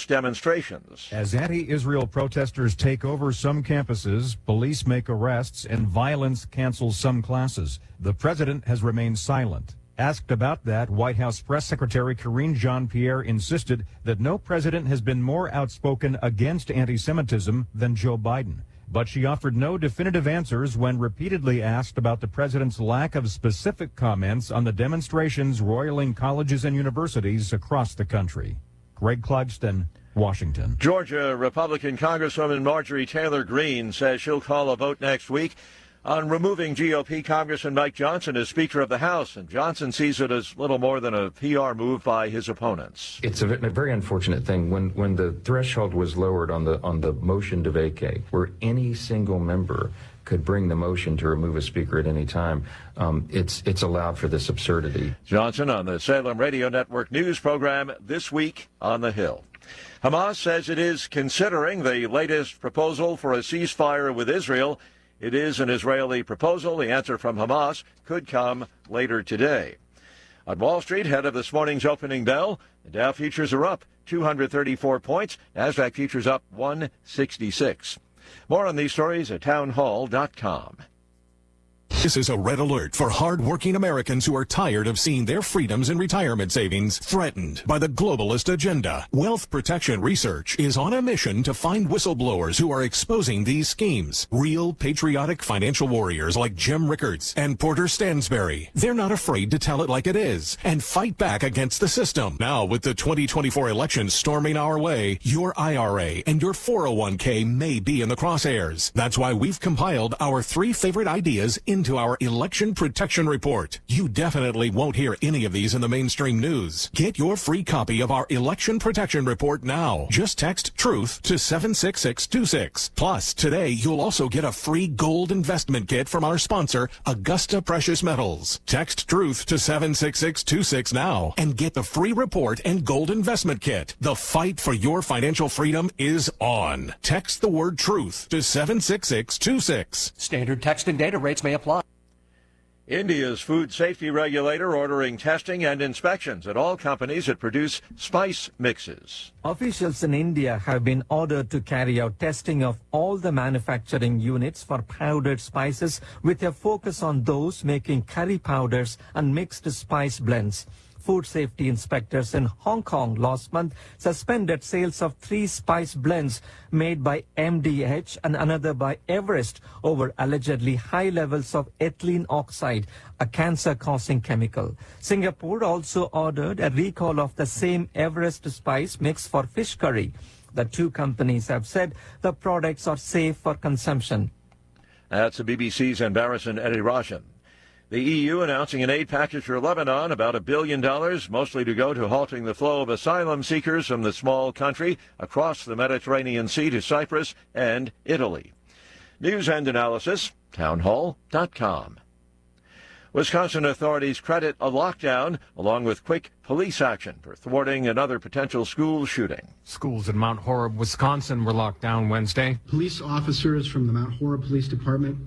demonstrations. As anti-Israel protesters take over some campuses, police make arrests, and violence cancels some classes. The president has remained silent. Asked about that, White House Press Secretary Karine Jean-Pierre insisted that no president has been more outspoken against anti-Semitism than Joe Biden. But she offered no definitive answers when repeatedly asked about the president's lack of specific comments on the demonstrations roiling colleges and universities across the country. Greg Clugston, Washington. Georgia Republican Congresswoman Marjorie Taylor Greene says she'll call a vote next week on removing GOP Congressman Mike Johnson as Speaker of the House, and Johnson sees it as little more than a PR move by his opponents. It's a very unfortunate thing when the threshold was lowered on the motion to vacate, where any single member could bring the motion to remove a speaker at any time. It's allowed for this absurdity. Johnson on the Salem Radio Network news program This Week on the Hill. Hamas says it is considering the latest proposal for a ceasefire with Israel. It is an Israeli proposal. The answer from Hamas could come later today. On Wall Street, ahead of this morning's opening bell, the Dow futures are up 234 points. Nasdaq futures up 166. More on these stories at townhall.com. This is a red alert for hard-working Americans who are tired of seeing their freedoms and retirement savings threatened by the globalist agenda. Wealth Protection Research is on a mission to find whistleblowers who are exposing these schemes. Real patriotic financial warriors like Jim Rickards and Porter Stansberry. They're not afraid to tell it like it is and fight back against the system. Now, with the 2024 election storming our way, your IRA and your 401k may be in the crosshairs. That's why we've compiled our 3 favorite ideas into our Election Protection Report. You definitely won't hear any of these in the mainstream news. Get your free copy of our Election Protection Report now. Just text TRUTH to 76626. Plus, today you'll also get a free gold investment kit from our sponsor, Augusta Precious Metals. Text TRUTH to 76626 now and get the free report and gold investment kit. The fight for your financial freedom is on. Text the word TRUTH to 76626. Standard text and data rates may apply. India's food safety regulator ordering testing and inspections at all companies that produce spice mixes. Officials in India have been ordered to carry out testing of all the manufacturing units for powdered spices with a focus on those making curry powders and mixed spice blends. Food safety inspectors in Hong Kong last month suspended sales of 3 spice blends made by MDH and another by Everest over allegedly high levels of ethylene oxide, a cancer-causing chemical. Singapore also ordered a recall of the same Everest spice mix for fish curry. The 2 companies have said the products are safe for consumption. That's the BBC's Embarrassing Eddie Roshan. The EU announcing an aid package for Lebanon, about $1 billion, mostly to go to halting the flow of asylum seekers from the small country across the Mediterranean Sea to Cyprus and Italy. News and analysis, townhall.com. Wisconsin authorities credit a lockdown along with quick police action for thwarting another potential school shooting. Schools in Mount Horeb, Wisconsin were locked down Wednesday. Police officers from the Mount Horeb Police Department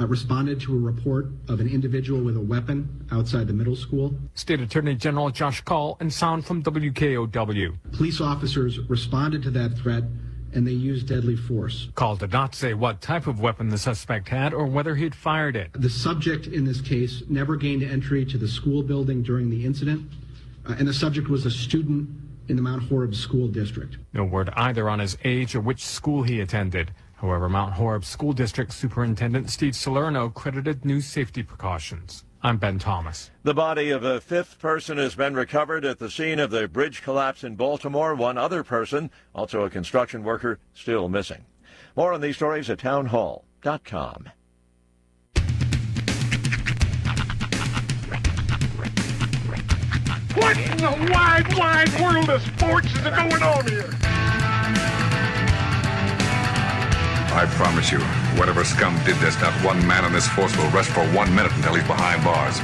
responded to a report of an individual with a weapon outside the middle school. State Attorney General Josh Call and sound from WKOW. Police officers responded to that threat and they used deadly force. Call did not say what type of weapon the suspect had or whether he'd fired it. The subject in this case never gained entry to the school building during the incident, and the subject was a student in the Mount Horeb School District. No word either on his age or which school he attended. However, Mount Horeb School District Superintendent Steve Salerno credited new safety precautions. I'm Ben Thomas. The body of a 5th person has been recovered at the scene of the bridge collapse in Baltimore. One other person, also a construction worker, still missing. More on these stories at townhall.com. What in the wide, wide world of sports is going on here? I promise you, whatever scum did this, not one man in this force will rest for 1 minute until he's behind bars.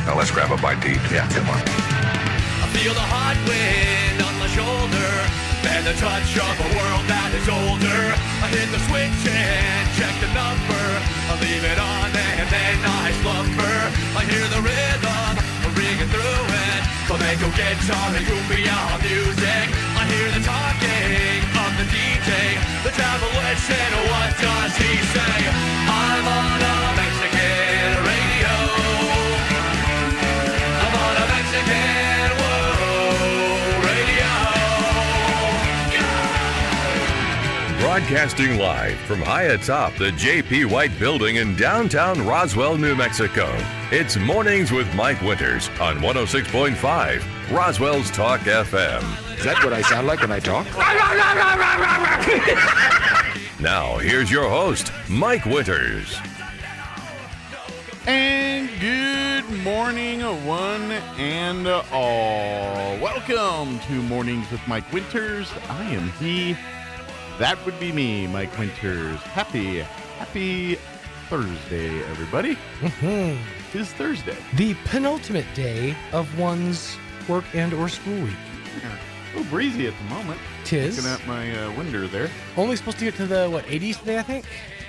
Now let's grab a bite to eat. Yeah, come on. I feel the hot wind on my shoulder and the touch of a world that is older. I hit the switch and check the number. I leave it on and then I slumber. I hear the rhythm singing through it. Flamenco guitar and cumbia music. I hear the talking of the DJ. The travel witch and what does he say? I'm on a Mexican radio. I'm on a Mexican world radio. Yeah! Broadcasting live from high atop the J.P. White Building in downtown Roswell, New Mexico. It's Mornings with Mike Winters on 106.5 Roswell's Talk FM. Is that what I sound like when I talk? Now, here's your host, Mike Winters. And good morning, one and all. Welcome to Mornings with Mike Winters. I am he. That would be me, Mike Winters. Happy Thursday, everybody. Mm-hmm. It's Thursday. The penultimate day of one's work and or school week. Yeah. A little breezy at the moment. Tis. Looking at my window there. Only supposed to get to the, 80s today, I think?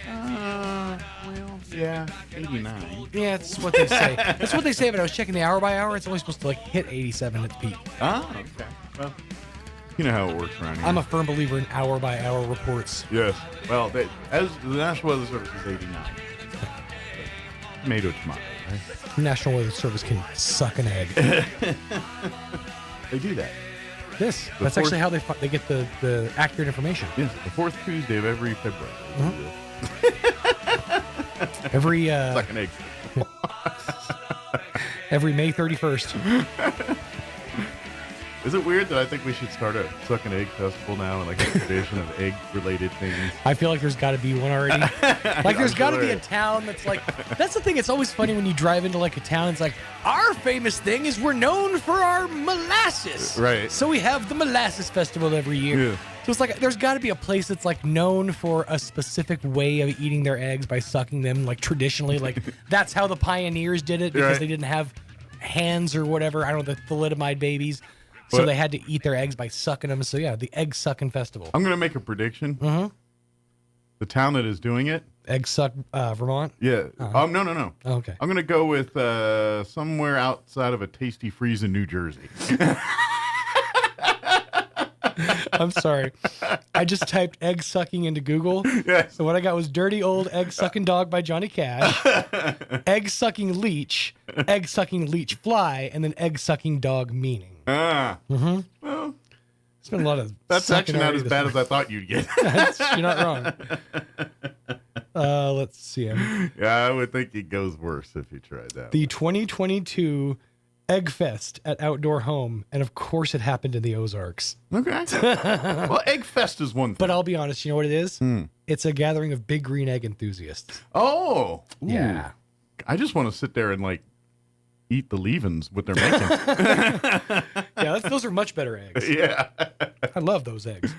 Well, yeah, 89. Yeah, that's what they say. That's what they say, but I was checking the hour by hour. It's only supposed to, hit 87 at the peak. Oh, okay. Well, you know how it works around here. I'm a firm believer in hour by hour reports. Yes. Well, as the National Weather Service is 89. Tomato, right? National Weather Service can suck an egg. They do that. Yes, that's actually how they get the accurate information. Yes, the fourth Tuesday of every February. Every suck an egg. Every May 31st. Is it weird that I think we should start a suck an egg festival now and a tradition of egg related things? I feel like there's got to be one already. There's got to be a town that's that's the thing. It's always funny when you drive into a town. It's our famous thing is we're known for our molasses. Right. So we have the molasses festival every year. Yeah. So it's there's got to be a place that's known for a specific way of eating their eggs by sucking them traditionally. That's how the pioneers did it because they didn't have hands or whatever. I don't know, the thalidomide babies. So they had to eat their eggs by sucking them. So, yeah, the egg sucking festival. I'm going to make a prediction. Mm-hmm. The town that is doing it. Egg suck, Vermont? Yeah. No. Oh, okay. I'm going to go with somewhere outside of a Tasty Freeze in New Jersey. I'm sorry. I just typed egg sucking into Google. Yes. So what I got was dirty old egg sucking dog by Johnny Cash, egg sucking leech fly, and then egg sucking dog meaning. Mm-hmm. Well, it's been a lot of. That's actually not as bad as I thought you'd get. You're not wrong. Let's see. Yeah, I would think it goes worse if you tried that. The 2022 Egg Fest at Outdoor Home, and of course it happened in the Ozarks. Okay. Well, Egg Fest is one thing. But I'll be honest, you know what it is? It's a gathering of big green egg enthusiasts. Oh. Ooh. Yeah. I just want to sit there and eat the leavings what they're making. Yeah, those are much better eggs. Yeah. I love those eggs.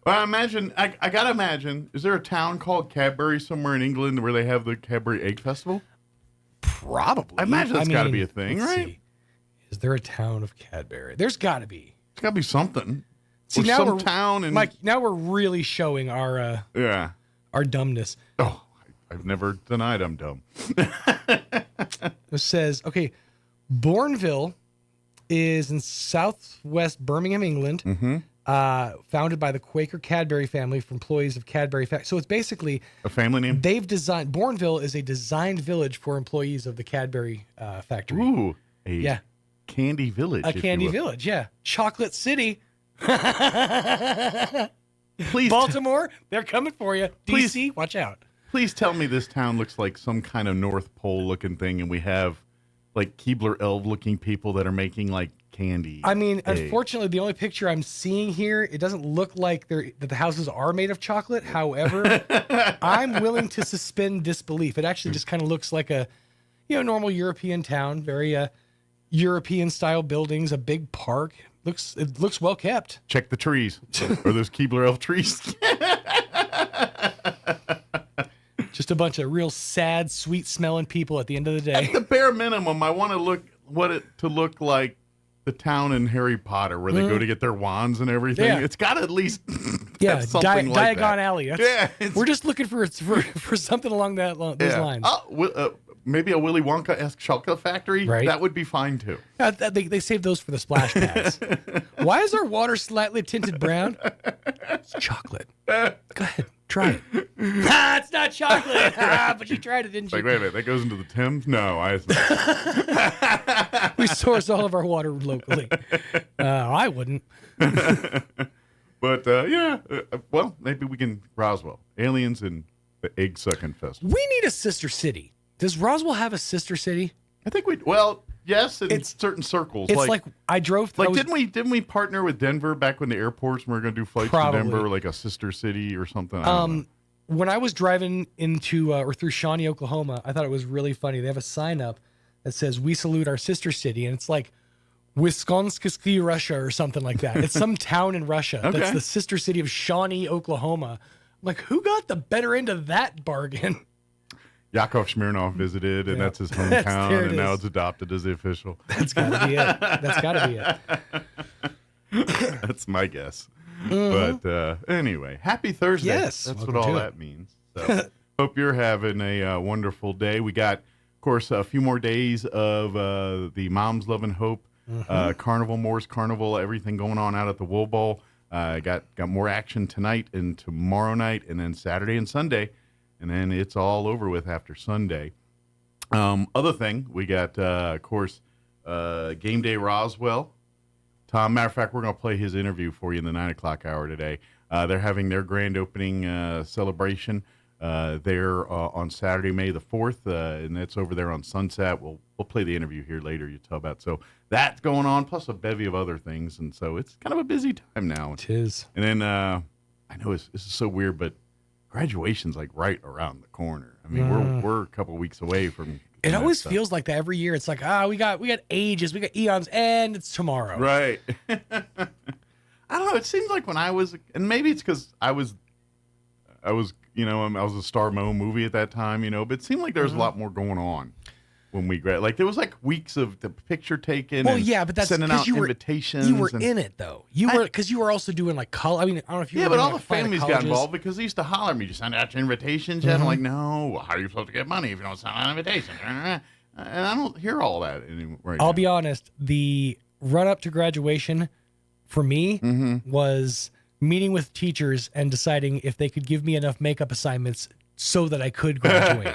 Well, I gotta imagine, is there a town called Cadbury somewhere in England where they have the Cadbury Egg Festival? Probably. I imagine that's got to be a thing, right? See. Is there a town of Cadbury? There's got to be. It's got to be something. See, or now some town in... Mike, now we're really showing our dumbness. Oh, I've never denied I'm dumb. It says, okay, Bourneville is in southwest Birmingham, England. Mm-hmm. Founded by the Quaker Cadbury family for employees of Cadbury Factory. So it's basically a family name. They've designed Bourneville is a designed village for employees of the Cadbury factory. Ooh, candy village. A candy village, yeah. Chocolate City. Please, Baltimore, they're coming for you. DC, watch out. Please tell me this town looks like some kind of North Pole looking thing, and we have Keebler elf looking people that are making candy. I mean, unfortunately, the only picture I'm seeing here, it doesn't look like that the houses are made of chocolate. However, I'm willing to suspend disbelief. It actually just kind of looks like a, normal European town, very European style buildings, a big park. It looks well kept. Check the trees. Are those Keebler elf trees? Just a bunch of real sad, sweet smelling people at the end of the day. At the bare minimum, I want to look like the town in Harry Potter where they go to get their wands and everything. Yeah. It's got to at least something like that. Diagon Alley. We're just looking for something along those lines. maybe a Willy Wonka-esque chocolate factory, Right. that would be fine too. They saved those for the splash pads. Why is our water slightly tinted brown? It's chocolate. Go ahead, try it. It's not chocolate. But you tried it, didn't It's you? like, wait a minute, that goes into the Thames? No, We source all of our water locally. I wouldn't. But well, maybe we can Roswell, aliens and the egg sucking festival. We need a sister city. Does Roswell have a sister city? I think yes, in certain circles. It's like I drove. Didn't we partner with Denver back when the airports we were going to do flights Probably. to Denver, like a sister city or something? I don't know. When I was driving into or through Shawnee, Oklahoma, I thought it was really funny. They have a sign up that says "We salute our sister city," and it's like Wisconsin, Russia, or something like that. It's some town in Russia that's the sister city of Shawnee, Oklahoma. I'm like, who got the better end of that bargain? Yakov Smirnoff visited, and that's his hometown, and now it's adopted as the official. That's got to be it. That's got to be it. That's my guess. But anyway, happy Thursday. Yes. That's what all that means. So, hope you're having a wonderful day. We got, of course, a few more days of the Moms Love and Hope Carnival, Moore's Carnival, everything going on out at the Wool Bowl. Got more action tonight and tomorrow night, and then Saturday and Sunday, and then it's all over with after Sunday. Other thing, we got, of course, Game Day Roswell. Tom, matter of fact, we're going to play his interview for you in the 9 o'clock hour today. They're having their grand opening celebration there on Saturday, May the 4th, and that's over there on Sunset. We'll play the interview here later, you tell about. So that's going on, plus a bevy of other things, and so it's kind of a busy time now. It is. And then I know this is so weird, but graduation's like right around the corner. I mean, we're a couple of weeks away from. It always feels like that every year. It's like, we got ages, we got eons, and it's tomorrow. Right. I don't know. It seems like when I was, and maybe it's because I was, I was a Star Mo movie at that time, but it seemed like there was a lot more going on when we graduated. Like there was like weeks of the picture taken. Well, and yeah, but that's sending out invitations. You were in it though. You were also doing like color. I mean, I don't know if you. Yeah, were but all doing, the families got involved because they used to holler at me, "Just send out your invitations." And I'm like, "No, how are you supposed to get money if you don't send out an invitation?" And I don't hear all that anymore. I'll be honest. The run up to graduation for me was meeting with teachers and deciding if they could give me enough makeup assignments so that I could graduate.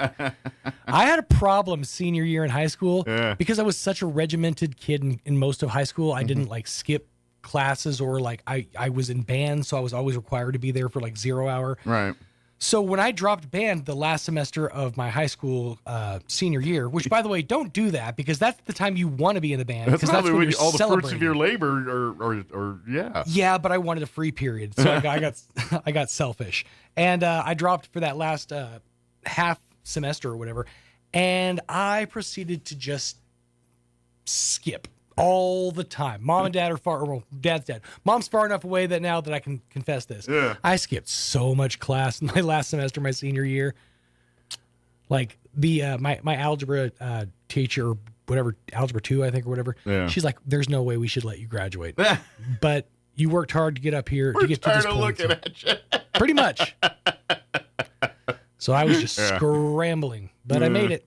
I had a problem senior year in high school because I was such a regimented kid in most of high school. I didn't like skip classes or like I was in band, so I was always required to be there for like 0 hour. Right. So when I dropped band the last semester of my high school senior year, which by the way, don't do that because that's the time you want to be in the band. That's probably when all the fruits of your labor or yeah. Yeah, but I wanted a free period, so I got selfish, and I dropped for that last half semester or whatever, and I proceeded to just skip all the time. Mom and dad are dad's dead. Mom's far enough away that now that I can confess this. Yeah. I skipped so much class in my last semester, my senior year. Like the my algebra teacher, or whatever, algebra 2, I think, or whatever. Yeah. She's like, "There's no way we should let you graduate." But you worked hard to get up here to get to this point. Looking at you. Pretty much. So I was just scrambling, but I made it.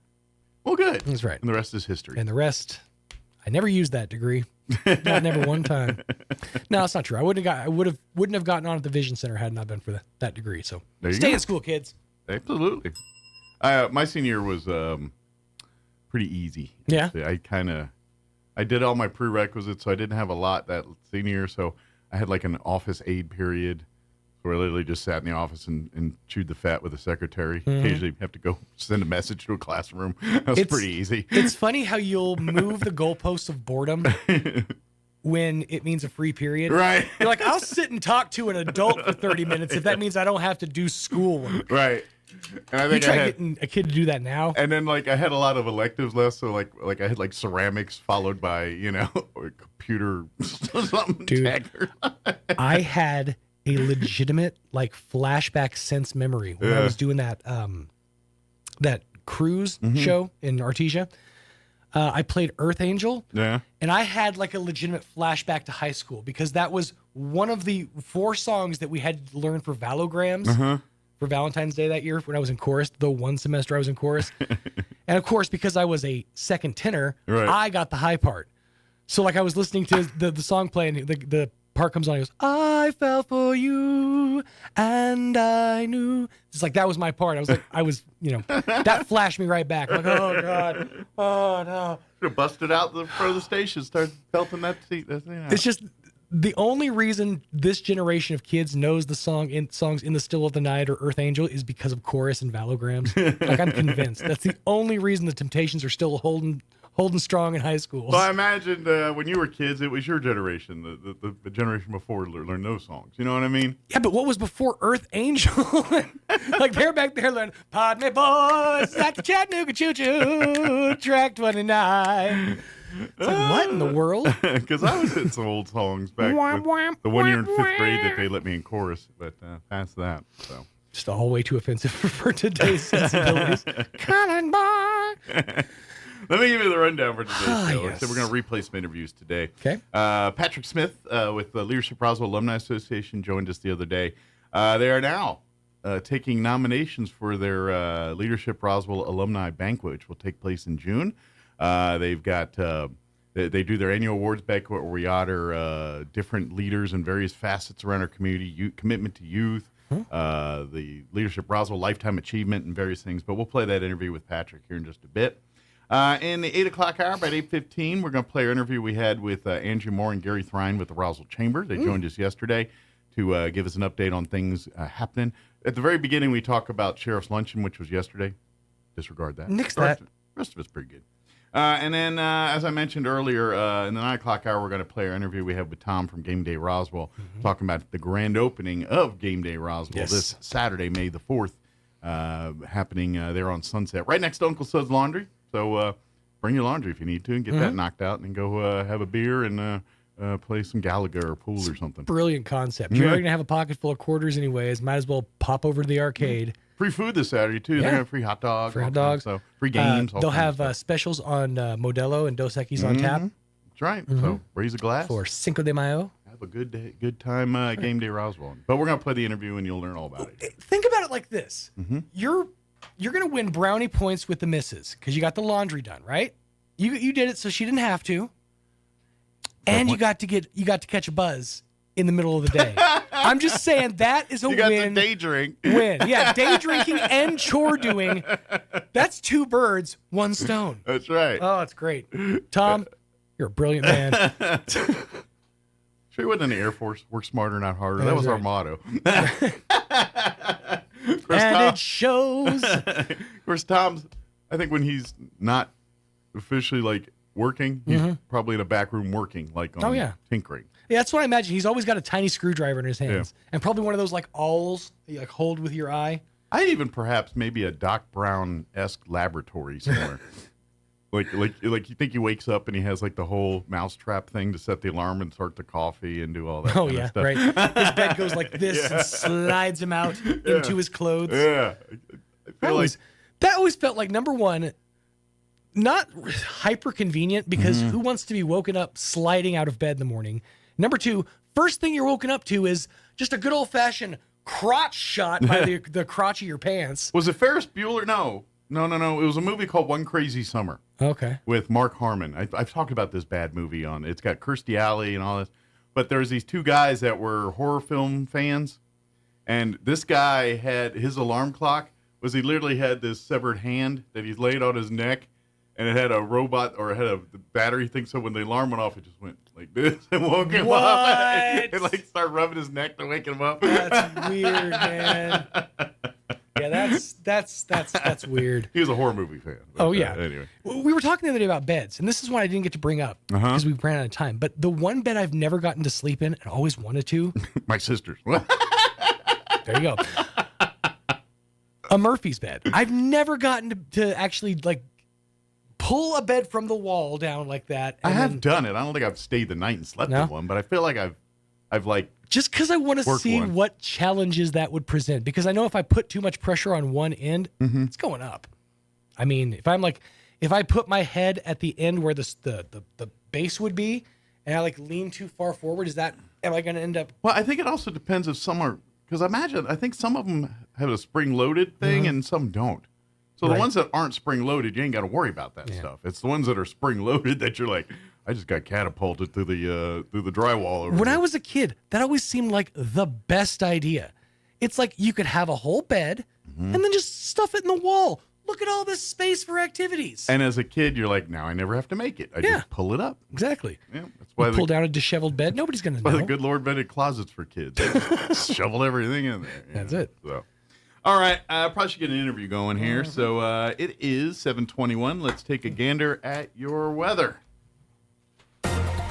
Well, good. That's right. And the rest is history. And the rest, I never used that degree. Never one time. No, it's not true. I wouldn't have gotten on at the Vision Center had it not been for that degree. So stay in school, kids. Absolutely. My senior year was pretty easy. Yeah. I did all my prerequisites, so I didn't have a lot that senior year. So I had like an office aid period where I literally just sat in the office and chewed the fat with the secretary. Occasionally have to go send a message to a classroom. That was pretty easy. It's funny how you'll move the goalposts of boredom when it means a free period. Right. You're like, I'll sit and talk to an adult for 30 minutes if that means I don't have to do schoolwork. Right. And I think you try getting a kid to do that now. And then like I had a lot of electives left, so like I had like ceramics followed by, or computer something. Dude, I had a legitimate like flashback sense memory when I was doing that that cruise show in Artesia. I played Earth Angel. Yeah. And I had like a legitimate flashback to high school because that was one of the 4 songs that we had to learn for valograms. for Valentine's Day that year when I was in chorus, the one semester I was in chorus. And of course, because I was a second tenor, I got the high part. So like I was listening to the song play and the part comes on, he goes, I fell for you and I knew. It's like, that was my part. I was, that flashed me right back. I'm like, oh God. Oh no. Should have busted out the front of the station, started belting that seat. It's just the only reason this generation of kids knows the songs In the Still of the Night or Earth Angel is because of chorus and valograms. Like, I'm convinced that's the only reason the Temptations are still holding strong in high school. Well, I imagined when you were kids, it was your generation, the generation before learned those songs. You know what I mean? Yeah, but what was before Earth Angel? Like, they're back there learning, pardon me, boys, at the Chattanooga Choo-Choo, track 29. It's like, what in the world? Because I was hitting some old songs back with the 1 year in 5th grade that they let me in chorus, but past that, so. Just all way too offensive for today's sensibilities. Colin boy. Let me give you the rundown for today's show. Yes. So we're going to replay some interviews today. Okay. Patrick Smith with the Leadership Roswell Alumni Association joined us the other day. They are now taking nominations for their Leadership Roswell Alumni Banquet, which will take place in June. They've got they do their annual awards banquet where we honor different leaders in various facets around our community, commitment to youth, the Leadership Roswell Lifetime Achievement, and various things. But we'll play that interview with Patrick here in just a bit. In the 8 o'clock hour, about 8:15, we're going to play our interview we had with Andrew Moore and Gary Thrine with the Roswell Chamber. They joined us yesterday to give us an update on things happening. At the very beginning, we talk about Sheriff's Luncheon, which was yesterday. Disregard that. Nix that. The rest of it's pretty good. And then, as I mentioned earlier, in the 9 o'clock hour, we're going to play our interview we had with Tom from Game Day Roswell, talking about the grand opening of Game Day Roswell this Saturday, May the 4th, happening there on Sunset, right next to Uncle Sud's Laundry. So bring your laundry if you need to and get that knocked out and then go have a beer and play some Gallagher or pool or something. Brilliant concept. You're going to have a pocket full of quarters anyways. Might as well pop over to the arcade. Free food this Saturday, too. They're going to have free hot dogs. Free hot dogs. So free games. They'll have specials on Modelo and Dos Equis on tap. That's right. So raise a glass. For Cinco de Mayo. Have a good time Game Day Roswell. But we're going to play the interview and you'll learn all about it. Think about it like this. You're going to win brownie points with the missus because you got the laundry done, right? You did it so she didn't have to. And you got to catch a buzz in the middle of the day. I'm just saying that is a win. You got the day drink. Win. Yeah, day drinking and chore doing. That's 2 birds, 1 stone. That's right. Oh, it's great. Tom, you're a brilliant man. Sure he wasn't in the Air Force. Work smarter, not harder. That was our motto. It shows. Of course, Tom's, I think when he's not officially like working, he's probably in a back room working, like on tinkering. Yeah, that's what I imagine. He's always got a tiny screwdriver in his hands, and probably one of those like awls that you like hold with your eye. I'd even perhaps maybe a Doc Brown-esque laboratory somewhere. like you think he wakes up and he has like the whole mousetrap thing to set the alarm and start the coffee and do all that. Oh kind yeah, of stuff. right. His bed goes like this and slides him out into his clothes. Yeah, I feel that always felt like, number one, not hyper convenient because who wants to be woken up sliding out of bed in the morning? Number two, first thing you're woken up to is just a good old fashioned crotch shot by the crotch of your pants. Was it Ferris Bueller? No. It was a movie called One Crazy Summer. Okay. With Mark Harmon. I've talked about this bad movie on. It's got Kirstie Alley and all this. But there's these 2 guys that were horror film fans, and this guy had his alarm clock was he literally had this severed hand that he's laid on his neck, and it had a robot or it had a battery thing. So when the alarm went off, it just went like this and woke him up. And like start rubbing his neck to wake him up. That's weird, man. Yeah, that's weird. He was a horror movie fan. But, yeah. Anyway, we were talking the other day about beds, and this is one I didn't get to bring up because we ran out of time. But the one bed I've never gotten to sleep in and always wanted to. My sister's. There you go. A Murphy's bed. I've never gotten to actually like pull a bed from the wall down like that. I have done it. I don't think I've stayed the night and slept in one, but I feel like I've like just because I want to see what challenges that would present. Because I know if I put too much pressure on one end, it's going up. I mean, if I put my head at the end where the base would be, and I like lean too far forward, am I going to end up? Well, I think it also depends if some are Because I think some of them have a spring-loaded thing and some don't. So the ones that aren't spring-loaded, you ain't got to worry about that stuff. It's the ones that are spring-loaded that you're like, I just got catapulted through the drywall. When I was a kid, that always seemed like the best idea. It's like you could have a whole bed and then just stuff it in the wall. Look at all this space for activities. And as a kid, you're like, now I never have to make it. I just pull it up. Exactly. Yeah, that's why pull down a disheveled bed. Nobody's going to know. Why the good Lord invented closets for kids. Shovel everything in there. That's it. So. All right, I probably should get an interview going here. So it is 7:21. Let's take a gander at your weather.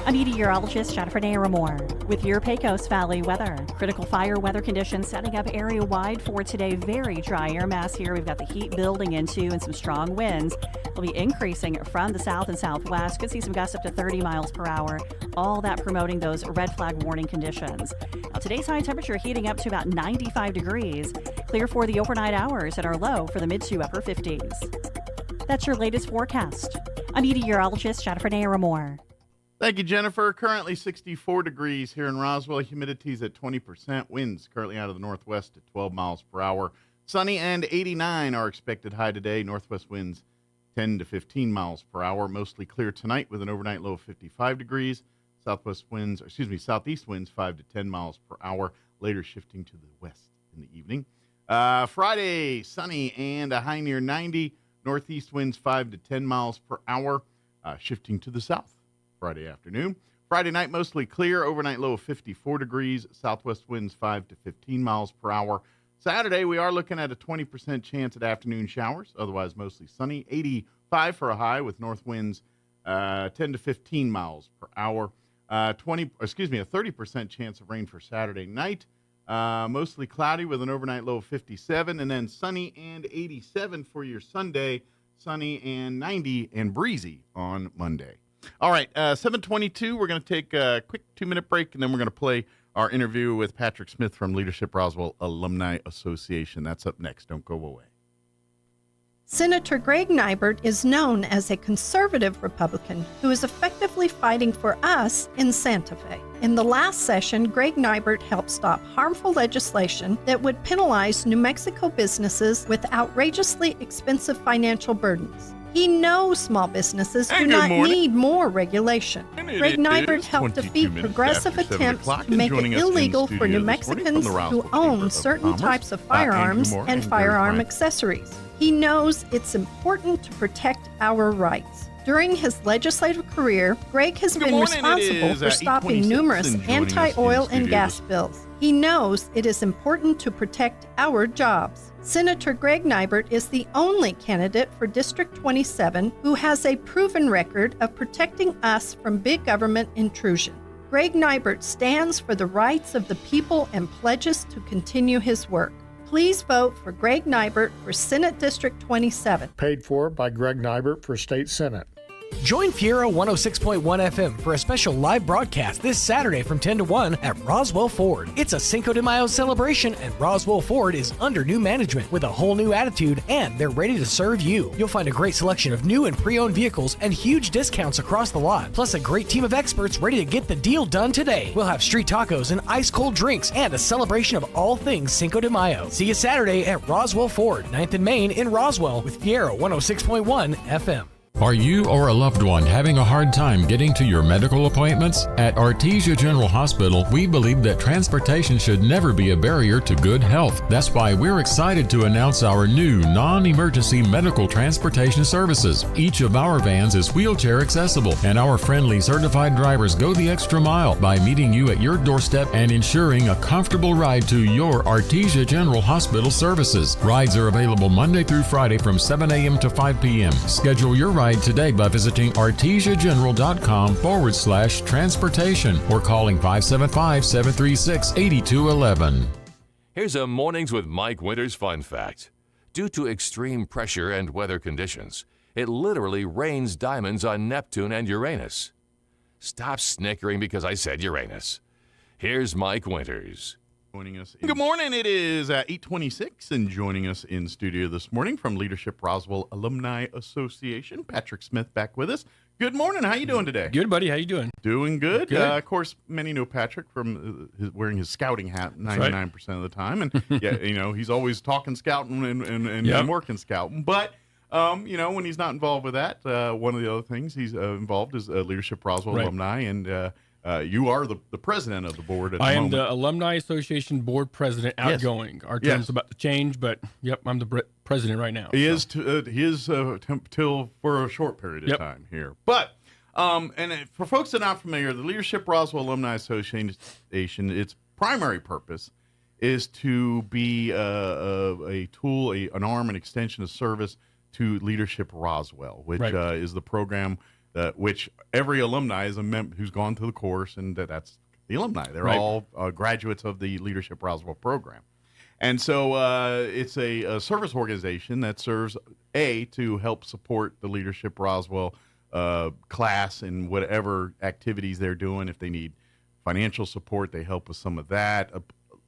A meteorologist, Jennifer Naramore, with your Pecos Valley weather. Critical fire weather conditions setting up area-wide for today. Very dry air mass here. We've got the heat building into and some strong winds. Will be increasing from the south and southwest. Could see some gusts up to 30 miles per hour. All that promoting those red flag warning conditions. Now, today's high temperature heating up to about 95 degrees. Clear for the overnight hours and our low for the mid to upper 50s. That's your latest forecast. A meteorologist, Jennifer Naramore. Thank you, Jennifer. Currently 64 degrees here in Roswell. Humidity's at 20%. Winds currently out of the northwest at 12 miles per hour. Sunny and 89 are expected high today. Northwest winds 10 to 15 miles per hour. Mostly clear tonight with an overnight low of 55 degrees. Southeast winds 5 to 10 miles per hour. Later shifting to the west in the evening. Friday, sunny and a high near 90. Northeast winds 5 to 10 miles per hour. Shifting to the south. Friday afternoon. Friday night, mostly clear. Overnight low of 54 degrees. Southwest winds 5 to 15 miles per hour. Saturday, we are looking at a 20% chance at afternoon showers. Otherwise, mostly sunny. 85 for a high with north winds 10 to 15 miles per hour. A 30% chance of rain for Saturday night. Mostly cloudy with an overnight low of 57. And then sunny and 87 for your Sunday. Sunny and 90 and breezy on Monday. All right, 7:22, we're going to take a quick 2-minute break, and then we're going to play our interview with Patrick Smith from Leadership Roswell Alumni Association. That's up next. Don't go away. Senator Greg Nybert is known as a conservative Republican who is effectively fighting for us in Santa Fe. In the last session, Greg Nybert helped stop harmful legislation that would penalize New Mexico businesses with outrageously expensive financial burdens. He knows small businesses do not need more regulation. Greg Nybert helped defeat progressive attempts to make it illegal for New Mexicans who own certain types of firearms and firearm accessories. He knows it's important to protect our rights. During his legislative career, Greg has been responsible for stopping numerous anti-oil and gas bills. He knows it is important to protect our jobs. Senator Greg Nybert is the only candidate for District 27 who has a proven record of protecting us from big government intrusion. Greg Nybert stands for the rights of the people and pledges to continue his work. Please vote for Greg Nybert for Senate District 27. Paid for by Greg Nybert for State Senate. Join Fiero 106.1 FM for a special live broadcast this Saturday from 10 to 1 at Roswell Ford. It's a Cinco de Mayo celebration, and Roswell Ford is under new management with a whole new attitude, and they're ready to serve you. You'll find a great selection of new and pre-owned vehicles and huge discounts across the lot, plus a great team of experts ready to get the deal done today. We'll have street tacos and ice-cold drinks and a celebration of all things Cinco de Mayo. See you Saturday at Roswell Ford, 9th and Main in Roswell with Fiero 106.1 FM. Are you or a loved one having a hard time getting to your medical appointments? At Artesia General Hospital, we believe that transportation should never be a barrier to good health. That's why we're excited to announce our new non-emergency medical transportation services. Each of our vans is wheelchair accessible, and our friendly certified drivers go the extra mile by meeting you at your doorstep and ensuring a comfortable ride to your Artesia General Hospital services. Rides are available Monday through Friday from 7 a.m. to 5 p.m. Schedule your ride today by visiting artesiageneral.com/transportation or calling 575-736-8211. Here's a Mornings with Mike Winters fun fact. Due to extreme pressure and weather conditions, it literally rains diamonds on Neptune and Uranus. Stop snickering because I said Uranus. Here's Mike Winters. Joining us. Good morning. It is 8:26, and joining us in studio this morning from Leadership Roswell Alumni Association, Patrick Smith back with us. Good morning. How you doing today? Good, buddy. How you doing? Doing good. Good. Of course, many know Patrick from wearing his scouting hat 99% of the time. And, yeah, he's always talking scouting and working scouting. But, when he's not involved with that, one of the other things he's involved is Leadership Roswell alumni. And you are the president of the board at the moment. I am the Alumni Association board president, outgoing. Our term's about to change, but, I'm the president right now. He is till for a short period of time here. But, for folks that are not familiar, the Leadership Roswell Alumni Association, its primary purpose is to be a tool, an arm, an extension of service to Leadership Roswell, which is the program which every alumni is a member who's gone through the course, and that's the alumni. They're all graduates of the Leadership Roswell program. And so it's a service organization that serves, to help support the Leadership Roswell class and whatever activities they're doing. If they need financial support, they help with some of that. A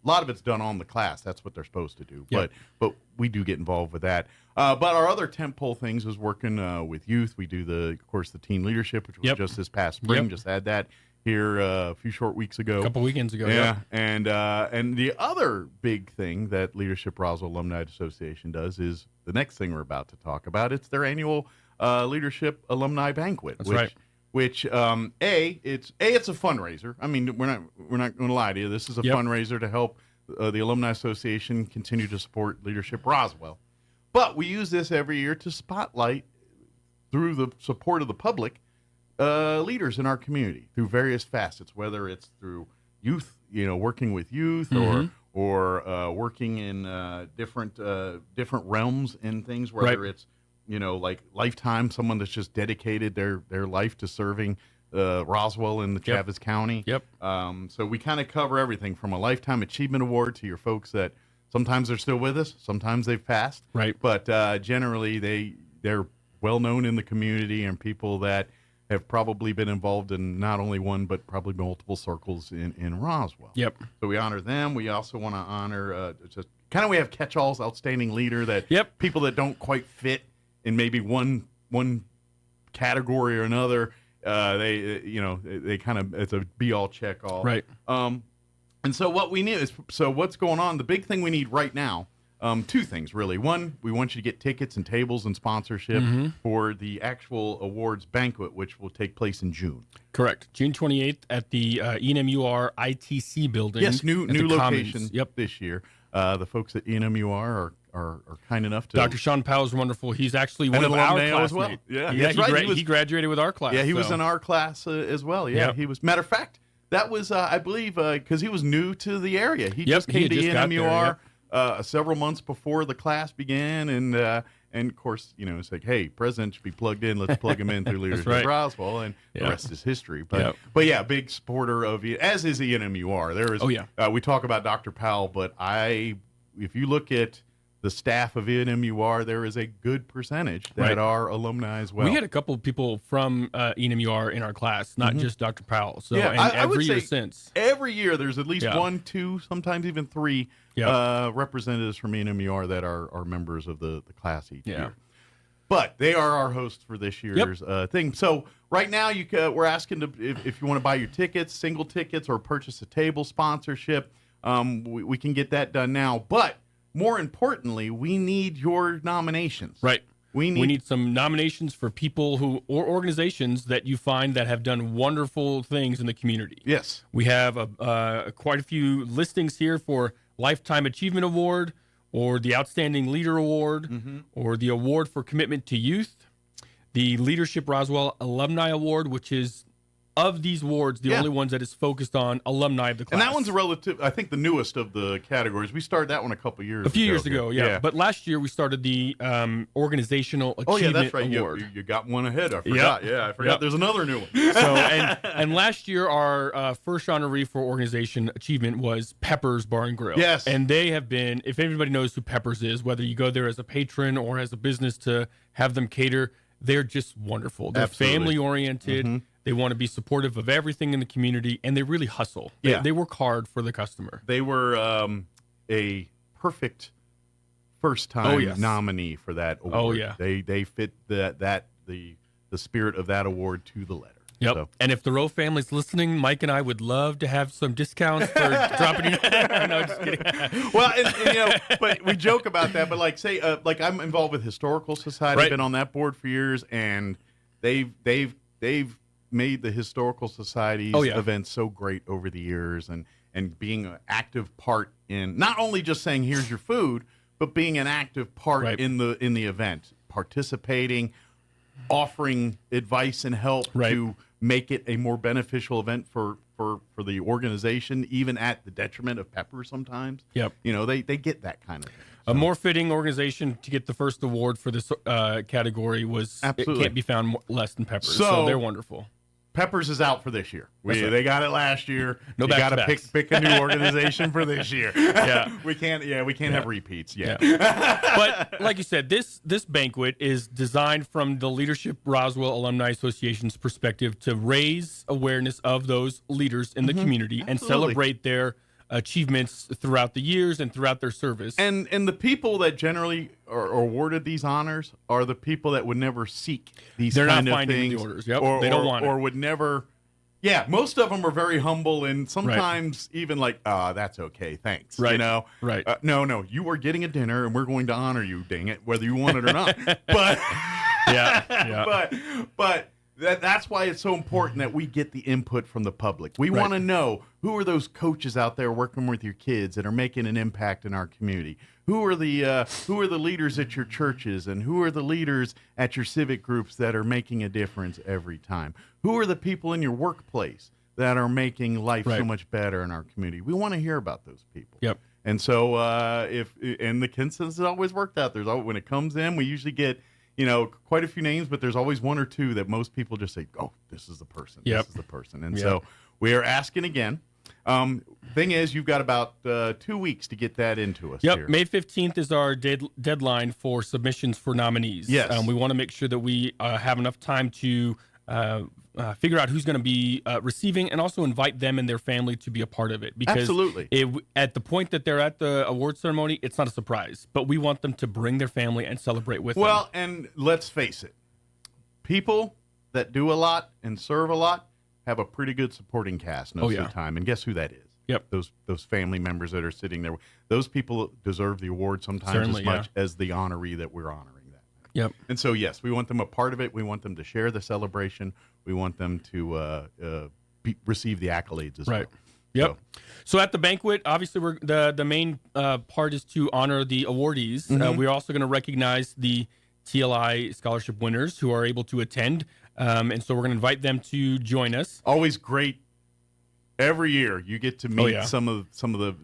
lot of it's done on the class. That's what they're supposed to do. But we do get involved with that. But our other tentpole things is working with youth. We do, of course, the teen leadership, which was just this past spring. Just had that here a few short weeks ago. A couple weekends ago, And the other big thing that Leadership Roswell Alumni Association does is the next thing we're about to talk about. It's their annual Leadership Alumni Banquet. That's right. Which it's a fundraiser. I mean, we're not going to lie to you. This is a fundraiser to help the Alumni Association continue to support Leadership Roswell. But we use this every year to spotlight, through the support of the public, leaders in our community through various facets, whether it's through youth, working with youth, or working in different realms and things, whether it's like Lifetime, someone that's just dedicated their life to serving Roswell in the Travis County. So we kind of cover everything from a Lifetime Achievement Award to your folks that sometimes they're still with us, sometimes they've passed. But generally they're well known in the community and people that have probably been involved in not only one but probably multiple circles in Roswell. So we honor them. We also want to honor we have catch-alls, outstanding leader, that people that don't quite fit in maybe one category or another. They kind of, it's a be-all, check-all. And so what we need is, what's going on, the big thing we need right now, two things really. One, we want you to get tickets and tables and sponsorship for the actual awards banquet, which will take place in June. Correct. June 28th at the ENMUR ITC building. Yes, new location this year. The folks at ENMUR are kind enough to. Dr. Sean Powell is wonderful. He's actually one of our classmates. As well. He graduated with our class. Yeah, he was in our class as well. He was. Matter of fact, that was, I believe, because he was new to the area. He just came to ENMUR several months before the class began, and of course, it's like, hey, president should be plugged in. Let's plug him in through Leadership Roswell, and the rest is history. But big supporter of it, as is ENMUR. There is. We talk about Dr. Powell, but if you look at the staff of ENMUR, there is a good percentage that are alumni as well. We had a couple of people from ENMUR in our class, not just Dr. Powell. So, I would say since. Every year there's at least 1, 2, sometimes even 3 representatives from ENMUR that are members of the class each year. But they are our hosts for this year's thing. So right now we're asking if you want to buy your tickets, single tickets, or purchase a table sponsorship, we can get that done now. But more importantly, we need your nominations. We need some nominations for people or organizations that you find that have done wonderful things in the community. Yes. We have quite a few listings here for Lifetime Achievement Award, or the Outstanding Leader Award, or the Award for Commitment to Youth, the Leadership Roswell Alumni Award, which is, of these awards, the only ones that is focused on alumni of the class. And that one's I think the newest of the categories. We started that one a few years ago, But last year we started the Organizational Achievement that's right. Award. You got one ahead. I forgot. I forgot. There's another new one. So, and last year our first honoree for Organization Achievement was Pepper's Bar and Grill. Yes. And they have been, if everybody knows who Pepper's is, whether you go there as a patron or as a business to have them cater, they're just wonderful. They're family-oriented. They want to be supportive of everything in the community, and they really hustle. They work hard for the customer. They were a perfect first-time nominee for that award. Oh, yeah. They fit the the spirit of that award to the letter. Yep. So. And if the Rowe family's listening, Mike and I would love to have some discounts for dropping you. No, just kidding. Well, and but we joke about that. But like, say, like I'm involved with Historical Society. Right. I've been on that board for years, and they've made the Historical Society's events so great over the years, and being an active part in not only just saying here's your food, but being an active part in the event, participating, offering advice and help to make it a more beneficial event for the organization, even at the detriment of Pepper sometimes. Yep. They get that kind of thing. A more fitting organization to get the first award for this category was Absolutely. It can't be found less than Pepper's. So they're wonderful. Peppers is out for this year. Right. They got it last year. No you got to back-to-backs. pick a new organization for this year. Yeah, we can't have repeats. Yeah. But like you said, this banquet is designed from the Leadership Roswell Alumni Association's perspective to raise awareness of those leaders in the community and celebrate their achievements throughout the years and throughout their service. And the people that generally are awarded these honors are the people that would never seek these They're kind not of finding things. the orders. Yep. They don't want it. Or would never. Yeah, most of them are very humble and sometimes even like, that's okay, thanks. Right. Right. No, you are getting a dinner and we're going to honor you, dang it, whether you want it or not. But but that's why it's so important that we get the input from the public. We want to know who are those coaches out there working with your kids that are making an impact in our community. Who are the leaders at your churches, and who are the leaders at your civic groups that are making a difference every time? Who are the people in your workplace that are making life so much better in our community? We want to hear about those people. Yep. And so and the consensus has always worked out. When it comes in, we usually get quite a few names, but there's always one or two that most people just say, oh, this is the person. Yep. This is the person. And so we are asking again. Thing is, you've got about 2 weeks to get that into us. Yep, here. May 15th is our deadline for submissions for nominees. Yes. We want to make sure that we have enough time to figure out who's going to be receiving and also invite them and their family to be a part of it. Because Absolutely. At the point that they're at the award ceremony, it's not a surprise. But we want them to bring their family and celebrate with them. Well, and let's face it, people that do a lot and serve a lot have a pretty good supporting cast most of the time. And guess who that is? Yep. Those family members that are sitting there. Those people deserve the award sometimes Certainly, as much as the honoree that we're honoring that. Yep. And so, yes, we want them a part of it. We want them to share the celebration. We want them to receive the accolades as well. Yep. So at the banquet, obviously, the main part is to honor the awardees. We're also going to recognize the TLI scholarship winners who are able to attend. And so we're going to invite them to join us. Always great. Every year you get to meet some of the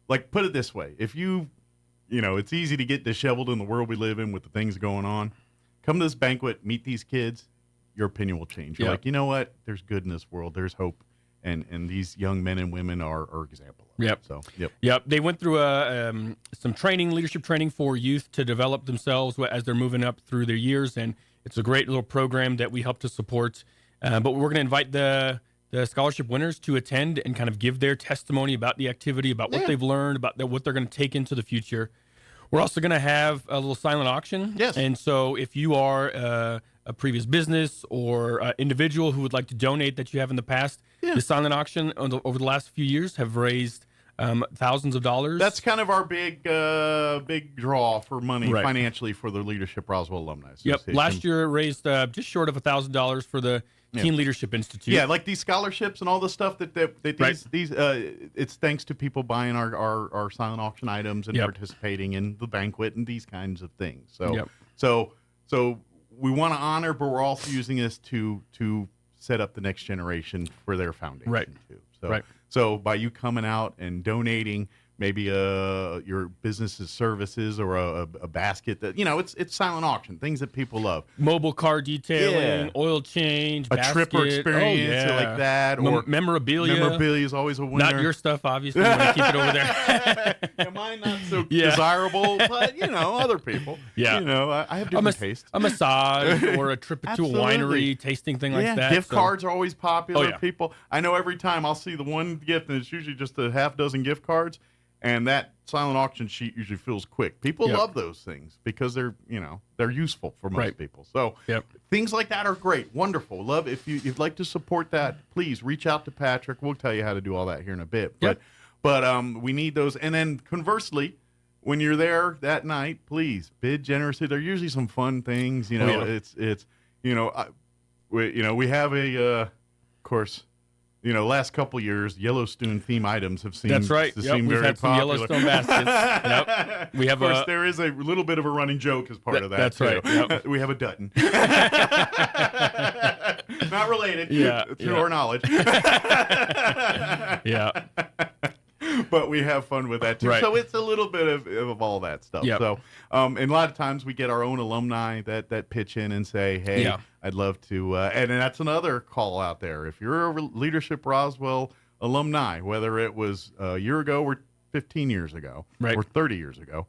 like put it this way. If it's easy to get disheveled in the world we live in with the things going on. Come to this banquet, meet these kids, your opinion will change. You're like, you know what? There's good in this world. There's hope. And these young men and women are example of it. So, They went through some leadership training for youth to develop themselves as they're moving up through their years. And it's a great little program that we help to support. But we're going to invite the scholarship winners to attend and kind of give their testimony about the activity, about what they've learned, about what they're going to take into the future. We're also going to have a little silent auction. Yes. And so if you are a previous business or individual who would like to donate that you have in the past, the silent auction over the last few years have raised thousands of dollars. That's kind of our big draw for money financially for the Leadership Roswell Alumni Association. Yep. Last year it raised just short of $1,000 for the Teen Leadership Institute. Yeah, like these scholarships and all the stuff that these it's thanks to people buying our silent auction items and participating in the banquet and these kinds of things. So we want to honor, but we're also using this to set up the next generation for their foundation too. So by you coming out and donating maybe your business's services or a basket that it's silent auction, things that people love, mobile car detailing, oil change, a basket, tripper experience like that, or memorabilia. Memorabilia is always a winner. Not your stuff, obviously. You want to keep it over there. Mine not so desirable, but other people. I have different tastes. A massage or a trip to a winery, tasting thing like that. Gift cards are always popular. People, I know every time I'll see the one gift, and it's usually just a half dozen gift cards. And that silent auction sheet usually fills quick. People love those things because they're useful for most people. So things like that are great, wonderful. Love if you'd like to support that, please reach out to Patrick. We'll tell you how to do all that here in a bit. But we need those. And then conversely, when you're there that night, please bid generously. There are usually some fun things. You know, we have of course. Last couple years, Yellowstone theme items have seemed That's right. to seem We've very had some popular. Yellowstone baskets. We have of course, there is a little bit of a running joke as part of that. That's right. Yep. We have a Dutton. Not related to our knowledge. But we have fun with that too. Right. So it's a little bit of all that stuff. Yep. So and a lot of times we get our own alumni that pitch in and say, hey, I'd love to. And that's another call out there. If you're a Leadership Roswell alumni, whether it was a year ago or 15 years ago or 30 years ago,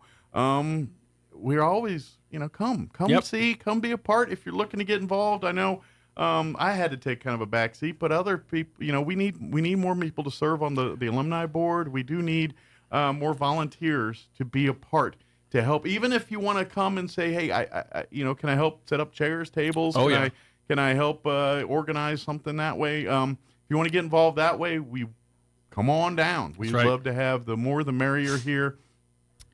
we're always, come see, come be a part. If you're looking to get involved, I know I had to take kind of a back seat, but other people, we need more people to serve on the alumni board. We do need more volunteers to be a part, to help. Even if you want to come and say, hey, I can I help set up chairs, tables? Can I help organize something that way? If you want to get involved that way, we come on down. We'd love to have the more the merrier here.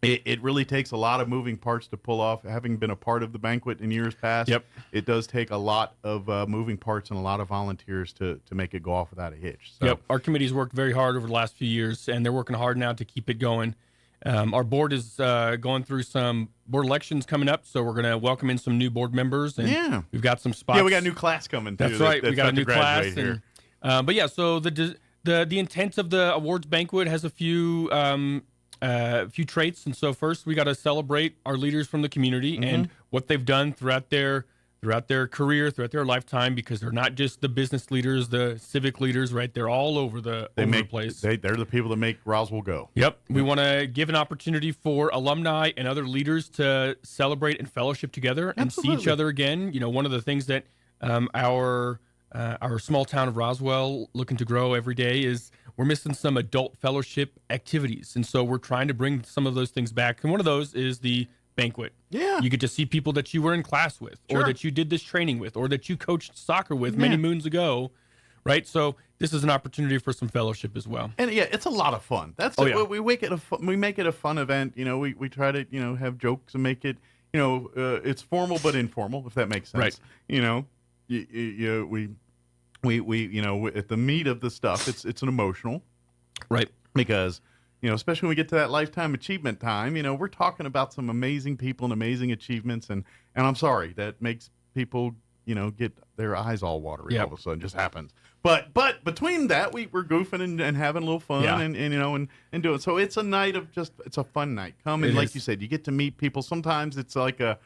It really takes a lot of moving parts to pull off. Having been a part of the banquet in years past, it does take a lot of moving parts and a lot of volunteers to make it go off without a hitch. So. Our committee's worked very hard over the last few years, and they're working hard now to keep it going. Our board is going through some board elections coming up, so we're going to welcome in some new board members. And we've got some spots. Yeah, we got a new class coming, too. That's right. We got a new class. Here. So the intent of the awards banquet has a few traits. And so first, we got to celebrate our leaders from the community and what they've done throughout their career, throughout their lifetime, because they're not just the business leaders, the civic leaders, right? They're all over the place. They're the people that make Roswell go. Yep. We want to give an opportunity for alumni and other leaders to celebrate and fellowship together and see each other again. One of the things that our small town of Roswell looking to grow every day is we're missing some adult fellowship activities. And so we're trying to bring some of those things back. And one of those is the banquet. Yeah. You get to see people that you were in class with, or that you did this training with, or that you coached soccer with many moons ago, right? So this is an opportunity for some fellowship as well. And it's a lot of fun. That's we make it a fun event. We try to have jokes and make it it's formal but informal, if that makes sense. Right. We at the meat of the stuff, it's an emotional, right? Because especially when we get to that lifetime achievement time, we're talking about some amazing people and amazing achievements, and I'm sorry that makes people get their eyes all watery all of a sudden. Just happens. But between that, we're goofing and having a little fun and doing. So it's a night of it's a fun night. Come and like you said, you get to meet people. Sometimes it's like a.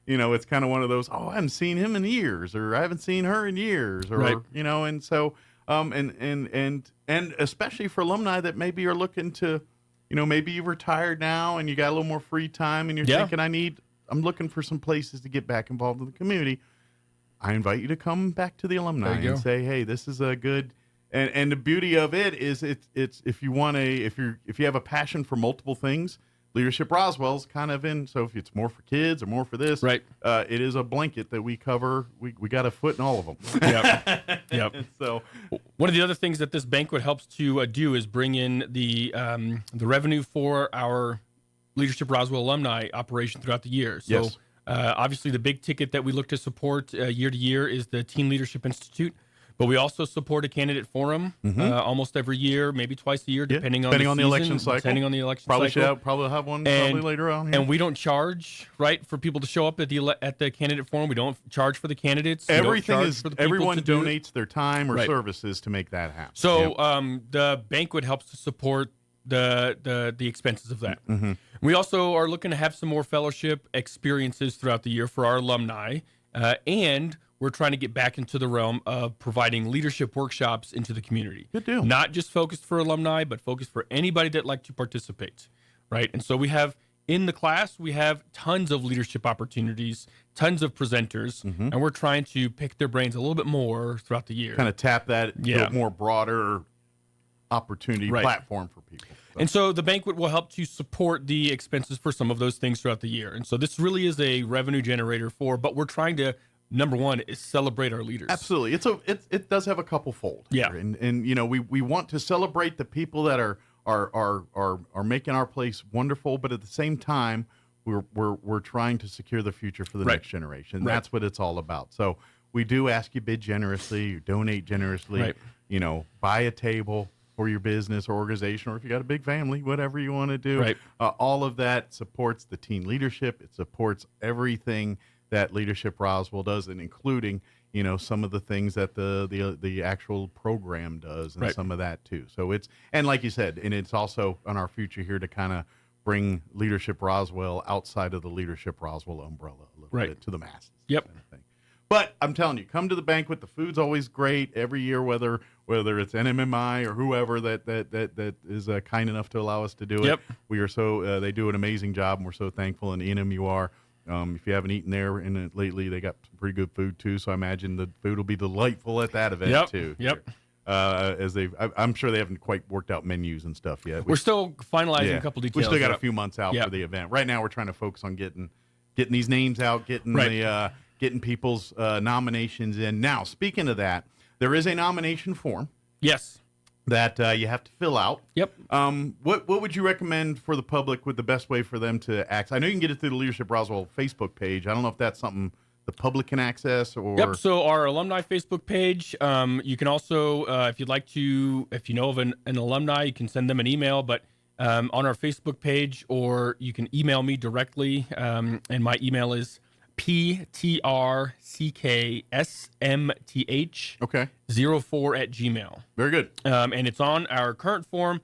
It's kind of one of those, I haven't seen him in years, or I haven't seen her in years, or, and so, and especially for alumni that maybe are looking to, maybe you've retired now and you got a little more free time and you're thinking, I'm looking for some places to get back involved in the community. I invite you to come back to the alumni and say, hey, this is a good, and the beauty of it is it's if you have a passion for multiple things, Leadership Roswell's kind of in, so if it's more for kids or more for this, right? It is a blanket that we cover. We got a foot in all of them. Yep. So one of the other things that this banquet helps to do is bring in the revenue for our Leadership Roswell alumni operation throughout the year. So obviously the big ticket that we look to support year to year is the Teen Leadership Institute. But we also support a candidate forum almost every year, maybe twice a year, depending on the election cycle. Depending on the election cycle. Probably have one later on here. And we don't charge, for people to show up at the candidate forum. We don't charge for the candidates. Everyone donates their time or services to make that happen. So the banquet helps to support the expenses of that. We also are looking to have some more fellowship experiences throughout the year for our alumni, and we're trying to get back into the realm of providing leadership workshops into the community. Good deal. Not just focused for alumni, but focused for anybody that'd like to participate, right? And so we have, in the class, we have tons of leadership opportunities, tons of presenters, and we're trying to pick their brains a little bit more throughout the year. Kind of tap that more broader opportunity platform for people. So. And so the banquet will help to support the expenses for some of those things throughout the year. And so this really is a revenue generator but we're trying to, number one, is celebrate our leaders. Absolutely. It does have a couple fold. Yeah. And you know, we want to celebrate the people that are making our place wonderful, but at the same time, we're trying to secure the future for the next generation. That's what it's all about. So we do ask you bid generously, you donate generously, you know, buy a table for your business or organization, or if you got a big family, whatever you want to do. All of that supports the teen leadership. It supports everything that Leadership Roswell does, and including, you know, some of the things that the actual program does, and some of that too. So and like you said, and it's also on our future here to kind of bring Leadership Roswell outside of the Leadership Roswell umbrella a little bit to the masses. Yep. Kind of thing. But I'm telling you, come to the banquet. The food's always great every year, whether it's NMMI or whoever that is kind enough to allow us to do it. We are so they do an amazing job, and we're so thankful. And Enum, you are. If you haven't eaten there lately, they got some pretty good food too. So I imagine the food will be delightful at that event too. I'm sure they haven't quite worked out menus and stuff yet. We're still finalizing a couple details. We still got a few months out for the event. Right now, we're trying to focus on getting these names out, getting people's nominations in. Now, speaking of that, there is a nomination form. Yes. That you have to fill out. Yep. What would you recommend for the public with the best way for them to access? I know you can get it through the Leadership Roswell Facebook page. I don't know if that's something the public can access or. Yep. So our alumni Facebook page. You can also, if you know of an alumni, you can send them an email. But on our Facebook page, or you can email me directly. And my email is PTRCKSMTH 04@gmail. Very good. And it's on our current form.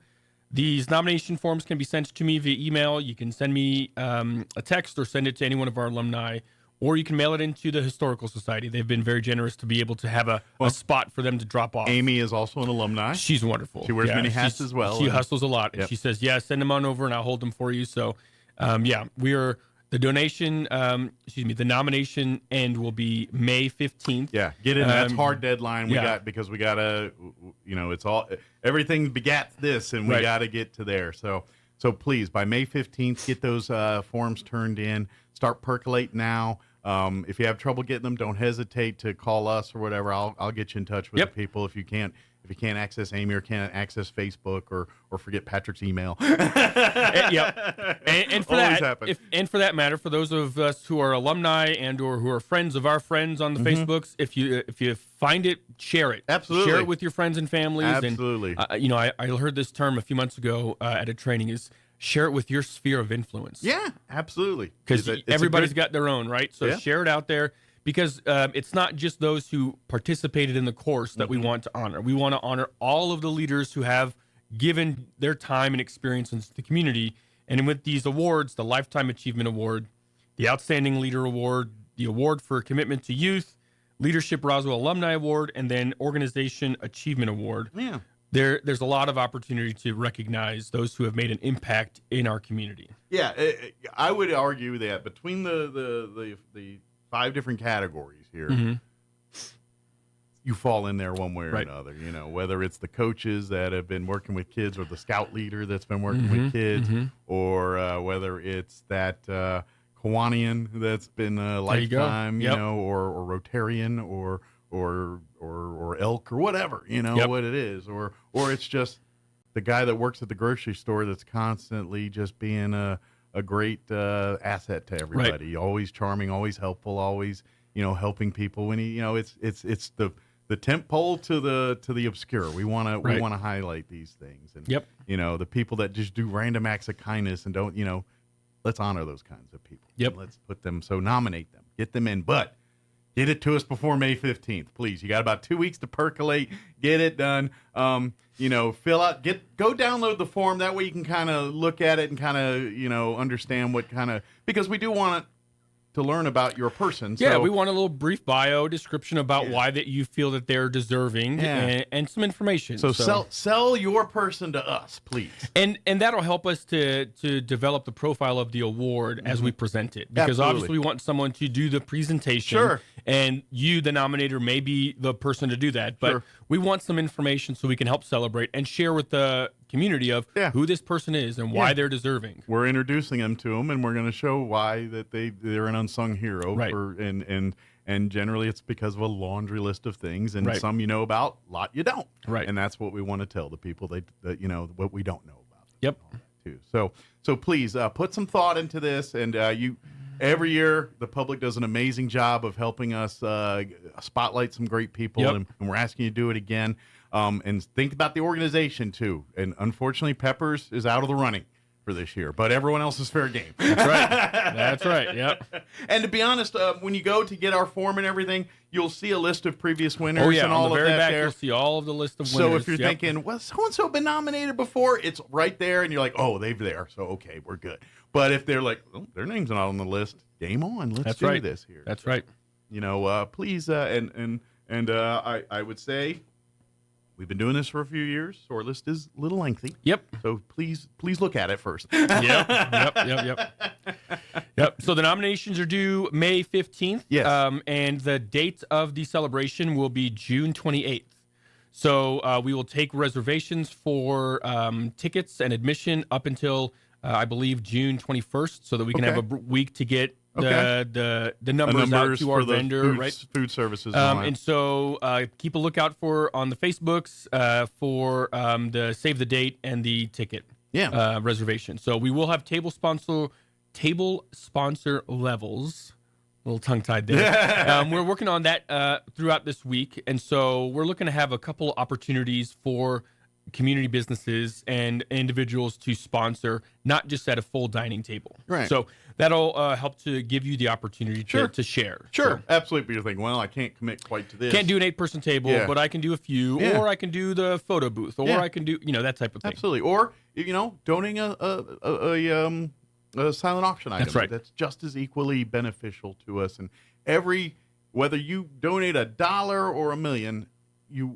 These nomination forms can be sent to me via email. You can send me a text or send it to any one of our alumni, or you can mail it into the Historical Society. They've been very generous to be able to have a spot for them to drop off. Amy is also an alumni. She's wonderful. She wears many hats as well. She hustles a lot. And she says, send them on over and I'll hold them for you. So, the nomination end will be May 15th. Yeah, get in. That's hard deadline. Because we gotta, it's all, everything begats this, and we gotta get to there. So please, by May 15th, get those forms turned in. Start percolate now. If you have trouble getting them, don't hesitate to call us or whatever. I'll get you in touch with the people if you can't access Amy or can't access Facebook or forget Patrick's email. And for that matter, for those of us who are alumni and or who are friends of our friends on the Facebooks, if you find it, share it. Absolutely. Share it with your friends and families. Absolutely. And I heard this term a few months ago at a training is share it with your sphere of influence. Yeah, absolutely. Because everybody's got their own, right? So share it out there. Because it's not just those who participated in the course that we want to honor. We want to honor all of the leaders who have given their time and experience into the community. And with these awards, the Lifetime Achievement Award, the Outstanding Leader Award, the Award for Commitment to Youth, Leadership Roswell Alumni Award, and then Organization Achievement Award. Yeah. There's a lot of opportunity to recognize those who have made an impact in our community. Yeah, I would argue that between the 5 different categories here, you fall in there one way or another. Whether it's the coaches that have been working with kids, or the scout leader that's been working with kids, or whether it's that Kiwanian that's been a lifetime, or Rotarian, or elk, or whatever, what it is, or it's just the guy that works at the grocery store that's constantly just being a great asset to everybody. Always charming, always helpful, always helping people. When it's the tent pole to the obscure. We want to highlight these things, and the people that just do random acts of kindness and don't let's honor those kinds of people. Let's put them, nominate them, get them in, but get it to us before May 15th, please. You got about 2 weeks to percolate, get it done. Fill out, go download the form. That way you can kind of look at it and kind of, understand what kind of, because we do want to learn about your person. Yeah, So, we want a little brief bio description about why that you feel that they're deserving and some information. So sell your person to us, please. And that'll help us to develop the profile of the award as we present it. Because Absolutely. obviously we want someone to do the presentation. Sure. And you, the nominator, may be the person to do that. But we want some information so we can help celebrate and share with the community of who this person is and why they're deserving. We're introducing them to them, and we're going to show why that they're an unsung hero. Right. And generally it's because of a laundry list of things, and Right. some you know about, a lot you don't. Right. And that's what we want to tell the people that you know what we don't know about. Yep. Too. So please put some thought into this, and every year the public does an amazing job of helping us spotlight some great people, Yep. and we're asking you to do it again. And think about the organization too. And unfortunately, Peppers is out of the running for this year, but everyone else is fair game. That's right. That's right. Yep. And to be honest, when you go to get our form and everything, you'll see a list of previous winners Oh, yeah. and On all the of very that back, there. you'll see all of the list of winners. So if you're Yep. thinking, well, so-and-so been nominated before, it's right there, and you're like, oh, they're there, so okay, we're good. But if they're like, oh, their name's not on the list, game on, let's That's do right. this here. That's right. You know, please, I would say we've been doing this for a few years, so our list is a little lengthy. Yep. So please look at it first. Yep. So the nominations are due May 15th. Yes. And the date of the celebration will be June 28th. So we will take reservations for tickets and admission up until I believe June 21st, so that we can have a week to get the numbers out to our vendor, food services. And so keep a lookout on the Facebooks for the save the date and the ticket reservation. So we will have table sponsor levels. A little tongue tied there. We're working on that throughout this week, and so we're looking to have a couple opportunities for community businesses and individuals to sponsor, not just at a full dining table. Right. So that'll help to give you the opportunity to share. Sure, So, absolutely. But you're thinking, well, I can't commit quite to this. can't do an 8-person table, Yeah. but I can do a few, Yeah. or I can do the photo booth, or I can do that type of thing. Absolutely. Or donating a silent auction item. That's right. That's just as equally beneficial to us. And whether you donate $1 or $1 million,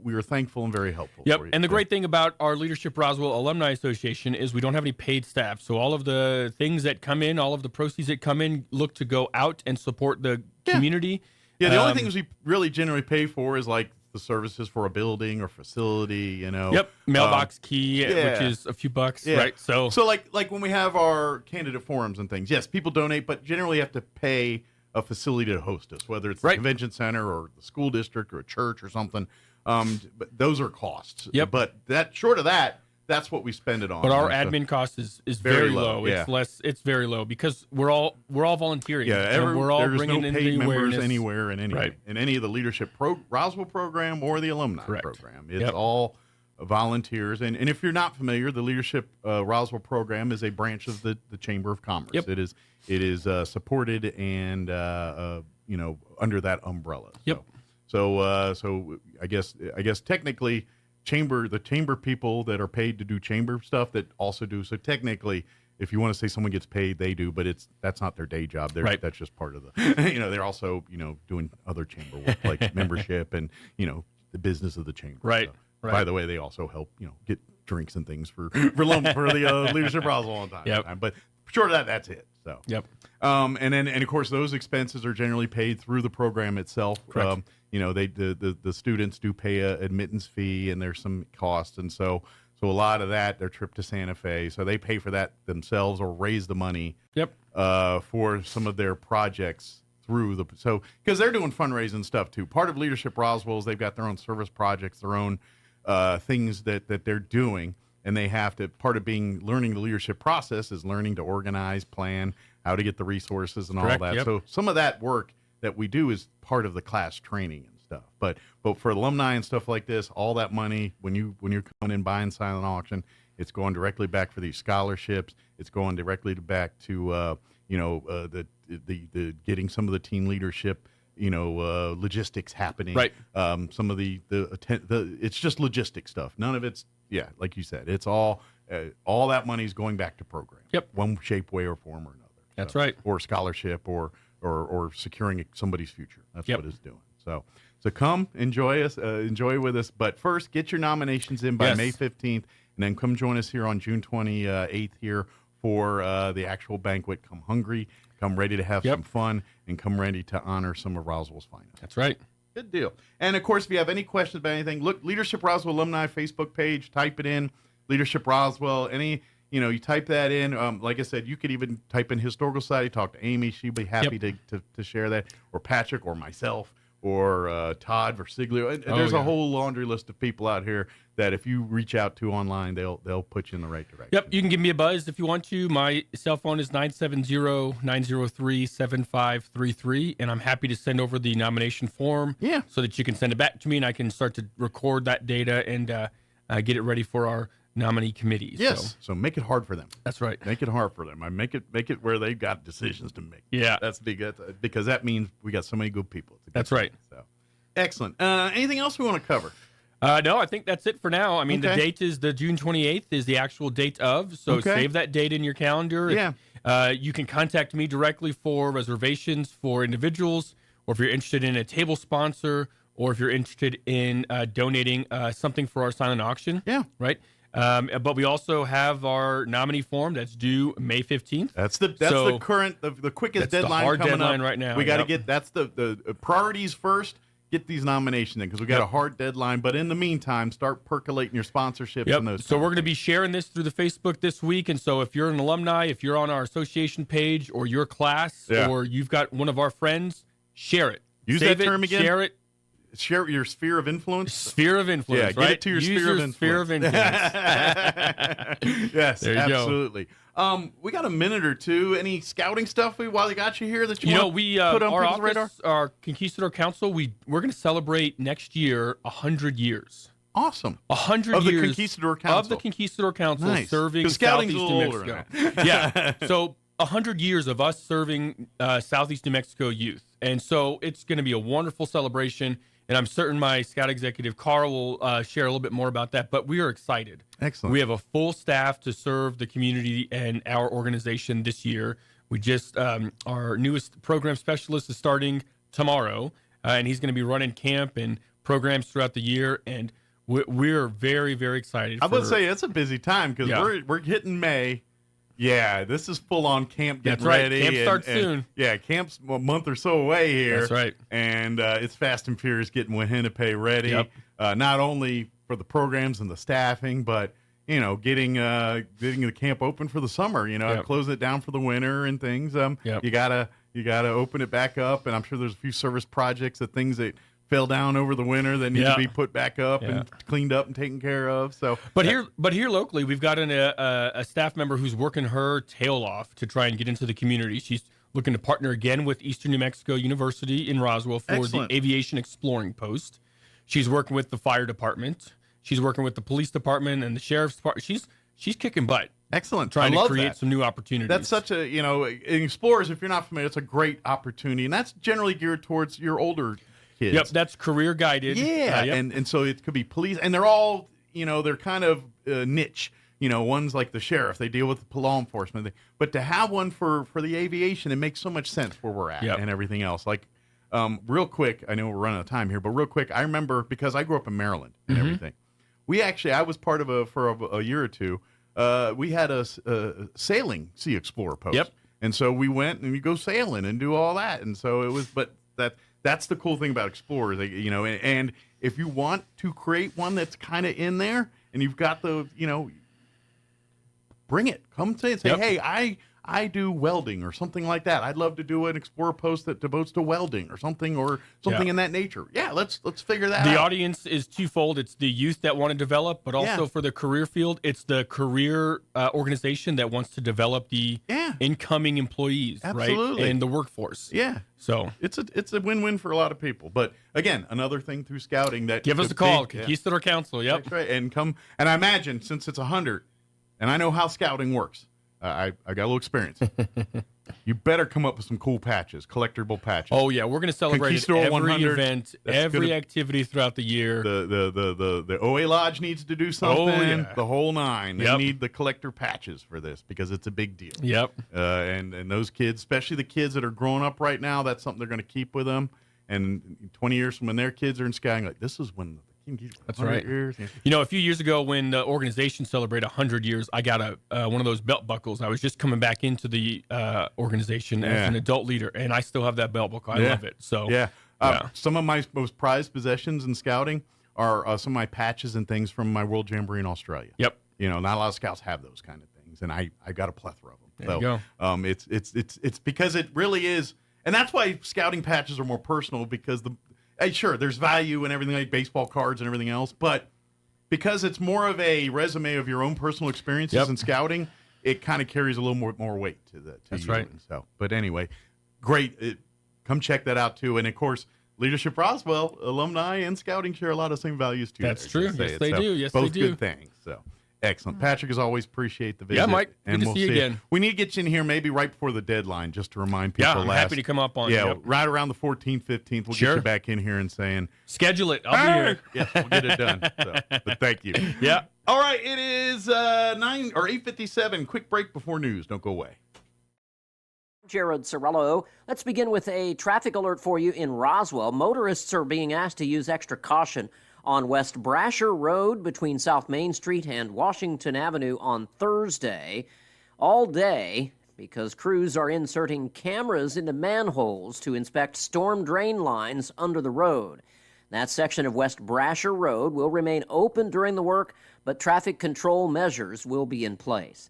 we are thankful and very helpful Yep. for you. And the great thing about our Leadership Roswell Alumni Association is we don't have any paid staff. So all of the things that come in, all of the proceeds that come in, look to go out and support the community. Yeah, the only things we really generally pay for is like the services for a building or facility, Yep. Mailbox key, which is a few bucks, right? So like when we have our candidate forums and things, yes, people donate, but generally have to pay a facility to host us, whether it's the convention center or the school district or a church or something. But those are costs. Yep. But short of that, that's what we spend it on. But our admin cost is very low. Yeah. It's very low because we're all volunteering. Yeah, and we're all there's bringing no in paid the members awareness. anywhere in any of the leadership Roswell program or the alumni program. It's all volunteers. And if you're not familiar, the leadership Roswell program is a branch of the Chamber of Commerce. Yep. It is supported and under that umbrella. Yep. So I guess technically the chamber people that are paid to do chamber stuff that also do. So technically, if you want to say someone gets paid, they do, but that's not their day job. That's just part of the, they're also, doing other chamber work like membership and, the business of the chamber. Right. So, Right. By the way, they also help, get drinks and things for the Leadership Roswell all the time. Yep. But short of that, that's it. So, yep. And of course, those expenses are generally paid through the program itself. Correct. The students do pay a admittance fee, and there's some cost, and so a lot of that, their trip to Santa Fe, so they pay for that themselves or raise the money. Yep. For some of their projects because they're doing fundraising stuff too. Part of Leadership Roswell is they've got their own service projects, their own things that they're doing. And they have to, part of learning the leadership process is learning to organize, plan, how to get the resources and Correct, all that. yep. So some of that work that we do is part of the class training and stuff. But for alumni and stuff like this, all that money, when you're coming in buying silent auction, it's going directly back for these scholarships. It's going directly back to, the getting some of the teen leadership, logistics happening. Right. Some of the it's just logistic stuff. None of it's, like you said, it's all that money is going back to programs. Yep. One shape, way, or form or another. That's right. Or scholarship or or securing somebody's future. That's what it's doing. So come enjoy with us. But first, get your nominations in by May 15th, and then come join us here on June 28th here for the actual banquet. Come hungry, come ready to have some fun, and come ready to honor some of Roswell's finest. That's right. Good deal. And, of course, if you have any questions about anything, look, Leadership Roswell Alumni Facebook page, type it in, Leadership Roswell, you type that in. Like I said, you could even type in Historical Society, talk to Amy. She'd be happy to share that, or Patrick, or myself, or Todd Versiglio. There's a whole laundry list of people out here that if you reach out to online, they'll put you in the right direction. Yep, you can give me a buzz if you want to. My cell phone is 970-903-7533, and I'm happy to send over the nomination form so that you can send it back to me, and I can start to record that data and get it ready for our nominee committees. Yes, so make it hard for them. That's right. Make it hard for them. I make it where they've got decisions to make. Yeah. That's big, because that means we got so many good people. That's right. So, excellent. Anything else we want to cover? No, I think that's it for now. I mean, the date is the June 28th is the actual date of, so save that date in your calendar. Yeah. You can contact me directly for reservations for individuals, or if you're interested in a table sponsor, or if you're interested in donating something for our silent auction. Yeah. Right? But we also have our nominee form that's due May 15th. That's the current, the quickest deadline the hard coming deadline up. right now. We got to get, that's the priorities first. Get these nominations in, because we got a hard deadline. But in the meantime, start percolating your sponsorships and those. So we're going to be sharing this through the Facebook this week. And so if you're an alumni, if you're on our association page, or your class, or you've got one of our friends, share it. Use Save that term it, again. Share it. Share your sphere of influence. Sphere of influence. Yeah, right? get it to your Use sphere of your influence. Sphere of influence. Yes, there you absolutely. We got a minute or two. Any scouting stuff while they got you here that you want we to put on our people's office, radar? Our Conquistador Council, we're going to celebrate next year 100 years. Awesome. 100 of years the Conquistador Council. Of the Conquistador Council Nice. serving 'Cause scouting's Southeast a New little older Mexico. Yeah. So 100 years of us serving Southeast New Mexico youth. And so it's going to be a wonderful celebration. And I'm certain my scout executive, Carl, will share a little bit more about that. But we are excited. Excellent. We have a full staff to serve the community and our organization this year. We just, our newest program specialist is starting tomorrow. And he's going to be running camp and programs throughout the year. And we're very, very excited. I would say it's a busy time, because we're hitting May. Yeah, this is full on camp getting ready. Camp starts soon. Yeah, camp's a month or so away here. That's right. And it's fast and furious getting Wahenepe ready. Yep. Not only for the programs and the staffing, but getting the camp open for the summer. Closing it down for the winter and things. You gotta open it back up, and I'm sure there's a few service projects things that fell down over the winter that need to be put back up and cleaned up and taken care of. So, but here locally, we've got a staff member who's working her tail off to try and get into the community. She's looking to partner again with Eastern New Mexico University in Roswell for the Aviation Exploring Post. She's working with the fire department. She's working with the police department and the sheriff's department. She's kicking butt. Excellent. Trying to create some new opportunities. That's such a, in Explorers, if you're not familiar, it's a great opportunity, and that's generally geared towards your older kids. Yep, that's career guided. Yeah, and so it could be police, and they're all, they're kind of niche. One's like the sheriff; they deal with law enforcement. But to have one for the aviation, it makes so much sense where we're at and everything else. Like, real quick, I know we're running out of time here, but real quick, I remember, because I grew up in Maryland and everything. I was part of for a year or two. We had a sailing Sea Explorer post. Yep. And so we went and we go sailing and do all that. And so it was, but that's the cool thing about Explorers, and if you want to create one that's kind of in there and you've got the, bring it, come say, hey, I do welding or something like that. I'd love to do an Explorer post that devotes to welding or something in that nature. Yeah, let's figure that out. The audience is twofold. It's the youth that want to develop, but also for the career field, it's the career organization that wants to develop the incoming employees, Absolutely. right, and the workforce. Yeah. So it's a win-win for a lot of people. But again, another thing through scouting that give us a call, Conquistador Council. Yep. That's right. And come, and I imagine since it's 100, and I know how scouting works. I got a little experience. you better come up with some cool patches, collectible patches. Oh yeah, we're going to celebrate it every 100, event, every activity throughout the year. The OA Lodge needs to do something. Oh, yeah. The whole nine. They Yep. need the collector patches for this because it's a big deal. Yep. And those kids, especially the kids that are growing up right now, that's something they're going to keep with them. And 20 years from when their kids are in scouting, like this is when the King That's right. Years. You know, a few years ago when the organization celebrated 100 years, I got one of those belt buckles. I was just coming back into the organization as an adult leader, and I still have that belt buckle. I love it. So some of my most prized possessions in scouting are some of my patches and things from my World Jamboree in Australia. Yep. You know, not a lot of scouts have those kind of things, and I got a plethora of them. There you go. It's because it really is, and that's why scouting patches are more personal because sure, there's value and everything like baseball cards and everything else, but because it's more of a resume of your own personal experiences in scouting, it kind of carries a little more weight to the. That's right. So, but anyway, great. Come check that out too, and of course, Leadership Roswell alumni and scouting share a lot of the same values too. That's true. Yes, they do. Yes, both they do. Good things. So. Excellent. Patrick, as always, appreciate the visit. Yeah, Mike. Good to see you again. We need to get you in here maybe right before the deadline just to remind people. Yeah, I'm happy to come up on. Yeah, right around the 14th, 15th. We'll get you back in here and saying. Schedule it. I'll be here. Yeah, we'll get it done. So, but thank you. Yeah. All right, it is 8:57. Quick break before news. Don't go away. Jared Sorello. Let's begin with a traffic alert for you in Roswell. Motorists are being asked to use extra caution on West Brasher Road between South Main Street and Washington Avenue on Thursday all day because crews are inserting cameras into manholes to inspect storm drain lines under the road. That section of West Brasher Road will remain open during the work, but traffic control measures will be in place.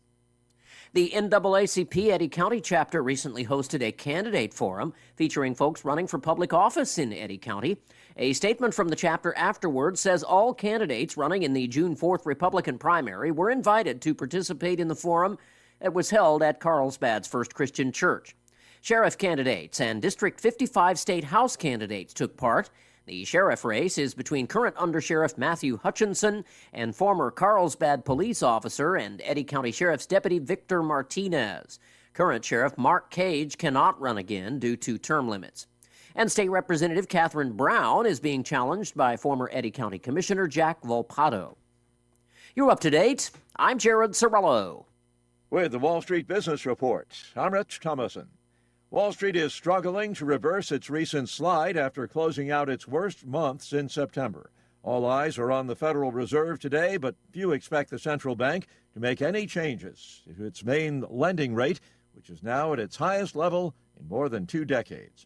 The NAACP Eddy County chapter recently hosted a candidate forum featuring folks running for public office in Eddy County. A statement from the chapter afterwards says all candidates running in the June 4th Republican primary were invited to participate in the forum that was held at Carlsbad's First Christian Church. Sheriff candidates and District 55 State House candidates took part. The sheriff race is between current Undersheriff Matthew Hutchinson and former Carlsbad police officer and Eddy County Sheriff's Deputy Victor Martinez. Current Sheriff Mark Cage cannot run again due to term limits. And State Representative Catherine Brown is being challenged by former Eddy County Commissioner Jack Volpato. You're up to date. I'm Jared Sorello. With the Wall Street Business Report, I'm Rich Thomason. Wall Street is struggling to reverse its recent slide after closing out its worst month since September. All eyes are on the Federal Reserve today, but few expect the central bank to make any changes to its main lending rate, which is now at its highest level in more than 2 decades.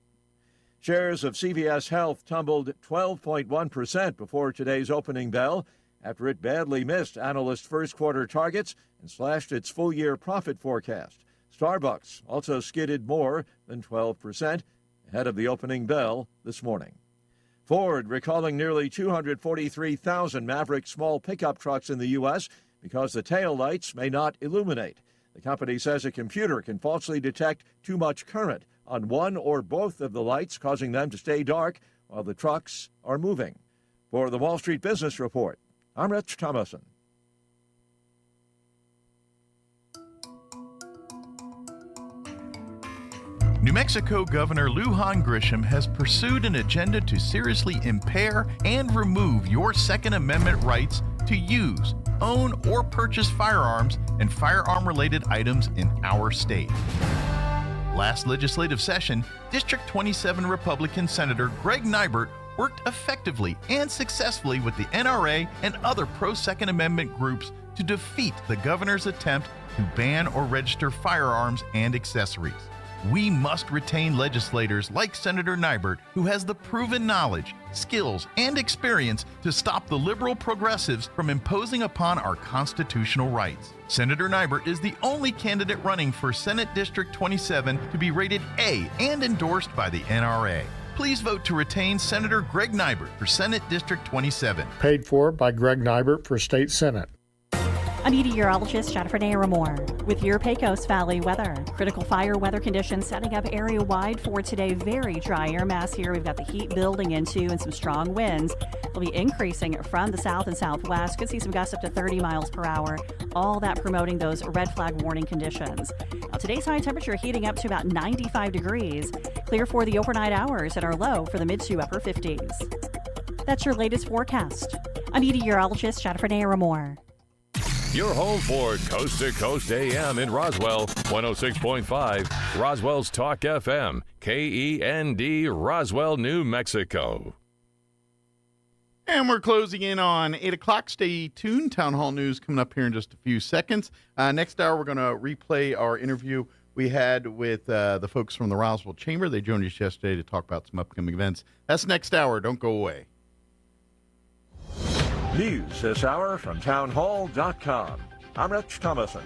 Shares of CVS Health tumbled 12.1% before today's opening bell after it badly missed analyst first-quarter targets and slashed its full-year profit forecast. Starbucks also skidded more than 12% ahead of the opening bell this morning. Ford recalling nearly 243,000 Maverick small pickup trucks in the U.S. because the taillights may not illuminate. The company says a computer can falsely detect too much current on one or both of the lights, causing them to stay dark while the trucks are moving. For the Wall Street Business Report, I'm Rich Thomason. New Mexico Governor Lujan Grisham has pursued an agenda to seriously impair and remove your Second Amendment rights to use, own, or purchase firearms and firearm-related items in our state. Last legislative session, District 27 Republican Senator Greg Nibert worked effectively and successfully with the NRA and other pro-Second Amendment groups to defeat the governor's attempt to ban or register firearms and accessories. We must retain legislators like Senator Nibert, who has the proven knowledge, skills, and experience to stop the liberal progressives from imposing upon our constitutional rights. Senator Nibert is the only candidate running for Senate District 27 to be rated A and endorsed by the NRA. Please vote to retain Senator Greg Nibert for Senate District 27. Paid for by Greg Nibert for State Senate. I'm meteorologist Jennifer Naramore with your Pecos Valley weather. Critical fire weather conditions setting up area-wide for today. Very dry air mass here. We've got the heat building into and some strong winds. They'll be increasing from the south and southwest. Could see some gusts up to 30 miles per hour. All that promoting those red flag warning conditions. Now, today's high temperature heating up to about 95 degrees. Clear for the overnight hours and our low for the mid to upper 50s. That's your latest forecast. I'm meteorologist Jennifer Naramore. Your home for Coast to Coast AM in Roswell, 106.5, Roswell's Talk FM, KEND, Roswell, New Mexico. And we're closing in on 8 o'clock. Stay tuned. Town Hall News coming up here in just a few seconds. Next hour, we're going to replay our interview we had with the folks from the Roswell Chamber. They joined us yesterday to talk about some upcoming events. That's next hour. Don't go away. News this hour from townhall.com. I'm Rich Thomason.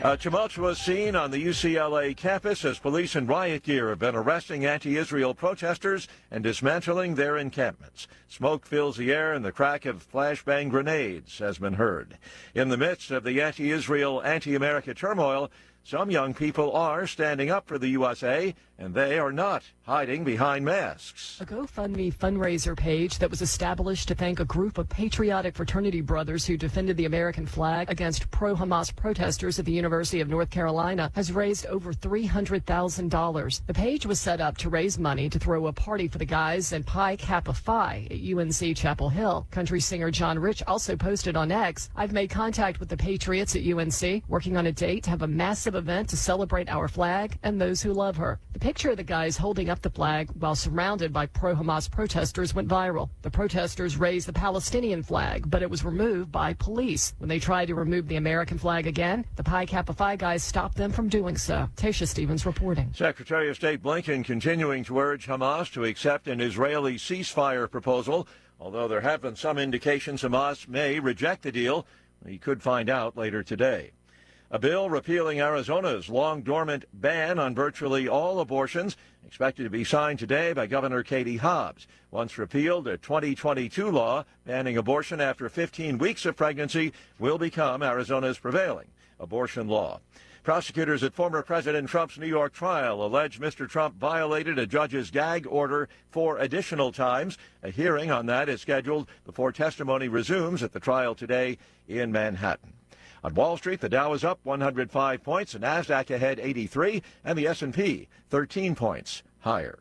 A tumultuous scene on the UCLA campus as police in riot gear have been arresting anti-Israel protesters and dismantling their encampments. Smoke fills the air and the crack of flashbang grenades has been heard. In the midst of the anti-Israel, anti-America turmoil, some young people are standing up for the USA, and they are not hiding behind masks. A GoFundMe fundraiser page that was established to thank a group of patriotic fraternity brothers who defended the American flag against pro-Hamas protesters at the University of North Carolina has raised over $300,000. The page was set up to raise money to throw a party for the guys in Pi Kappa Phi at UNC Chapel Hill. Country singer John Rich also posted on X, "I've made contact with the Patriots at UNC, working on a date to have a massive event to celebrate our flag and those who love her." The picture of the guys holding up the flag while surrounded by pro-Hamas protesters went viral. The protesters raised the Palestinian flag, but it was removed by police. When they tried to remove the American flag again, the Pi Kappa Phi guys stopped them from doing so. Tasha Stevens reporting. Secretary of State Blinken continuing to urge Hamas to accept an Israeli ceasefire proposal, although there have been some indications Hamas may reject the deal. We could find out later today. A bill repealing Arizona's long-dormant ban on virtually all abortions, expected to be signed today by Governor Katie Hobbs. Once repealed, a 2022 law banning abortion after 15 weeks of pregnancy will become Arizona's prevailing abortion law. Prosecutors at former President Trump's New York trial allege Mr. Trump violated a judge's gag order 4 additional times. A hearing on that is scheduled before testimony resumes at the trial today in Manhattan. On Wall Street, the Dow is up 105 points, the Nasdaq ahead 83, and the S&P 13 points higher.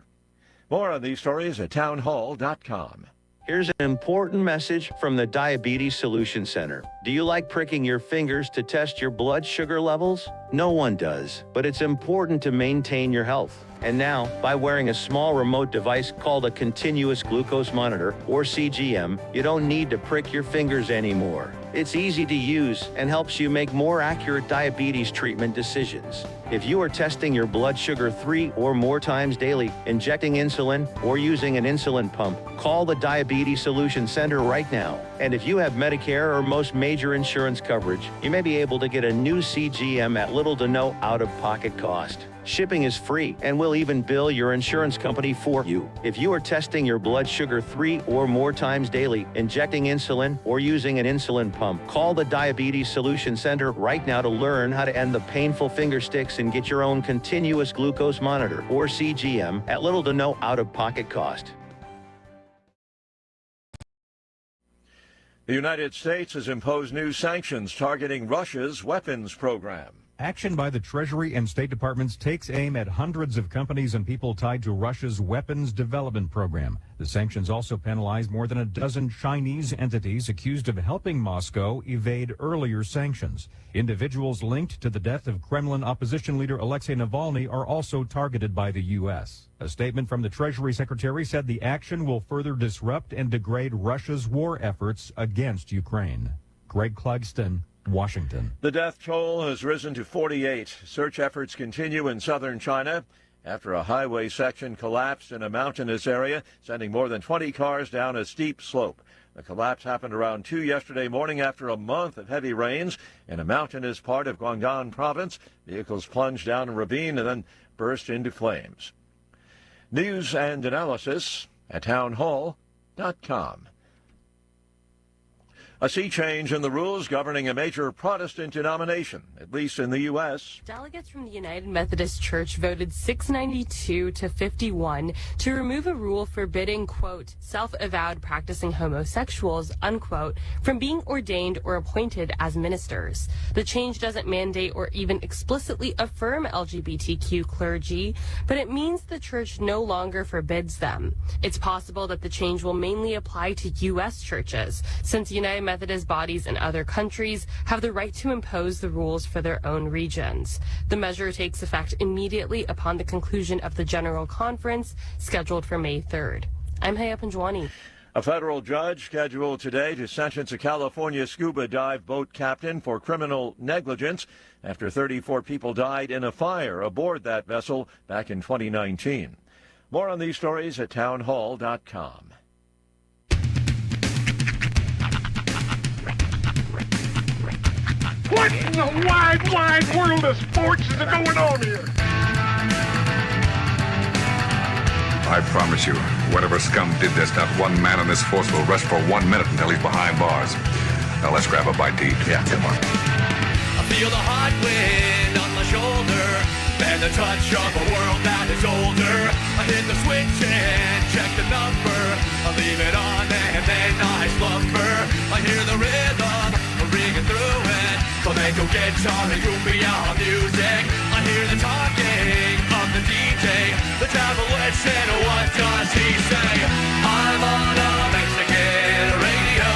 More on these stories at townhall.com. Here's an important message from the Diabetes Solution Center. Do you like pricking your fingers to test your blood sugar levels? No one does, but it's important to maintain your health. And now, by wearing a small remote device called a continuous glucose monitor, or CGM, you don't need to prick your fingers anymore. It's easy to use and helps you make more accurate diabetes treatment decisions. If you are testing your blood sugar 3 or more times daily, injecting insulin, or using an insulin pump, call the Diabetes Solution Center right now. And if you have Medicare or most major insurance coverage, you may be able to get a new CGM at little to no out-of-pocket cost. Shipping is free, and we'll even bill your insurance company for you. If you are testing your blood sugar 3 or more times daily, injecting insulin, or using an insulin pump, call the Diabetes Solution Center right now to learn how to end the painful finger sticks and get your own continuous glucose monitor, or CGM, at little to no out-of-pocket cost. The United States has imposed new sanctions targeting Russia's weapons program. Action by the Treasury and State Departments takes aim at hundreds of companies and people tied to Russia's weapons development program. The sanctions also penalize more than a dozen Chinese entities accused of helping Moscow evade earlier sanctions. Individuals linked to the death of Kremlin opposition leader Alexei Navalny are also targeted by the U.S. A statement from the Treasury Secretary said the action will further disrupt and degrade Russia's war efforts against Ukraine. Greg Clugston, Washington. The death toll has risen to 48. Search efforts continue in southern China after a highway section collapsed in a mountainous area, sending more than 20 cars down a steep slope. The collapse happened around 2 yesterday morning after a month of heavy rains in a mountainous part of Guangdong province. Vehicles plunged down a ravine and then burst into flames. News and analysis at townhall.com. A sea change in the rules governing a major Protestant denomination, at least in the U.S. Delegates from the United Methodist Church voted 692 to 51 to remove a rule forbidding, quote, self-avowed practicing homosexuals, unquote, from being ordained or appointed as ministers. The change doesn't mandate or even explicitly affirm LGBTQ clergy, but it means the church no longer forbids them. It's possible that the change will mainly apply to U.S. churches, since United Methodist bodies in other countries have the right to impose the rules for their own regions. The measure takes effect immediately upon the conclusion of the General Conference, scheduled for May 3rd. I'm Haya Panjwani. A federal judge scheduled today to sentence a California scuba dive boat captain for criminal negligence after 34 people died in a fire aboard that vessel back in 2019. More on these stories at townhall.com. What in the wide, wide world of sports is going on here? I promise you, whatever scum did this, not one man in this force will rest for 1 minute until he's behind bars. Now let's grab a bite to eat. Yeah, come on. I feel the hot wind on my shoulder and the touch of a world that is older. I hit the switch and check the number. I leave it on and then I slumber. I hear the rhythm ringing through it. Flamenco guitar and cumbia music. I hear the talking of the DJ. The travelers said, what does he say? I'm on a Mexican radio.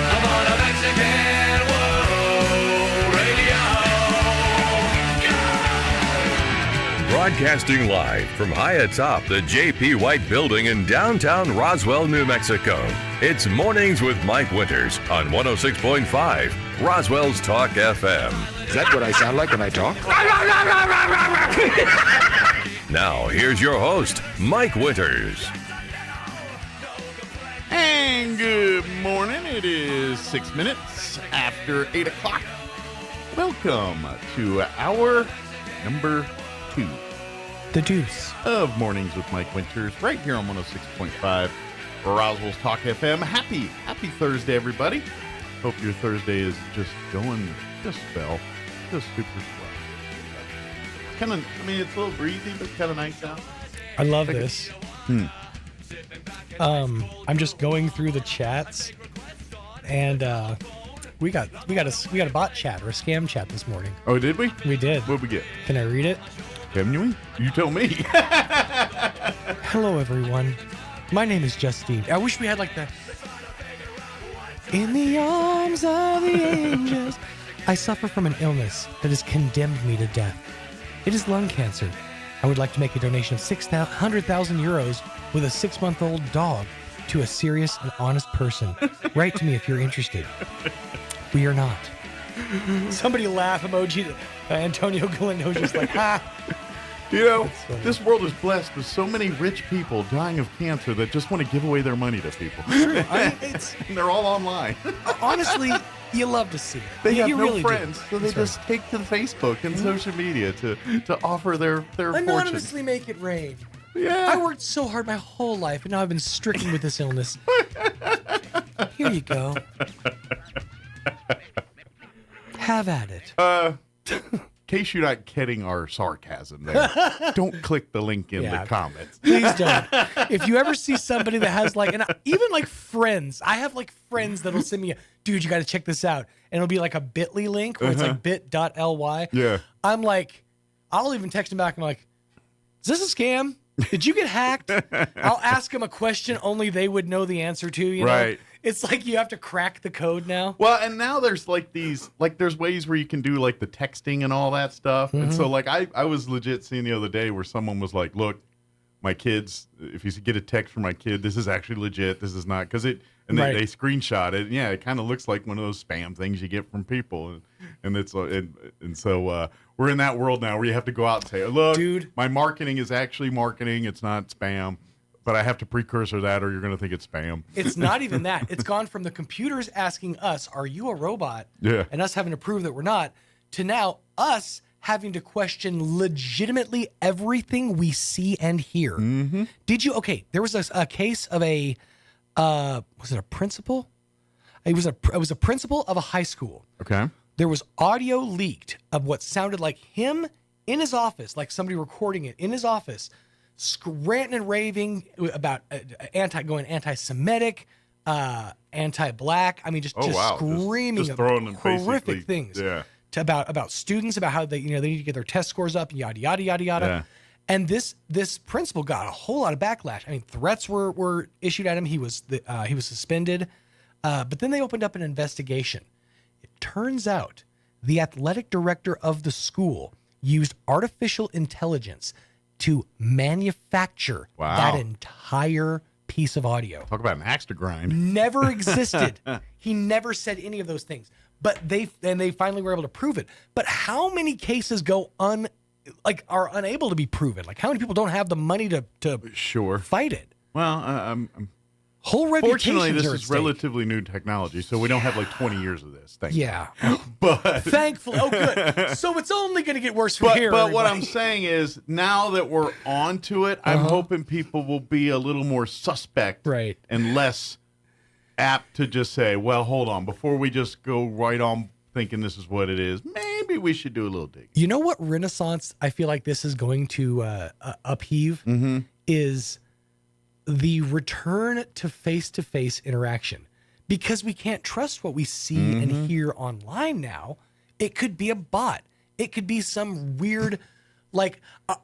I'm on a Mexican radio. Broadcasting live from high atop the J.P. White Building in downtown Roswell, New Mexico. It's Mornings with Mike Winters on 106.5 Roswell's Talk FM. Is that what I sound like when I talk? Now, here's your host, Mike Winters. And good morning. It is 6 minutes after 8 o'clock. Welcome to hour number 2. The Deuce. Of Mornings with Mike Winters, right here on 106.5 Roswell's Talk FM. Happy Thursday, everybody. Hope your Thursday is just going just swell. Just super swell. It's kind of, I mean, it's a little breezy, but it's kind of nice out. I love this. I'm just going through the chats, and we got a bot chat or a scam chat this morning. Oh, did we? We did. What'd we get? Can I read it? Can you? You tell me. Hello, everyone. My name is Justine. I wish we had like the in the arms of the angels. I suffer from an illness that has condemned me to death. It is lung cancer. I would like to make a donation of 600,000 euros with a 6-month-old dog to a serious and honest person. Write to me if you're interested. We are not. Somebody laugh emoji. Antonio Galindo just like, ha. You know, this world is blessed with so many rich people dying of cancer that just want to give away their money to people. True. And they're all online. Honestly, you love to see it. They have you no really friends, do. so they just take to Facebook and social media to offer their anonymously fortune. make it rain. Yeah. I worked so hard my whole life, and now I've been stricken with this illness. Here you go. Have at it. In case you're not getting our sarcasm there, don't click the link in the comments. Please don't. If you ever see somebody that has like, and even like friends, I have like friends that'll send me, dude, you got to check this out. And it'll be like a bit.ly link where it's like bit.ly. Yeah. I'm like, I'll even text them back and I'm like, is this a scam? Did you get hacked? I'll ask them a question only they would know the answer to, you know? Right. It's like you have to crack the code now. Well, and now there's like these, like there's ways where you can do like the texting and all that stuff. And so like I was legit seeing the other day where someone was like, look, my kids, if you get a text from my kid, this is actually legit. This is not, because it, and they screenshot it. And yeah, it kind of looks like one of those spam things you get from people. And it's, and so we're in that world now where you have to go out and say, look, dude, my marketing is actually marketing. It's not spam. But I have to precursor that or you're going to think it's spam. It's not even that. It's gone from the computers asking us, are you a robot? Yeah. And us having to prove that we're not, to now us having to question legitimately everything we see and hear. Mm-hmm. Did you, okay, there was a case of a was it a principal? It was a principal of a high school. Okay. There was audio leaked of what sounded like him in his office, like somebody recording it in his office, ranting and raving about anti-Semitic, anti-black. I mean, just screaming just throwing them horrific things about students, about how they need to get their test scores up, yada yada yada yada. Yeah. And this principal got a whole lot of backlash. I mean, threats were issued at him. He was suspended. But then they opened up an investigation. It turns out the athletic director of the school used artificial intelligence to manufacture that entire piece of audio. Talk about an axe to grind. Never existed. He never said any of those things. But they finally were able to prove it. But how many cases are unable to be proven? Like, how many people don't have the money to fight it? Well, whole reputations fortunately, this are at is stake. relatively new technology, so we don't have like 20 years of this. Yeah. But thankfully, good. So it's only going to get worse from here. But what I'm saying is, now that we're onto it, I'm hoping people will be a little more suspect, right, and less apt to just say, "Well, hold on," before we just go right on thinking this is what it is. Maybe we should do a little dig. You know what renaissance I feel like this is going to upheave is the return to face-to-face interaction, because we can't trust what we see and hear online now. It could be a bot. It could be some weird, like,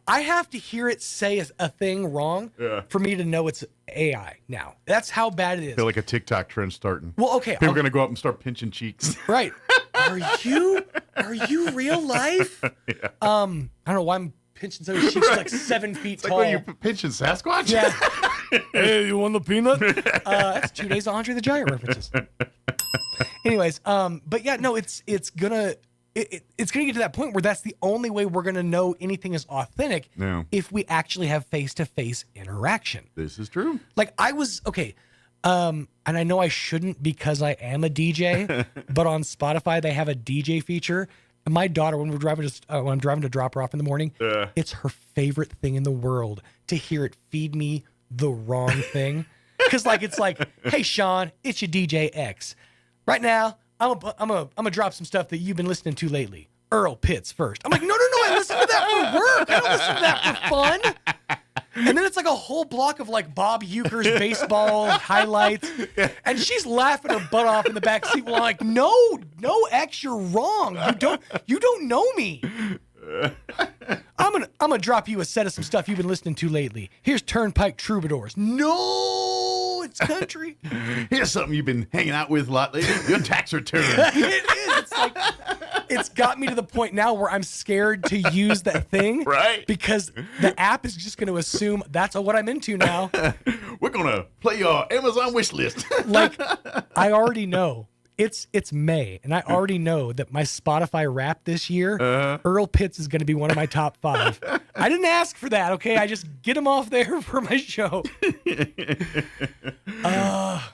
I have to hear it say a thing wrong for me to know it's AI now. That's how bad it is. I feel like a TikTok trend starting. Well, okay. People are going to go up and start pinching cheeks. Right. Are you real life? Yeah. I don't know why I'm pinching somebody's cheeks like 7 feet tall. Like, what, you pinching Sasquatch? Yeah. Hey, you want the peanut? That's 2 days of Andre the Giant references. Anyways, but yeah, no, it's gonna get to that point where that's the only way we're gonna know anything is authentic if we actually have face-to-face interaction. This is true. Like, I was and I know I shouldn't because I am a DJ, but on Spotify they have a DJ feature. And my daughter, when I'm driving to drop her off in the morning, it's her favorite thing in the world to hear it feed me the wrong thing. Because it's like, hey Sean, it's your DJ X. Right now, I'm gonna drop some stuff that you've been listening to lately. Earl Pitts first. I'm like, no, I listen to that for work. I don't listen to that for fun. And then it's like a whole block of like Bob Euchre's baseball highlights. And she's laughing her butt off in the back seat while I'm like, no, X, you're wrong. You don't know me. I'm gonna drop you a set of some stuff you've been listening to lately. Here's Turnpike Troubadours. No, it's country. Here's something you've been hanging out with a lot lately. Your tax return. It is. It's like, it's got me to the point now where I'm scared to use that thing. Right. Because the app is just going to assume that's what I'm into now. We're going to play your Amazon wish list. Like, I already know. It's May, and I already know that my Spotify rap this year, Earl Pitts is going to be one of my top 5. I didn't ask for that, okay? I just get him off there for my show.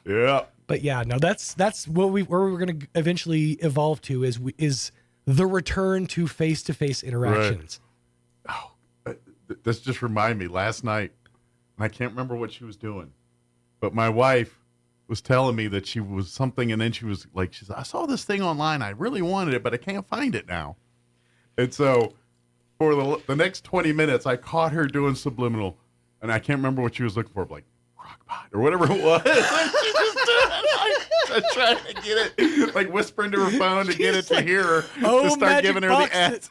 Yeah. But yeah, no, that's where we're going to eventually evolve to is the return to face-to-face interactions. Right. Oh, this just reminded me. Last night, and I can't remember what she was doing, but my wife was telling me that she was something, and then she was like, she said, I saw this thing online. I really wanted it, but I can't find it now. And so for the next 20 minutes, I caught her doing subliminal, and I can't remember what she was looking for, like Crockpot or whatever it was. She just did trying to get it, like whispering to her phone to get it to hear her, to start giving her the ads.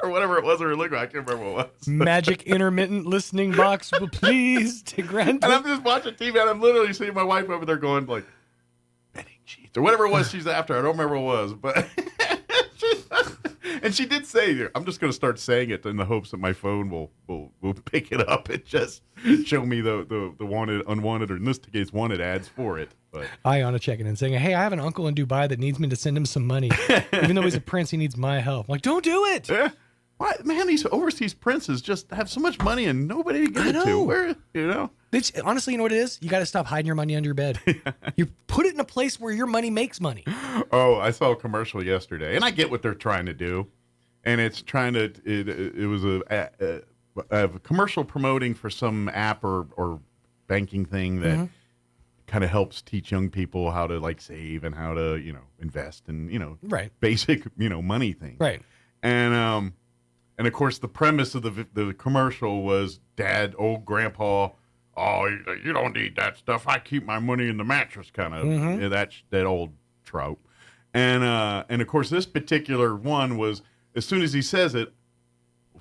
Or whatever it was, or look, I can't remember what it was. Magic intermittent listening box, will please to grant. And I'm just watching TV, and I'm literally seeing my wife over there going like, betting sheets or whatever it was she's after. I don't remember what it was, but and she did say, I'm just going to start saying it in the hopes that my phone will pick it up and just show me the wanted, unwanted, or in this case, wanted ads for it. But Ayana checking in saying, hey, I have an uncle in Dubai that needs me to send him some money. Even though he's a prince, he needs my help. I'm like, don't do it. Yeah. Why, man, these overseas princes just have so much money and nobody to give it to. Where, It's, honestly, you know what it is? You got to stop hiding your money under your bed. You put it in a place where your money makes money. Oh, I saw a commercial yesterday, and I get what they're trying to do. And it's trying to, it was a commercial promoting for some app or banking thing that kind of helps teach young people how to like save and how to, invest and, Right. basic, money things. Right. And of course, the premise of the commercial was old grandpa, oh, you don't need that stuff. I keep my money in the mattress, kind of. Mm-hmm. That's that old trope. And of course, this particular one was, as soon as he says it,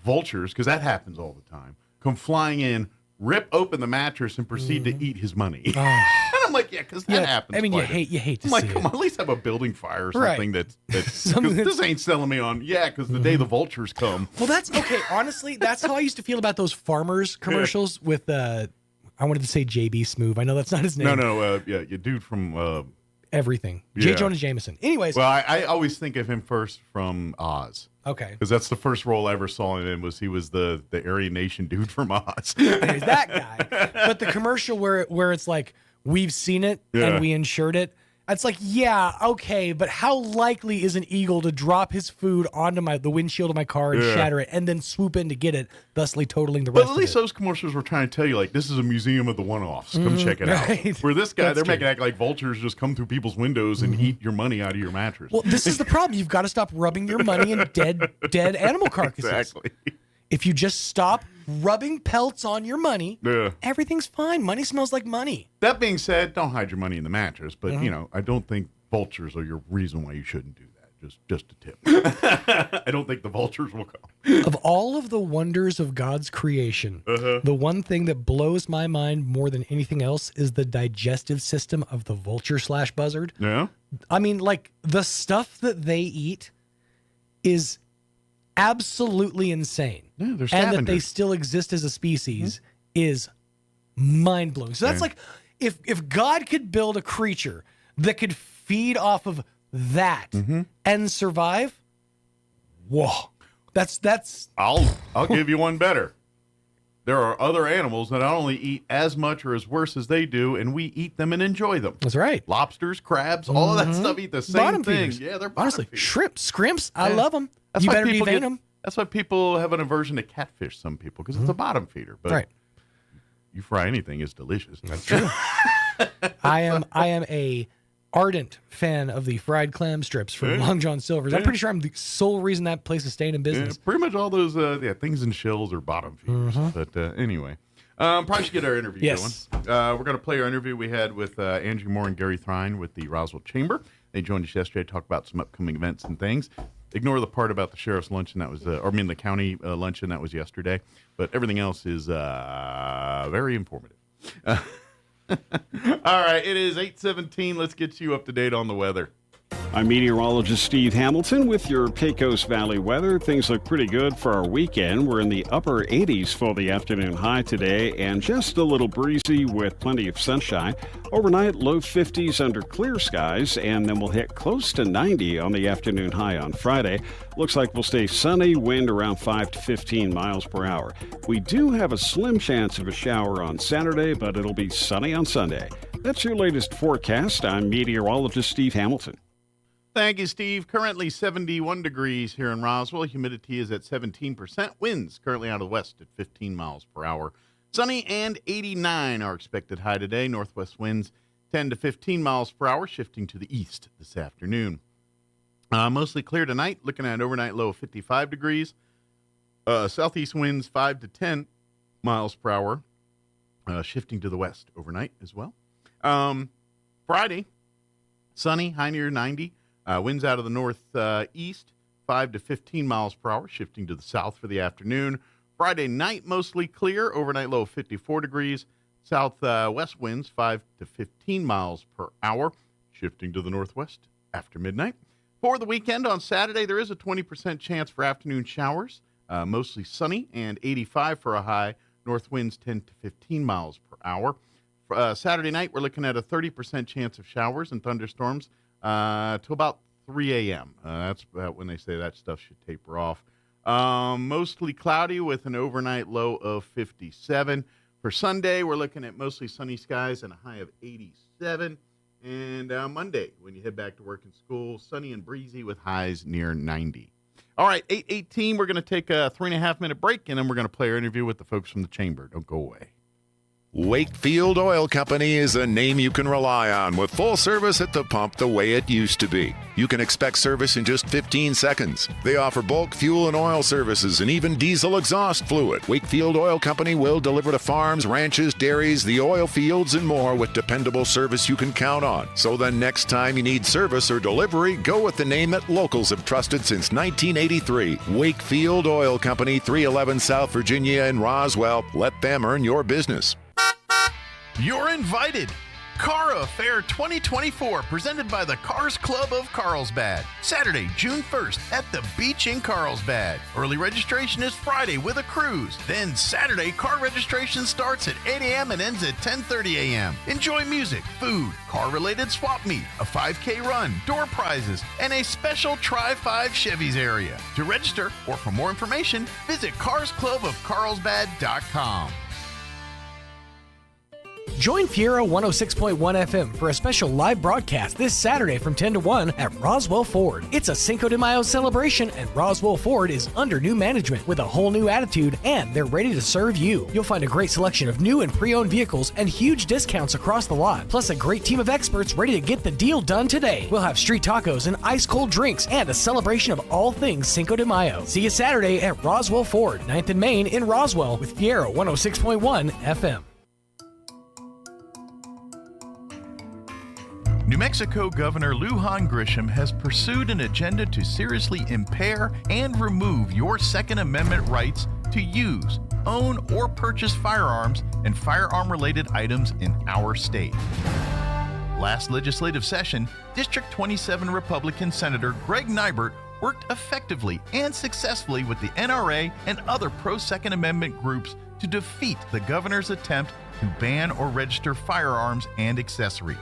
vultures, because that happens all the time, come flying in, rip open the mattress, and proceed to eat his money. Oh. And I'm like, yeah, because that happens. I mean, you quite a- hate to I'm like, see come it. on, at least have a building fire or Right. something that's Something 'cause this ain't selling me on, because the day the vultures come. Well, that's okay. Honestly, that's how I used to feel about those farmers commercials with I wanted to say JB Smoove. I know that's not his name. No, your dude from Everything. J. Yeah. Jonah Jameson. Anyways. Well, I always think of him first from Oz. Okay. Because that's the first role I ever saw him in. He was the Aryan Nation dude from Oz. There's that guy. But the commercial where it's like, we've seen it and we insured it. It's like, yeah, okay, but how likely is an eagle to drop his food onto the windshield of my car and shatter it and then swoop in to get it, thusly totaling the rest But at of least it? those commercials were trying to tell you, like, this is a museum of the one-offs. Come check it out. right. Where this guy, That's they're true. making it act like vultures just come through people's windows and eat your money out of your mattress. Well, this is the problem. You've got to stop rubbing your money in dead animal carcasses. Exactly. If you just stop rubbing pelts on your money, everything's fine. Money smells like money. That being said, don't hide your money in the mattress. But, I don't think vultures are your reason why you shouldn't do that. Just a tip. I don't think the vultures will come. Of all of the wonders of God's creation, the one thing that blows my mind more than anything else is the digestive system of the vulture/buzzard. Yeah. I mean, like, the stuff that they eat is absolutely insane. Yeah, they're and that they scavengers. still exist as a species is mind-blowing. So that's like, if God could build a creature that could feed off of that and survive, whoa. That's I'll give you one better. There are other animals that not only eat as much or as worse as they do, and we eat them and enjoy them. That's right. Lobsters, crabs, all of that stuff eat the same Bottom thing. feeders. Yeah, they're honestly shrimp, scrimps. I love them. That's You why better people devein them. That's why people have an aversion to catfish. Some people, because it's a bottom feeder. But Right. you fry anything, it's delicious. That's true. I am a ardent fan of the fried clam strips from Long John Silver's. I'm pretty sure I'm the sole reason that place is staying in business. Yeah, pretty much all those things in shells are bottom feeders. But anyway, probably should get our interview going. We're going to play our interview we had with Andrew Moore and Gary Thrine with the Roswell Chamber. They joined us yesterday to talk about some upcoming events and things. Ignore the part about the sheriff's luncheon that was, the county luncheon that was yesterday. But everything else is very informative. All right, it is 8:17. Let's get you up to date on the weather. I'm meteorologist Steve Hamilton with your Pecos Valley weather. Things look pretty good for our weekend. We're in the upper 80s for the afternoon high today and just a little breezy with plenty of sunshine. Overnight, low 50s under clear skies, and then we'll hit close to 90 on the afternoon high on Friday. Looks like we'll stay sunny, wind around 5 to 15 miles per hour. We do have a slim chance of a shower on Saturday, but it'll be sunny on Sunday. That's your latest forecast. I'm meteorologist Steve Hamilton. Thank you, Steve. Currently 71 degrees here in Roswell. Humidity is at 17%. Winds currently out of the west at 15 miles per hour. Sunny and 89 are expected high today. Northwest winds 10 to 15 miles per hour, shifting to the east this afternoon. Mostly clear tonight. Looking at an overnight low of 55 degrees. Southeast winds 5 to 10 miles per hour, shifting to the west overnight as well. Friday, sunny, high near 90. Winds out of the northeast, 5 to 15 miles per hour, shifting to the south for the afternoon. Friday night, mostly clear, overnight low of 54 degrees. Southwest winds, 5 to 15 miles per hour, shifting to the northwest after midnight. For the weekend on Saturday, there is a 20% chance for afternoon showers, mostly sunny, and 85 for a high. North winds 10 to 15 miles per hour. Saturday night, we're looking at a 30% chance of showers and thunderstorms to about 3 a.m. That's about when they say that stuff should taper off. Mostly cloudy with an overnight low of 57. For Sunday, we're looking at mostly sunny skies and a high of 87. And Monday, when you head back to work and school, sunny and breezy with highs near 90. All right, 8:18, we're going to take a 3.5-minute break, and then we're going to play our interview with the folks from the Chamber. Don't go away. Wakefield Oil Company is a name you can rely on with full service at the pump the way it used to be. You can expect service in just 15 seconds. They offer bulk fuel and oil services and even diesel exhaust fluid. Wakefield Oil Company will deliver to farms, ranches, dairies, the oil fields, and more with dependable service you can count on. So the next time you need service or delivery, go with the name that locals have trusted since 1983. Wakefield Oil Company, 311 South Virginia in Roswell. Let them earn your business. You're invited. Car Affair 2024, presented by the Cars Club of Carlsbad. Saturday, June 1st at the beach in Carlsbad. Early registration is Friday with a cruise. Then Saturday, car registration starts at 8 a.m. and ends at 10:30 a.m. Enjoy music, food, car-related swap meet, a 5K run, door prizes, and a special Try 5 Chevys area. To register or for more information, visit carsclubofcarlsbad.com. Join Fiera 106.1 FM for a special live broadcast this Saturday from 10 to 1 at Roswell Ford. It's a Cinco de Mayo celebration, and Roswell Ford is under new management with a whole new attitude, and they're ready to serve you. You'll find a great selection of new and pre-owned vehicles and huge discounts across the lot, plus a great team of experts ready to get the deal done today. We'll have street tacos and ice-cold drinks and a celebration of all things Cinco de Mayo. See you Saturday at Roswell Ford, 9th and Main in Roswell with Fiera 106.1 FM. New Mexico Governor Lujan Grisham has pursued an agenda to seriously impair and remove your Second Amendment rights to use, own, or purchase firearms and firearm-related items in our state. Last legislative session, District 27 Republican Senator Greg Nibert worked effectively and successfully with the NRA and other pro-Second Amendment groups to defeat the governor's attempt to ban or register firearms and accessories.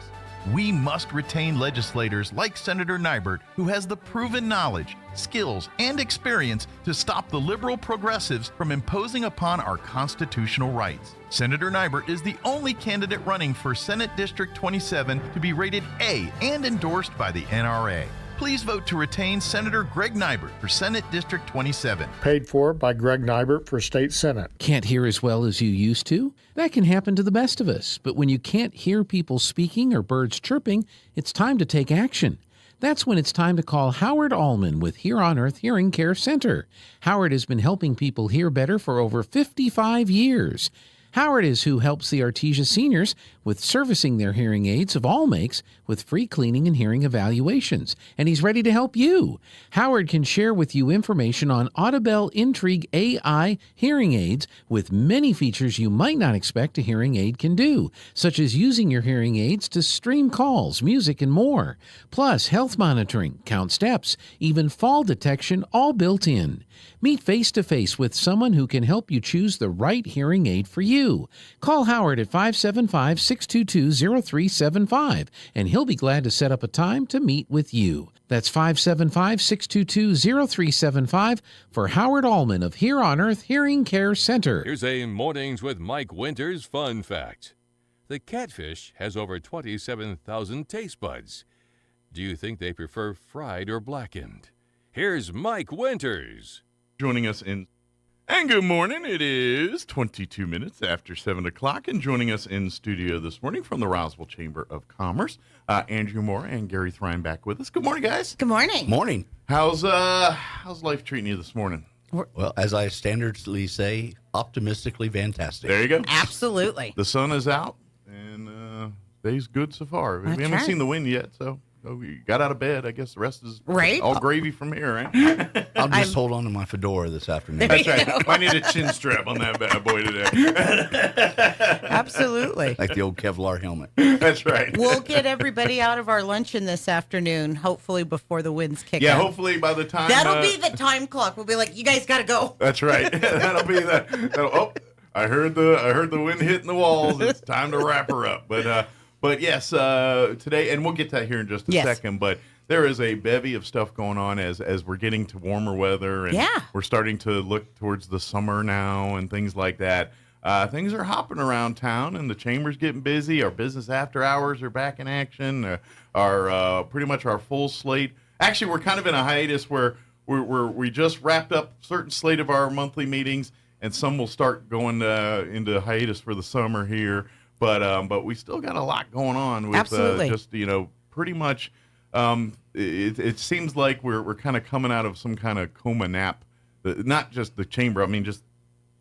We must retain legislators like Senator Nibert, who has the proven knowledge, skills, and experience to stop the liberal progressives from imposing upon our constitutional rights. Senator Nibert is the only candidate running for Senate District 27 to be rated A and endorsed by the NRA. Please vote to retain Senator Greg Nibert for Senate District 27. Paid for by Greg Nibert for State Senate. Can't hear as well as you used to? That can happen to the best of us. But when you can't hear people speaking or birds chirping, it's time to take action. That's when it's time to call Howard Allman with Here on Earth Hearing Care Center. Howard has been helping people hear better for over 55 years. Howard is who helps the Artesia seniors with servicing their hearing aids of all makes with free cleaning and hearing evaluations, and he's ready to help you. Howard can share with you information on Audibel Intrigue AI hearing aids with many features you might not expect a hearing aid can do, such as using your hearing aids to stream calls, music, and more. Plus, health monitoring, count steps, even fall detection, all built in. Meet face-to-face with someone who can help you choose the right hearing aid for you. Call Howard at 575-622-0375, and he'll be glad to set up a time to meet with you. That's 575-622-0375 for Howard Allman of Here on Earth Hearing Care Center. Here's a Mornings with Mike Winters fun fact. The catfish has over 27,000 taste buds. Do you think they prefer fried or blackened? Here's Mike Winters. Joining us in... And good morning. It is 22 minutes after 7 o'clock, and joining us in studio this morning from the Roswell Chamber of Commerce, Andrew Moore and Gary Thrine back with us. Good morning, guys. Good morning. Morning. How's life treating you this morning? Well, as I standardly say, optimistically fantastic. There you go. Absolutely. The sun is out, and day's good so far. We haven't seen the wind yet, so you got out of bed. I guess the rest is all gravy from here, right? I'll just hold on to my fedora this afternoon. That's right. I need a chin strap on that bad boy today. Absolutely. Like the old Kevlar helmet. That's right. We'll get everybody out of our luncheon this afternoon, hopefully before the winds kick in. Yeah, hopefully by the time... That'll be the time clock. We'll be like, you guys got to go. That's right. That'll be that. I heard the wind hitting the walls. It's time to wrap her up. But yes, today, and we'll get to that here in just a second, but there is a bevy of stuff going on as we're getting to warmer weather, and we're starting to look towards the summer now and things like that. Things are hopping around town, and the chamber's getting busy. Our business after hours are back in action. Our pretty much our full slate. Actually, we're kind of in a hiatus where we just wrapped up a certain slate of our monthly meetings, and some will start going into hiatus for the summer here. But we still got a lot going on with just pretty much. It seems like we're kind of coming out of some kind of coma nap. Not just the chamber. I mean, just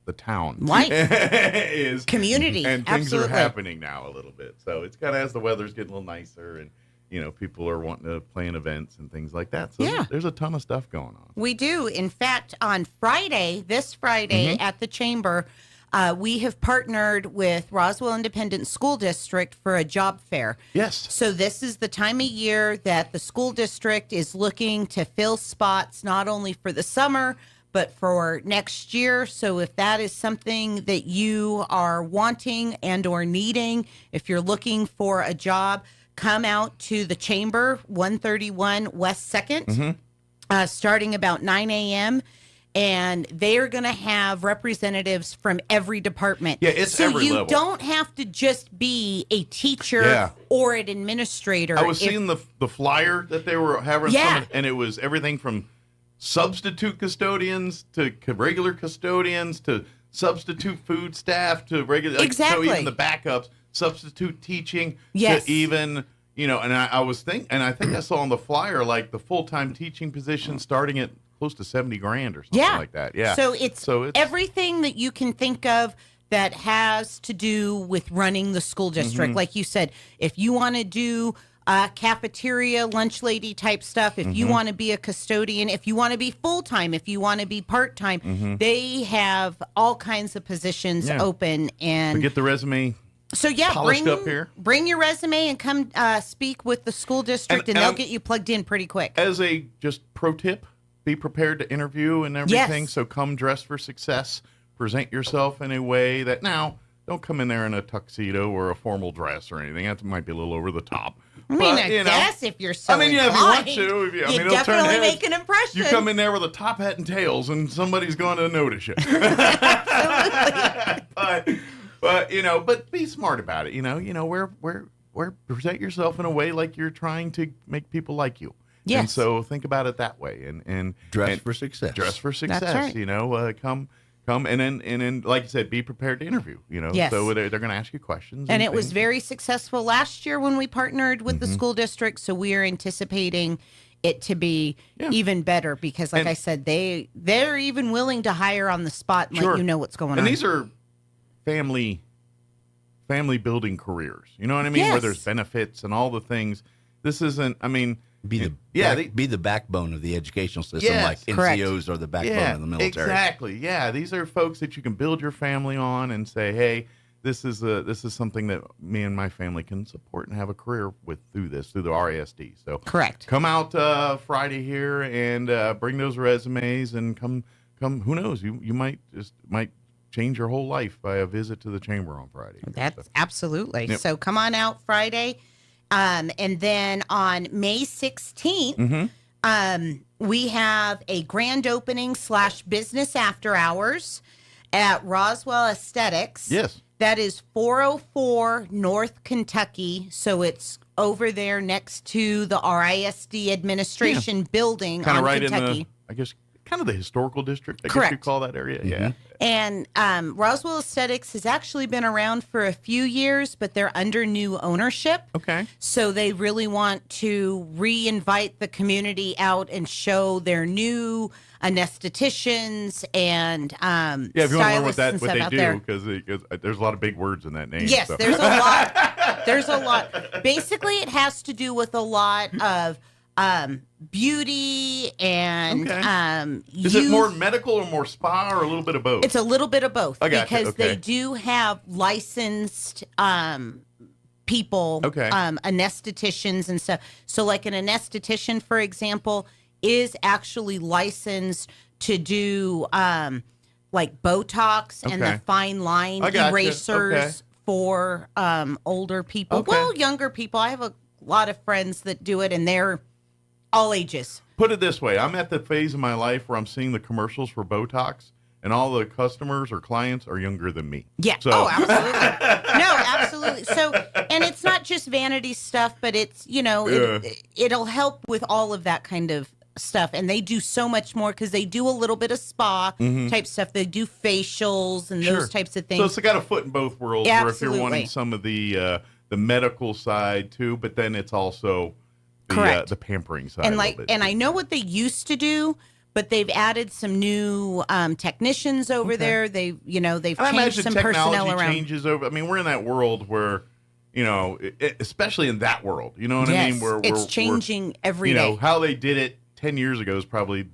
the town. Life is community, and things absolutely. are happening now a little bit. So it's kind of as the weather's getting a little nicer, and people are wanting to plan events and things like that. So there's a ton of stuff going on. We do. In fact, on this Friday at the chamber, we have partnered with Roswell Independent School District for a job fair. Yes. So this is the time of year that the school district is looking to fill spots not only for the summer, but for next year. So if that is something that you are wanting and or needing, if you're looking for a job, come out to the chamber, 131 West 2nd, starting about 9 a.m., and they are going to have representatives from every department. Yeah, it's every level. So you don't have to just be a teacher or an administrator. I was seeing the flyer that they were having, and it was everything from substitute custodians to regular custodians to substitute food staff to regular. Exactly. So even the backups, substitute teaching to even, and I was thinking, and I think I saw on the flyer, like the full-time teaching position starting at close to $70,000 or something like that. Yeah. So it's everything that you can think of that has to do with running the school district. Like you said, if you want to do cafeteria, lunch lady type stuff, if you want to be a custodian, if you want to be full-time, if you want to be part-time, they have all kinds of positions open. And get the resume polished up here. Bring your resume and come speak with the school district, and they'll get you plugged in pretty quick. As a just pro tip, be prepared to interview and everything. So come dressed for success. Present yourself in a way that don't come in there in a tuxedo or a formal dress or anything. That might be a little over the top. I mean, I guess if you're so if you want to. you definitely make an impression. You come in there with a top hat and tails, and somebody's going to notice you. but be smart about it. Present yourself in a way like you're trying to make people like you. Yes. And so think about it that way, and dress for success. Dress for success. That's right. Come and then like you said, be prepared to interview. Yes. So they're going to ask you questions. And it was very successful last year when we partnered with the school district. So we are anticipating it to be even better because, like I said, they're even willing to hire on the spot and let you know what's going on. And these are family building careers. You know what I mean? Yes. Where there's benefits and all the things. This isn't. I mean. Be the backbone of the educational system, like NCOs are the backbone of the military. Exactly. Yeah, these are folks that you can build your family on and say, hey, this is something that me and my family can support and have a career with through the RASD. So correct. Come out Friday here and bring those resumes and come. Who knows? You might change your whole life by a visit to the chamber on Friday. That's absolutely. Yep. So come on out Friday. And then on May 16th, we have a grand opening / business after hours at Roswell Aesthetics. Yes. That is 404 North Kentucky. So it's over there next to the RISD administration building kind on of right Kentucky. In the, I guess, kind of the historical district. I Correct. guess you call that area. Yeah. And Roswell Aesthetics has actually been around for a few years, but they're under new ownership. Okay. So they really want to re-invite the community out and show their new anestheticians and if you want to learn what they do, because there's a lot of big words in that name. Yes, so. There's a lot. There's a lot. Basically, it has to do with a lot of beauty and is it more medical or more spa or a little bit of both? It's a little bit of both because they do have licensed people, anestheticians and stuff. So like an anesthetician, for example, is actually licensed to do like Botox and the fine line erasers for older people. Well, younger people. I have a lot of friends that do it, and they're all ages. Put it this way. I'm at the phase of my life where I'm seeing the commercials for Botox, and all the customers or clients are younger than me. Yeah. So. Oh, absolutely. No, absolutely. So, and it's not just vanity stuff, but it's, it'll help with all of that kind of stuff, and they do so much more because they do a little bit of spa type stuff. They do facials and those types of things. So it's got a foot in both worlds. Yeah, where if you're wanting some of the medical side too, but then it's also the pampering side. And I know what they used to do, but they've added some new technicians over there. They've changed some personnel around. Changes over. I mean, we're in that world where, especially in that world, you know what I mean? Where it's changing every day. How they did it 10 years ago is probably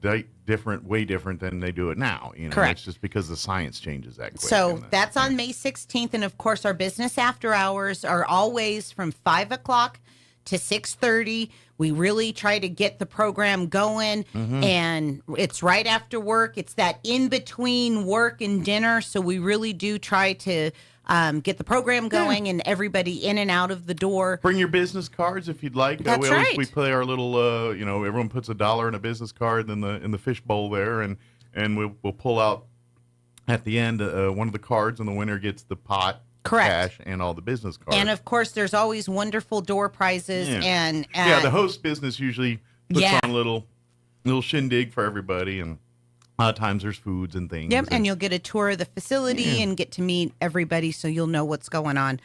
way different than they do it now. Correct. It's just because the science changes that quick. So that's on May 16th. And of course, our business after hours are always from 5 o'clock to 6:30. We really try to get the program going, and it's right after work. It's that in between work and dinner. So we really do try to get the program going and everybody in and out of the door. Bring your business cards if you'd like. That's right. We play our little, everyone puts $1 in a business card in the fish bowl there, and we'll pull out at the end one of the cards, and the winner gets the pot. Correct. Cash and all the business cards. And of course, there's always wonderful door prizes and the host business usually puts on a little shindig for everybody, and a lot of times there's foods and things. Yep, and you'll get a tour of the facility and get to meet everybody, so you'll know what's going on.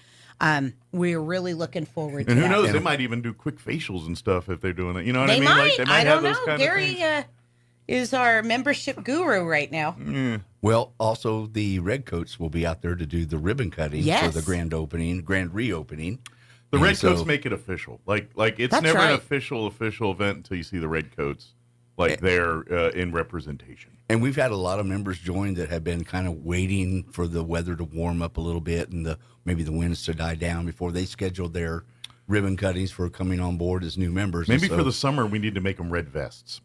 We're really looking forward to that. And who knows, they might even do quick facials and stuff if they're doing it. You know what I mean? Might. They might I have don't those know. kind Gary of things. Is our membership guru right now. Well, also the Redcoats will be out there to do the ribbon cutting for the grand reopening. The Redcoats make it official. Like it's never an official event until you see the Redcoats there in representation. And we've had a lot of members join that have been kind of waiting for the weather to warm up a little bit and maybe the winds to die down before they scheduled their ribbon cuttings for coming on board as new members. Maybe for the summer we need to make them red vests.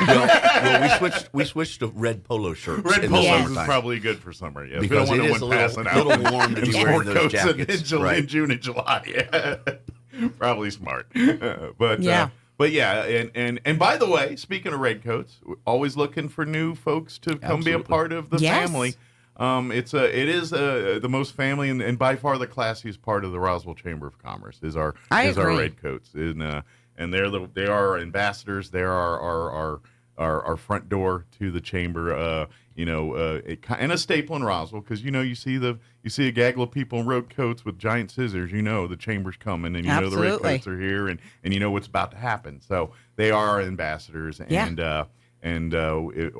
well, we switched to red polo shirts. Red polos is probably good for summer. Yeah, because we don't it want is no one passing a little out warm to in be wearing sport those coats jackets. in June and July. Yeah, probably smart. But and by the way, speaking of Redcoats, we're always looking for new folks to come be a part of the family. It is the most family and by far the classiest part of the Roswell Chamber of Commerce is our Redcoats, and they are ambassadors. They are our front door to the chamber. And a staple in Roswell because you see a gaggle of people in road coats with giant scissors. The chamber's coming, and know the Redcoats are here, and you know what's about to happen. So they are our ambassadors, and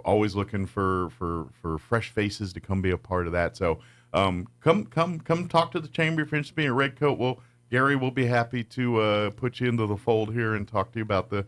always looking for fresh faces to come be a part of that. So come talk to the chamber if you're interested in being a Redcoat. Well, Gary will be happy to put you into the fold here and talk to you about the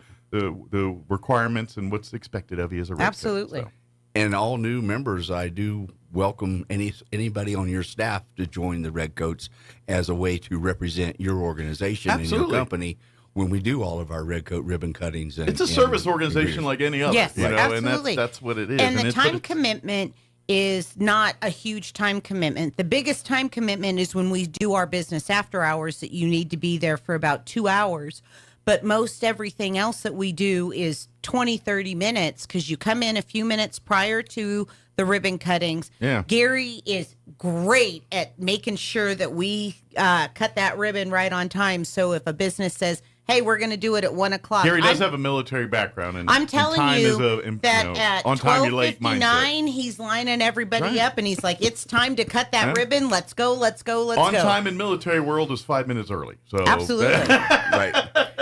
requirements and what's expected of you as a Redcoat. Absolutely. So. And all new members, I do welcome anybody on your staff to join the Redcoats as a way to represent your organization and your company when we do all of our Redcoat ribbon cuttings. It's a service organization like any other. Yes, absolutely. And that's what it is. And the time commitment is not a huge time commitment. The biggest time commitment is when we do our business after hours that you need to be there for about 2 hours. But most everything else that we do is 20, 30 minutes because you come in a few minutes prior to the ribbon cuttings. Yeah. Gary is great at making sure that we cut that ribbon right on time. So if a business says, hey, we're going to do it at 1 o'clock. Gary does have a military background. And I'm telling time you is that at 12:59, he's lining everybody up, and he's like, it's time to cut that ribbon. Let's go, let's go, let's go. On time in military world is 5 minutes early. So absolutely. Right.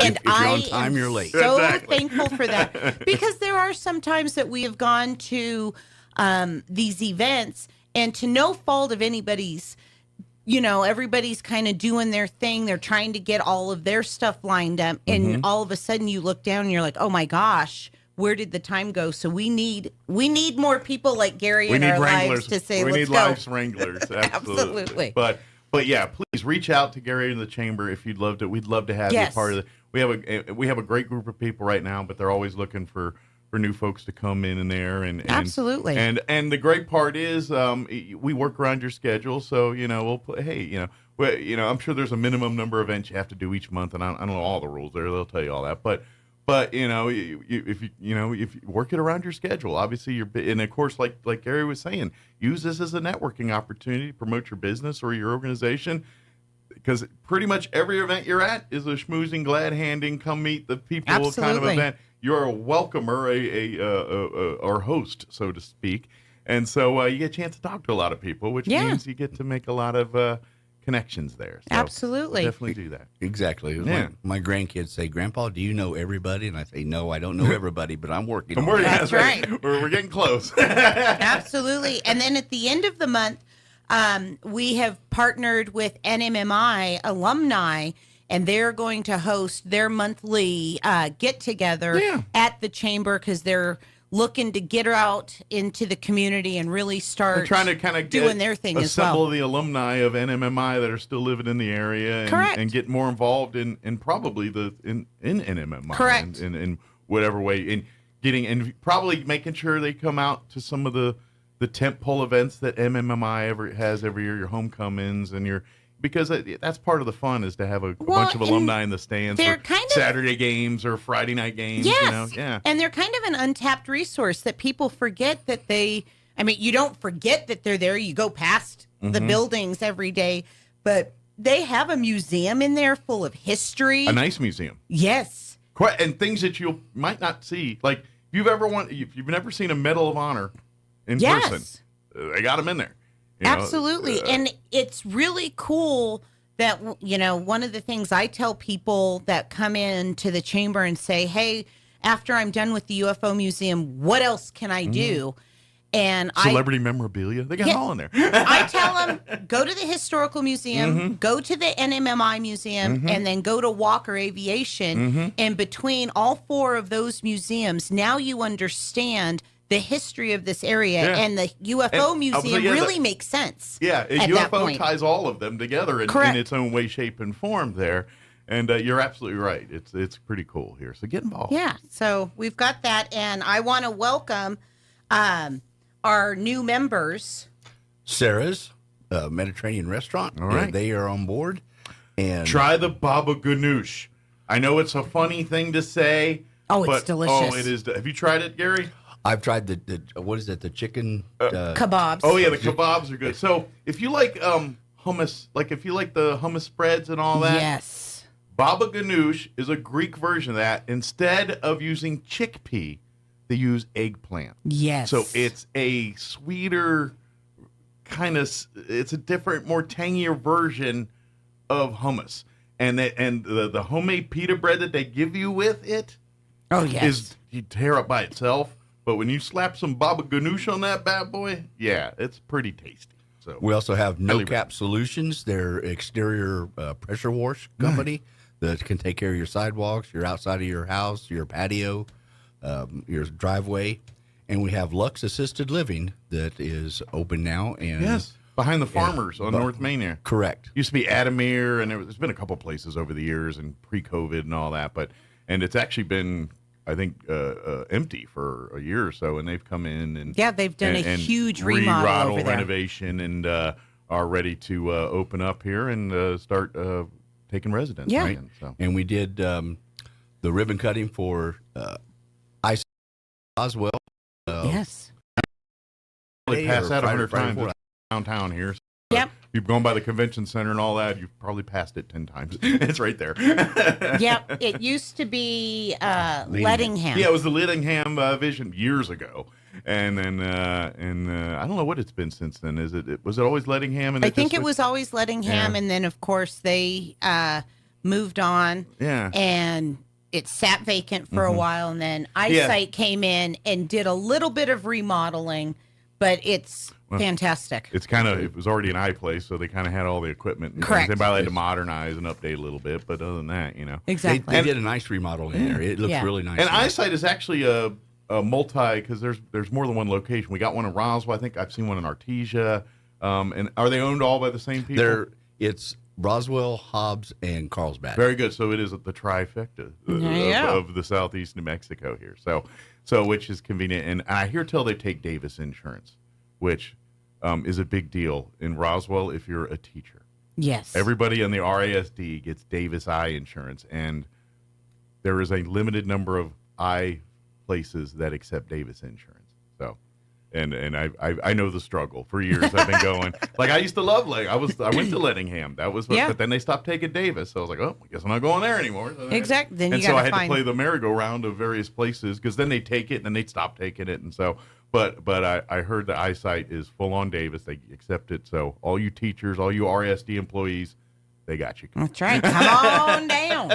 And if you're on time, you're late. So thankful for that. Because there are some times that we have gone to these events, and to no fault of anybody's, everybody's kind of doing their thing. They're trying to get all of their stuff lined up. And all of a sudden you look down and you're like, oh my gosh, where did the time go? So we need more people like Gary in our lives to say, let's go. We need lives wranglers. Absolutely. But yeah, please reach out to Gary in the chamber if you'd love to. We'd love to have you part of it. We have a great group of people right now, but they're always looking for new folks to come in there and absolutely. And the great part is we work around your schedule, so we'll put, I'm sure there's a minimum number of events you have to do each month, and I don't know all the rules there. They'll tell you all that, but if you work it around your schedule, obviously and of course like Gary was saying, use this as a networking opportunity to promote your business or your organization. Because pretty much every event you're at is a schmoozing, glad handing, come meet the people kind of event. you're a welcomer, or host, so to speak. And so you get a chance to talk to a lot of people, which means you get to make a lot of connections there. So absolutely. Definitely do that. Exactly. Yeah. My grandkids say, Grandpa, do you know everybody? And I say, no, I don't know everybody, but I'm working on it. That's right. We're getting close. Absolutely. And then at the end of the month, we have partnered with NMMI alumni, and they're going to host their monthly get-together at the chamber because they're looking to get out into the community and really start They're trying to kind of doing their thing as well. Assemble the alumni of NMMI that are still living in the area and get more involved in probably in NMMI. Correct. In whatever way, in getting and probably making sure they come out to some of the tentpole events that MMMI has every year, your homecomings and your because that's part of the fun is to have a bunch of alumni in the stands for Saturday games or Friday night games. Yes. You know? Yeah. And they're kind of an untapped resource that people forget that you don't forget that they're there. You go past the buildings every day, but they have a museum in there full of history. A nice museum. Yes. And things that you might not see. Like if you've never seen a Medal of Honor in person, they got them in there. Absolutely. And it's really cool that, one of the things I tell people that come in to the chamber and say, hey, after I'm done with the UFO museum, what else can I do? And celebrity memorabilia, they got it all in there. I tell them, go to the Historical Museum, go to the NMMI Museum, and then go to Walker Aviation. And between all four of those museums, now you understand the history of this area, and the UFO museum really makes sense. Yeah, UFO ties all of them together in its own way, shape, and form there. And you're absolutely right. It's pretty cool here. So get involved. Yeah, so we've got that. And I want to welcome our new members. Sarah's Mediterranean Restaurant. All right. They are on board. And try the baba ganoush. I know it's a funny thing to say. Oh, it's delicious. Oh, it is. Have you tried it, Gary? I've tried the what is it? The chicken kebabs. Oh yeah, the kebabs are good. So if you like hummus, like if you like the hummus spreads and all that, yes, baba ganoush is a Greek version of that. Instead of using chickpea, they use eggplant. Yes. So it's a sweeter it's a different, more tangier version of hummus, and the homemade pita bread that they give you with it. Oh yes, is you tear up by itself. But when you slap some baba ganoush on that bad boy, yeah, it's pretty tasty. So we also have No Cap Solutions, their exterior pressure wash company that can take care of your sidewalks, your outside of your house, your patio, your driveway. And we have Lux Assisted Living that is open now. And behind the Farmers on North Main there. Correct. Used to be Adamir, and there's been a couple places over the years and pre-COVID and all that. And it's actually been, I think, empty for a year or so, and they've come in and they've done a huge remodel over there. Renovation, and are ready to open up here and start taking residents. Yeah, right? So. And we did the ribbon cutting for Ice Roswell. Yes, Probably passed that 100 times downtown here. So yep. You've gone by the convention center and all that. You've probably passed it 10 times. It's right there. Yep. It used to be Lettingham. Yeah, it was the Lettingham Vision years ago. And then, I don't know what it's been since then. Was it always Lettingham? And I think it was always Lettingham. And then, of course, they moved on. Yeah. And it sat vacant for a while. And then Eyesight came in and did a little bit of remodeling. But it's fantastic. It was already an eye place, so they kind of had all the equipment. Correct. They probably had to modernize and update a little bit, but other than that, Exactly. They did a nice remodel in there. It looks really nice. And Eyesight is actually a multi, because there's more than one location. We got one in Roswell. I think I've seen one in Artesia. And are they owned all by the same people? It's Roswell, Hobbs, and Carlsbad. Very good. So it is the trifecta of the southeast New Mexico here. So which is convenient. And I hear tell they take Davis insurance, which is a big deal in Roswell if you're a teacher. Yes. Everybody on the RASD gets Davis eye insurance, and there is a limited number of eye places that accept Davis insurance. So And I know the struggle. For years I've been going. Like I used to love I went to Lettingham. That was but then they stopped taking Davis. So I was like, oh, I guess I'm not going there anymore. So exactly. Then so I had to play the merry-go-round of various places because then they take it and then they'd stop taking it. And so but I heard the eyesight is full on Davis. They accept it. So all you teachers, all you RSD employees, they got you. That's right. Come on down.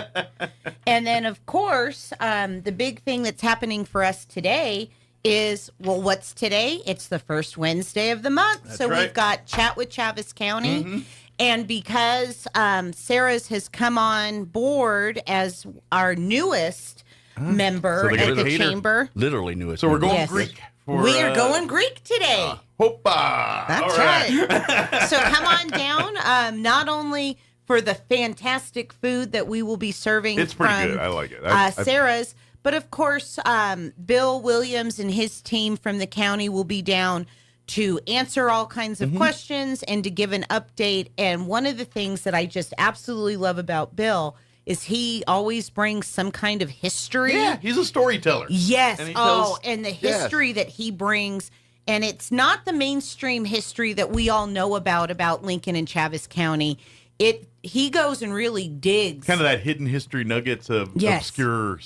And then of course, the big thing that's happening for us today is, well, what's today? It's the first Wednesday of the month. That's so right. We've got Chat with Chavis County. And because Sarah's has come on board as our newest member at the chamber. Literally newest. So we're going Greek. We are going Greek today. Hoppa. That's right. So come on down. Not only for the fantastic food that we will be serving It's pretty from good. I like it. Sarah's, but of course, Bill Williams and his team from the county will be down to answer all kinds of questions and to give an update. And one of the things that I just absolutely love about Bill is he always brings some kind of history. Yeah, he's a storyteller. Yes. And and the history that he brings. And it's not the mainstream history that we all know about Lincoln and Chavis County. He goes and really digs. Kind of that hidden history nuggets of obscure,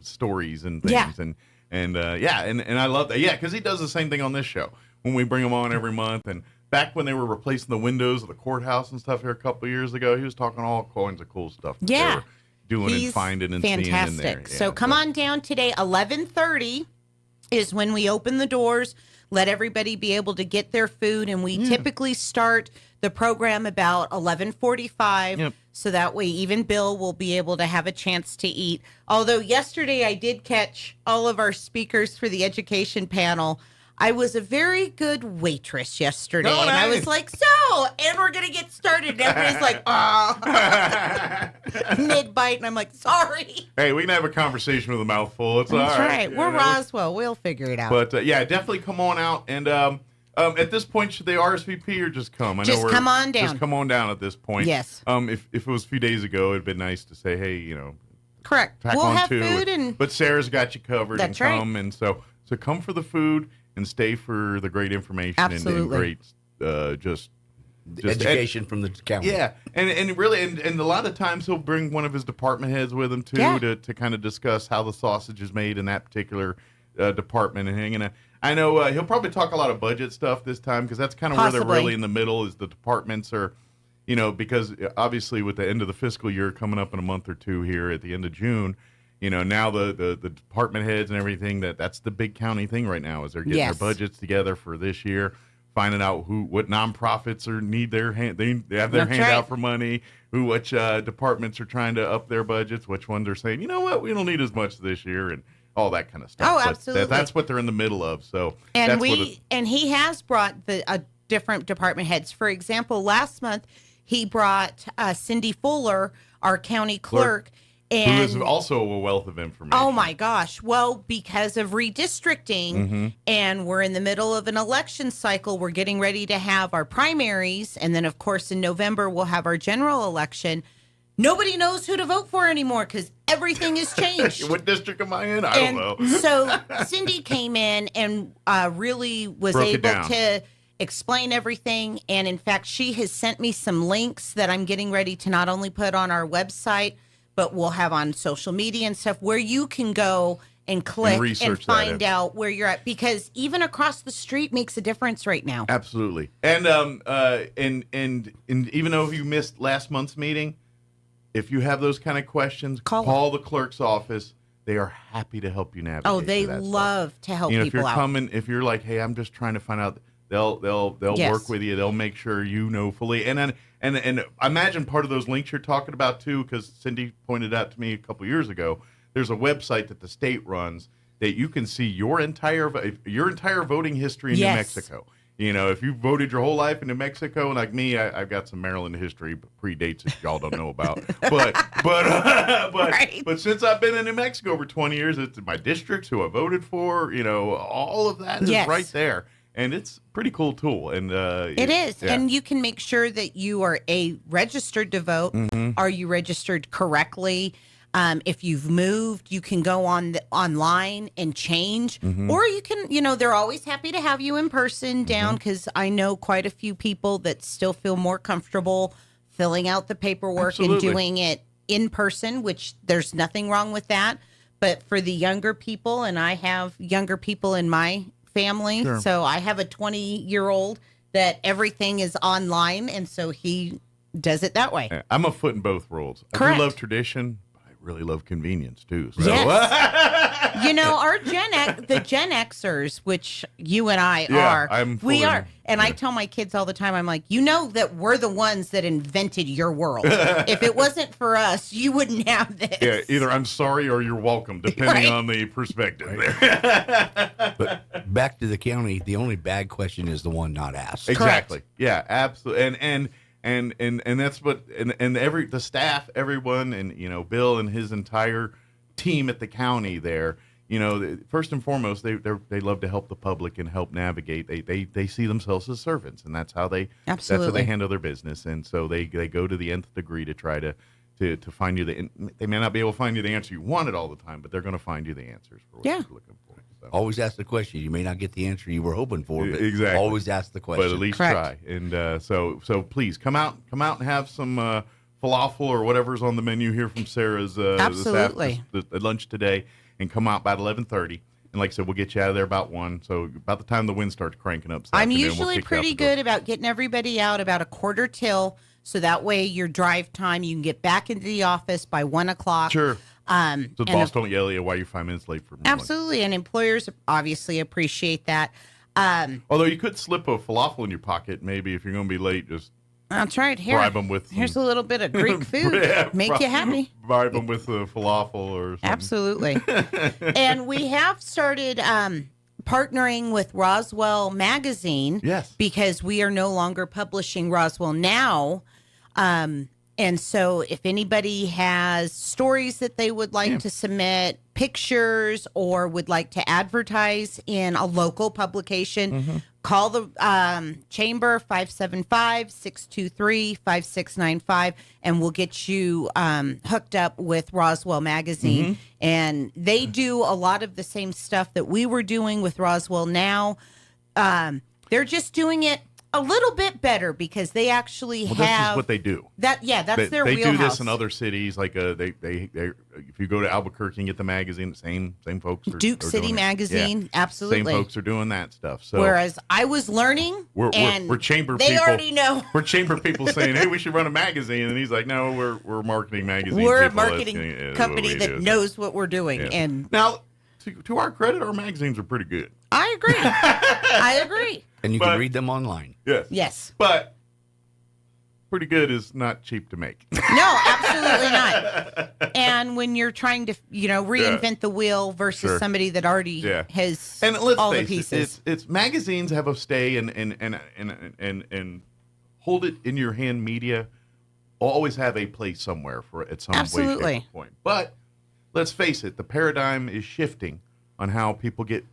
stories and things. Yeah. And I love that. Yeah, because he does the same thing on this show when we bring him on every month. And back when they were replacing the windows of the courthouse and stuff here a couple of years ago, he was talking all kinds of cool stuff. That they were doing and finding and seeing in there. Yeah, so come on down today, 11:30 is when we open the doors. Let everybody be able to get their food, and we typically start the program about 11:45, so that way even Bill will be able to have a chance to eat. Although yesterday I did catch all of our speakers for the education panel. I was a very good waitress yesterday, and I was like, and we're going to get started. And everybody's like, mid-bite, and I'm like, sorry. Hey, we can have a conversation with a mouthful. It's That's all right. We're Roswell. We'll figure it out. But, definitely come on out. And at this point, should they RSVP or just come? Come on down. Just come on down at this point. Yes. If it was a few days ago, it'd been nice to say, hey, Correct. We'll have food. But Sarah's got you covered. That's and come. Right. And so come for the food. And stay for the great information and great just education from the county. Yeah, and really, and a lot of times he'll bring one of his department heads with him too to kind of discuss how the sausage is made in that particular department and hanging out. I know he'll probably talk a lot of budget stuff this time because that's kind of where they're really in the middle is the departments are, because obviously with the end of the fiscal year coming up in a month or two here at the end of June. Now the department heads and everything that's the big county thing right now is they're getting their budgets together for this year, finding out what nonprofits need their hand. They have their hand out for money. Which departments are trying to up their budgets? Which ones are saying, you know what, we don't need as much this year and all that kind of stuff. Oh, absolutely. That's what they're in the middle of. So and he has brought the different department heads. For example, last month he brought Cindy Fuller, our county clerk. And, who is also a wealth of information. Oh, my gosh. Well, because of redistricting, and we're in the middle of an election cycle, we're getting ready to have our primaries. And then, of course, in November, we'll have our general election. Nobody knows who to vote for anymore because everything has changed. What district am I in? I don't know. So Cindy came in and really was able to explain everything. And, in fact, she has sent me some links that I'm getting ready to not only put on our website, but we'll have on social media and stuff where you can go and click and find out where you're at, because even across the street makes a difference right now. Absolutely. And even though you missed last month's meeting, if you have those kind of questions, call the clerk's office. They are happy to help you navigate. Oh, they love to help people out. If you're like, hey, I'm just trying to find out, they'll work with you. They'll make sure you know fully. And I imagine part of those links you're talking about too, because Cindy pointed out to me a couple years ago, there's a website that the state runs that you can see your entire voting history in New Mexico. If you voted your whole life in New Mexico, and like me, I've got some Maryland history, but predates that y'all don't know about. But since I've been in New Mexico over 20 years, it's my districts, who I voted for. All of that is right there. And it's a pretty cool tool. And it is. Yeah. And you can make sure that you are registered to vote. Are you registered correctly? If you've moved, you can go online and change, or you can, they're always happy to have you in person down, because I know quite a few people that still feel more comfortable filling out the paperwork and doing it in person, which there's nothing wrong with that. But for the younger people, and I have younger people in my family, so I have a 20-year-old that everything is online, and so he does it that way. I'm a foot in both worlds. Correct. I do love tradition, but I really love convenience too. So. Yes. Our the Gen Xers, which you and I are, we are. And I tell my kids all the time, I'm like, that we're the ones that invented your world. If it wasn't for us, you wouldn't have this. Yeah, either I'm sorry or you're welcome, depending on the perspective there. But back to the county, the only bad question is the one not asked. Exactly. Correct. Yeah, absolutely. And that's what the staff, everyone, and Bill and his entire team at the county there. First and foremost, they love to help the public and help navigate. They see themselves as servants, and that's how they handle their business. And so they go to the nth degree to try to find you they may not be able to find you the answer you wanted all the time, but they're going to find you the answers for what you're looking for. So. Always ask the question. You may not get the answer you were hoping for, but exactly. Always ask the question. But at least try. And so please come out and have some falafel or whatever's on the menu here from Sarah's absolutely the lunch today. And come out about 11:30, and like I said, we'll get you out of there about 1. So about the time the wind starts cranking up. I'm usually pretty good about getting everybody out about a 1:45, so that way your drive time, you can get back into the office by 1:00. Sure. So the boss don't yell at you why you're 5 minutes late for absolutely, and employers obviously appreciate that. Although you could slip a falafel in your pocket, maybe if you're going to be late, just. That's right. Bribe them with here's a little bit of Greek food. Make you happy. Bribe them with a falafel or something. Absolutely. And we have started partnering with Roswell Magazine. Yes. Because we are no longer publishing Roswell Now. And so if anybody has stories that they would like to submit, pictures, or would like to advertise in a local publication, call the chamber 575-623-5695, and we'll get you hooked up with Roswell Magazine. And they do a lot of the same stuff that we were doing with Roswell Now. They're just doing it a little bit better because they actually have. This is what they do. That's their wheelhouse. They do this in other cities. Like they if you go to Albuquerque and get the magazine, same folks. Duke City Magazine, absolutely. Same folks are doing that stuff. So whereas I was learning, we're chamber they people. They already know. We're chamber people saying, "Hey, we should run a magazine," and he's like, "No, we're marketing magazine. We're a marketing company that knows what we're doing." Yeah. And now, to our credit, our magazines are pretty good. I agree. I agree. And you can read them online. Yes. Yes. But pretty good is not cheap to make. No, absolutely not. And when you're trying to, reinvent the wheel versus somebody that already has all the pieces. It's magazines have a stay and hold it in your hand media always have a place somewhere at some way, shape, or point. But let's face it, the paradigm is shifting on how people get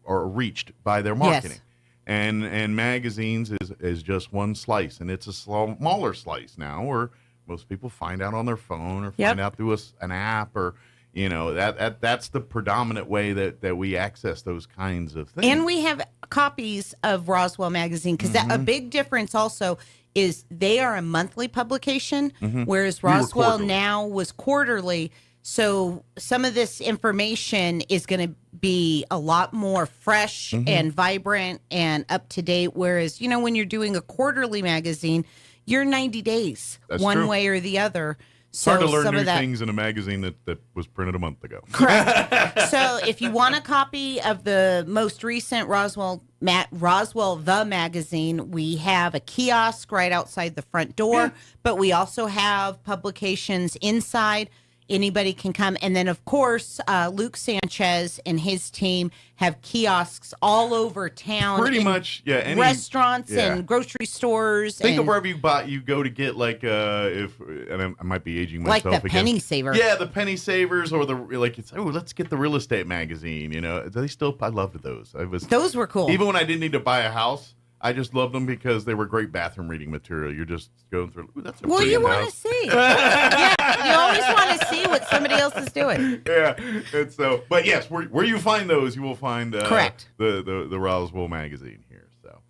or reached by their marketing. Yes. And magazines is just one slice, and it's a smaller slice now where most people find out on their phone or find out through an app or, that's the predominant way that we access those kinds of things. And we have copies of Roswell Magazine because a big difference also is they are a monthly publication, whereas Roswell Now was quarterly. So some of this information is going to be a lot more fresh and vibrant and up to date. Whereas, when you're doing a quarterly magazine, you're 90 days one way or the other. So hard to learn new things in a magazine that was printed a month ago. Correct. So if you want a copy of the most recent Roswell the magazine, we have a kiosk right outside the front door, but we also have publications inside. Anybody can come. And then, of course, Luke Sanchez and his team have kiosks all over town. Pretty much, any restaurants and grocery stores. Think of wherever you go to get, and I might be aging myself again. Like the Penny Saver. Yeah, the Penny Savers or let's get the real estate magazine. They still, I loved those. Those were cool. Even when I didn't need to buy a house, I just loved them because they were great bathroom reading material. You're just going through. Ooh, that's a well, pretty you want house. to see. Yeah, you always want to see what somebody else is doing. Yeah, and so, but yes, where you find those, you will find correct the Roswell magazine here. So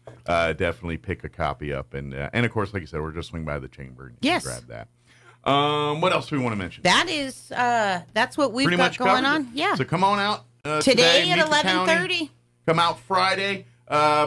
definitely pick a copy up, and of course, like you said, we're just swing by the chamber and yes, grab that. What else do we want to mention? That is that's what we've pretty got much going on. It. Yeah. So come on out today at meet the county. 11:30. Come out Friday.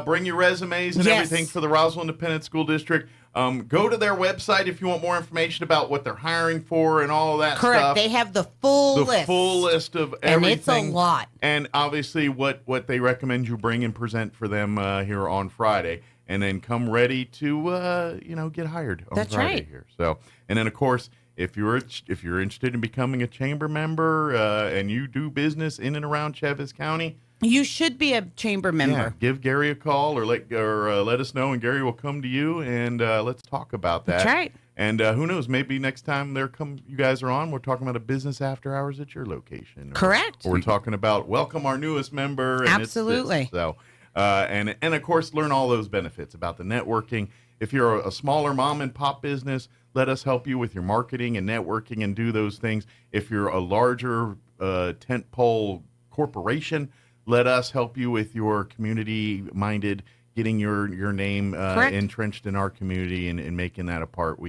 Bring your resumes and everything for the Roswell Independent School District. Go to their website if you want more information about what they're hiring for and all that Correct. stuff. They have the full list of everything. And it's a lot. And obviously what they recommend you bring and present for them here on Friday. And then come ready to get hired on That's Friday right. here. So, and then of course, if you're interested in becoming a chamber member and you do business in and around Chaves County, you should be a chamber member. yeah, give Gary a call or let us know, and Gary will come to you and let's talk about that. That's right. And who knows? Maybe next time you guys are on, we're talking about a business after hours at your location. Correct. Or we're talking about welcome our newest member. And absolutely. So, and of course, learn all those benefits about the networking. If you're a smaller mom and pop business, let us help you with your marketing and networking and do those things. If you're a larger tentpole corporation, let us help you with your community-minded, getting your name entrenched in our community and making that a part.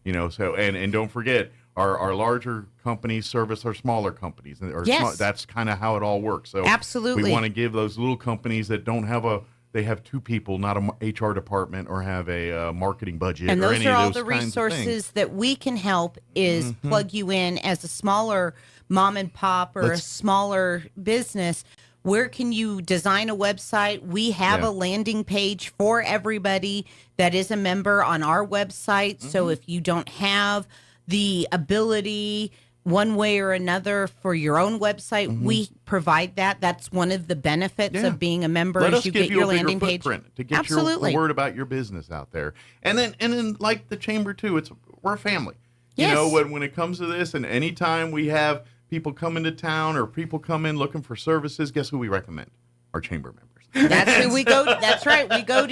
And don't forget, our larger companies service our smaller companies. Yes. That's kind of how it all works. So absolutely, we want to give those little companies that don't have they have two people, not a HR department, or have a marketing budget. And or those any are of all those the kinds of resources things. that we can help is plug you in as a smaller mom and pop or a smaller business. Where can you design a website? We have a landing page for everybody that is a member on our website. So if you don't have the ability one way or another for your own website, we provide that. That's one of the benefits of being a member. Let is us you give get you your a bigger landing page footprint to get the word about your business out there. And then like the chamber too, we're a family. Yes. You know, when it comes to this, and anytime we have people come into town or people come in looking for services, guess who we recommend? Our chamber members. That's who we go. That's right. We go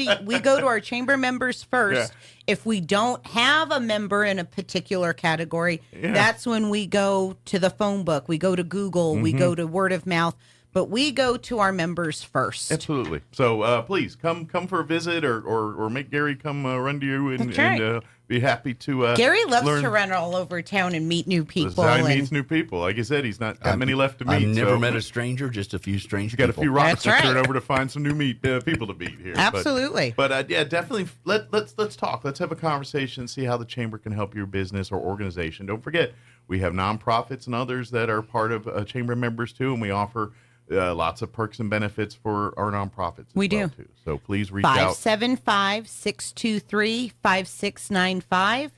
to our chamber members first. Yeah. If we don't have a member in a particular category, that's when we go to the phone book. We go to Google. We go to word of mouth. But we go to our members first. Absolutely. So please come for a visit or make Gary come run to you and be happy to. Gary loves to run all over town and meet new people. He meets new people. Like I said, he's not got many left to meet. I've never met a stranger, just a few strange people. Got a few rocks to turn over to find some new people to meet here. Absolutely. But definitely let's talk. Let's have a conversation, see how the chamber can help your business or organization. Don't forget, we have nonprofits and others that are part of chamber members too, and we offer lots of perks and benefits for our nonprofits. We do. Too. So please reach out. 575-623-5695.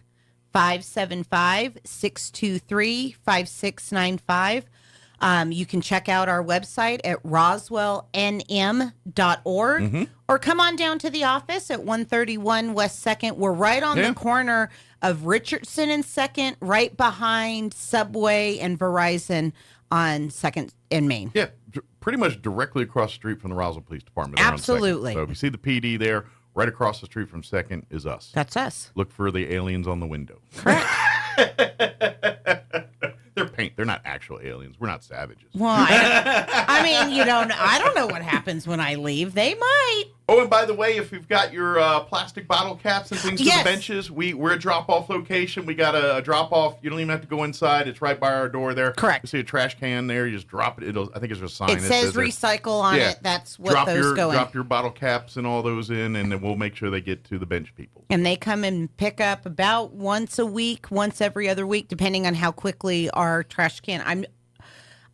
575-623-5695. You can check out our website at roswellnm.org or come on down to the office at 131 West 2nd. We're right on the corner of Richardson and 2nd, right behind Subway and Verizon on 2nd and Main. Yeah, pretty much directly across the street from the Roswell Police Department. Absolutely. So if you see the PD there, right across the street from 2nd is us. That's us. Look for the aliens on the window. Correct. They're paint. They're not actual aliens. We're not savages. Well, I don't know what happens when I leave. They might. Oh, and by the way, if you've got your plastic bottle caps and things to the benches, we're a drop-off location. We got a drop-off. You don't even have to go inside. It's right by our door there. Correct. You see a trash can there. You just drop it. I think it's a sign. It says recycle on it. That's what those go in. Drop your bottle caps and all those in, and then we'll make sure they get to the bench people. And they come and pick up about once a week, once every other week, depending on how quickly our trash can.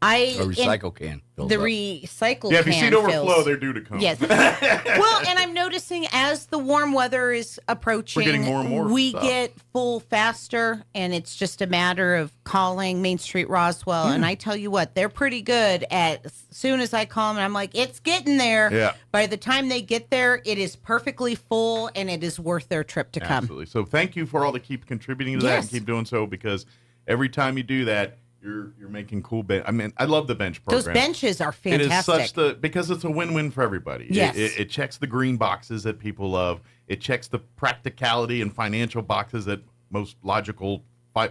A recycle can. The recycle can. Yeah, if you see it overflow, fills. they're due to come. Yes. Well, and I'm noticing as the warm weather is approaching, we're getting more and more we stuff. get full faster, and it's just a matter of calling Main Street Roswell. And I tell you what, they're pretty good at as soon as I call them, and I'm like, it's getting there. Yeah. By the time they get there, it is perfectly full, and it is worth their trip to come. Absolutely. So thank you for all the keep contributing to that and keep doing so, because every time you do that, You're making cool bench. I mean, I love the bench program. Those benches are fantastic. It is because it's a win-win for everybody. Yes. It checks the green boxes that people love. It checks the practicality and financial boxes that most logical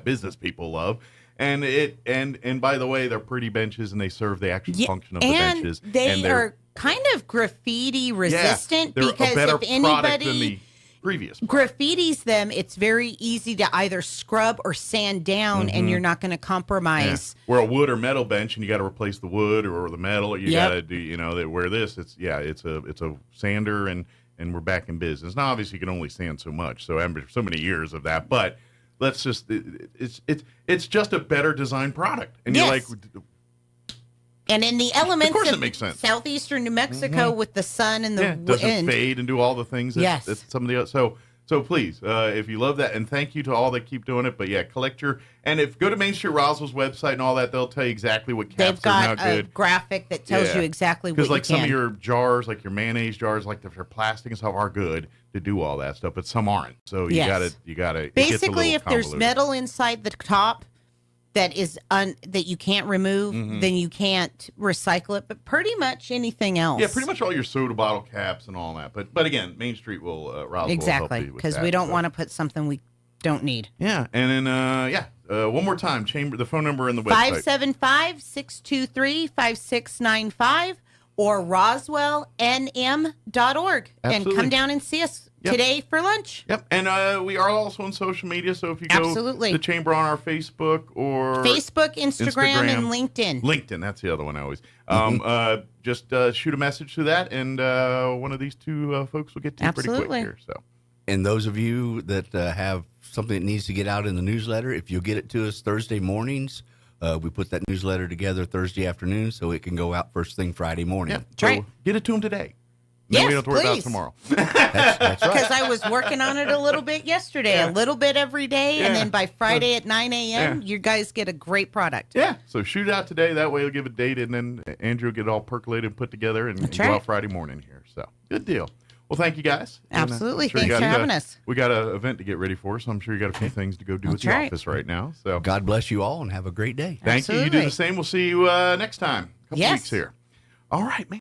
business people love. And and by the way, they're pretty benches and they serve the actual function of the benches. They are kind of graffiti resistant they're because a better if anybody than the previous graffitis them, it's very easy to either scrub or sand down, and you're not going to compromise. Yeah. Where a wood or metal bench, and you got to replace the wood or the metal. You got to do, where this, it's a sander, and we're back in business. Now, obviously, you can only sand so much, so many years of that, but let's just it's just a better design product, and you're like. And in the elements of course it makes sense. Southeastern New Mexico with the sun and the it doesn't fade and do all the things that some of the other. So please, if you love that, and thank you to all that keep doing it. But yeah, collect and if go to Main Street Roswell's website and all that, they'll tell you exactly what caps are now good. They've got a graphic that tells you exactly what you can. Because some of your jars, like your mayonnaise jars, like if they're plastic and stuff, are good to do all that stuff, but some aren't. So you gotta. Basically, if there's metal inside the top that is that you can't remove, then you can't recycle it. But pretty much anything else. Yeah, pretty much all your soda bottle caps and all that. But again, Main Street will Roswell exactly because we don't want to put something we don't need. Yeah, and then one more time, the phone number and the website 575-623-5695 or RoswellNM.org and come down and see us. Yep. Today for lunch. Yep, and we are also on social media, so if you go to the Chamber on our Facebook or Instagram, and LinkedIn. LinkedIn, that's the other one I always. Just shoot a message to that, and one of these two folks will get to you pretty quick here. So, and those of you that have something that needs to get out in the newsletter, if you'll get it to us Thursday mornings, we put that newsletter together Thursday afternoon, so it can go out first thing Friday morning. Yeah, so get it to them today. Yes, we don't have to worry about it tomorrow. That's right. Because I was working on it a little bit yesterday, a little bit every day, and then by Friday at 9 a.m., you guys get a great product. Yeah, so shoot out today. That way you'll give a date, and then Andrew will get it all percolated and put together and go out Friday morning here. So good deal. Well, thank you guys. Absolutely. Thanks for having us. We got an event to get ready for, so I'm sure you got a few things to go do at the office right now. So God bless you all and have a great day. Thank you. You do the same. We'll see you next time. A couple weeks here. All right, man.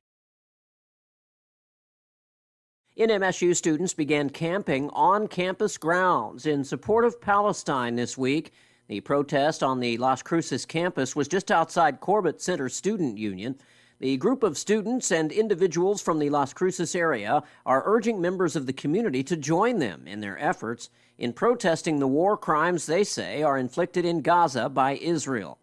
NMSU students began camping on campus grounds in support of Palestine this week. The protest on the Las Cruces campus was just outside Corbett Center Student Union. The group of students and individuals from the Las Cruces area are urging members of the community to join them in their efforts in protesting the war crimes they say are inflicted in Gaza by Israel.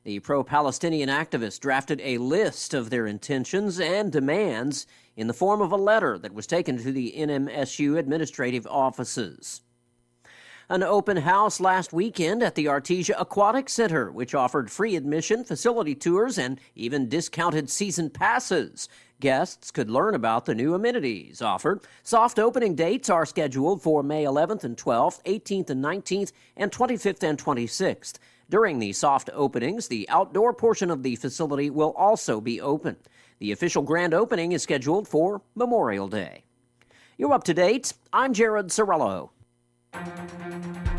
The pro-Palestinian activists drafted a list of their intentions and demands in the form of a letter that was taken to the NMSU administrative offices. An open house last weekend at the Artesia Aquatic Center, which offered free admission, facility tours, and even discounted season passes. Guests could learn about the new amenities offered. Soft opening dates are scheduled for May 11th and 12th, 18th and 19th, and 25th and 26th. During the soft openings, the outdoor portion of the facility will also be open. The official grand opening is scheduled for Memorial Day. You're up to date. I'm Jared Sorello.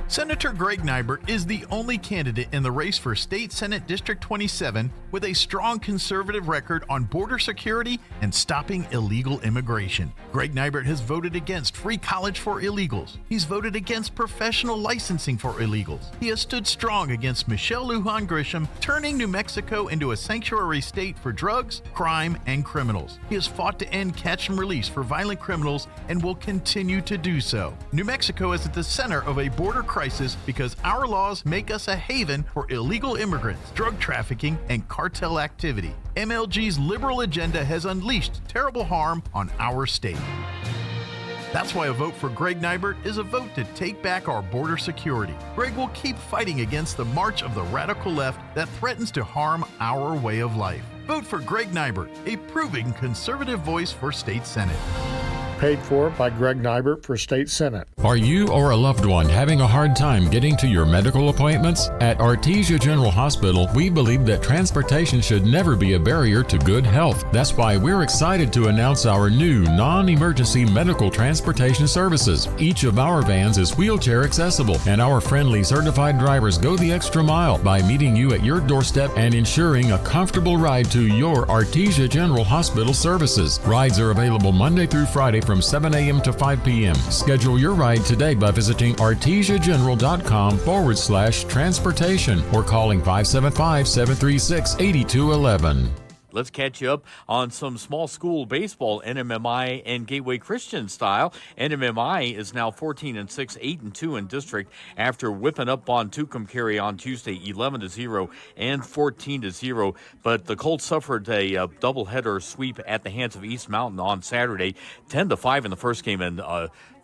Senator Greg Nybert is the only candidate in the race for State Senate District 27 with a strong conservative record on border security and stopping illegal immigration. Greg Nybert has voted against free college for illegals. He's voted against professional licensing for illegals. He has stood strong against Michelle Lujan Grisham turning New Mexico into a sanctuary state for drugs, crime, and criminals. He has fought to end catch and release for violent criminals and will continue to do so. New Mexico is at the center of a border crisis because our laws make us a haven for illegal immigrants, drug trafficking, and cartel activity. MLG's liberal agenda has unleashed terrible harm on our state. That's why a vote for Greg Nybert is a vote to take back our border security. Greg will keep fighting against the march of the radical left that threatens to harm our way of life. Vote for Greg Nybert, a proving conservative voice for State Senate. paid for by Greg Nybert for State Senate. Are you or a loved one having a hard time getting to your medical appointments? At Artesia General Hospital, we believe that transportation should never be a barrier to good health. That's why we're excited to announce our new non-emergency medical transportation services. Each of our vans is wheelchair accessible, and our friendly certified drivers go the extra mile by meeting you at your doorstep and ensuring a comfortable ride to your Artesia General Hospital services. Rides are available Monday through Friday from 7 a.m. to 5 p.m. Schedule your ride today by visiting artesiageneral.com/transportation or calling 575-736-8211. Let's catch you up on some small school baseball, NMMI and Gateway Christian style. NMMI is now 14-6, 8-2 in district after whipping up on Tucumcari on Tuesday, 11-0 and 14-0. But the Colts suffered a doubleheader sweep at the hands of East Mountain on Saturday, 10-5 in the first game, and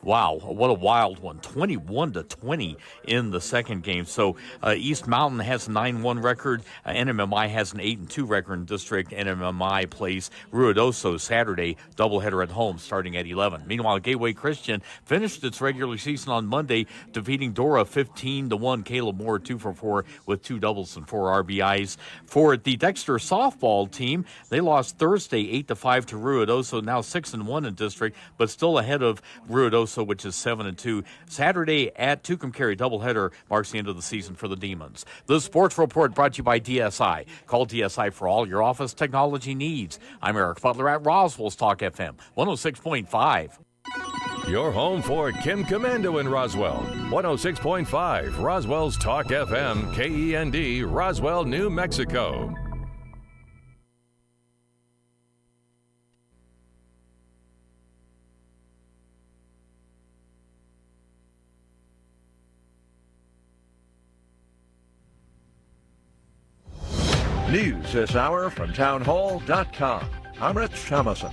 wow, what a wild one. 21-20 in the second game. So East Mountain has a 9-1 record. NMMI has an 8-2 record in district. NMMI plays Ruidoso Saturday, doubleheader at home starting at 11. Meanwhile, Gateway Christian finished its regular season on Monday, defeating Dora 15-1. Caleb Moore 2 for 4 with 2 doubles and 4 RBIs. For the Dexter softball team, they lost Thursday 8-5 to Ruidoso, now 6-1 in district, but still ahead of Ruidoso, which is 7-2. Saturday at Tucumcari doubleheader marks the end of the season for the Demons. The Sports Report brought to you by DSI. Call DSI for all your office technology needs. I'm Eric Butler at Roswell's Talk FM 106.5. Your home for Kim Commando in Roswell. 106.5 Roswell's Talk FM, KEND, Roswell, New Mexico. News this hour from townhall.com. I'm Rich Thomason.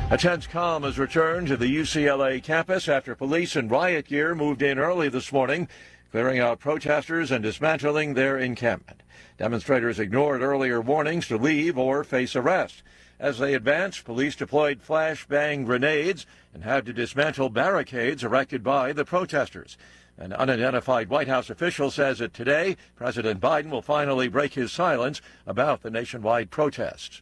A tense calm has returned to the UCLA campus after police in riot gear moved in early this morning, clearing out protesters and dismantling their encampment. Demonstrators ignored earlier warnings to leave or face arrest. As they advanced, police deployed flashbang grenades and had to dismantle barricades erected by the protesters. An unidentified White House official says that today, President Biden will finally break his silence about the nationwide protests.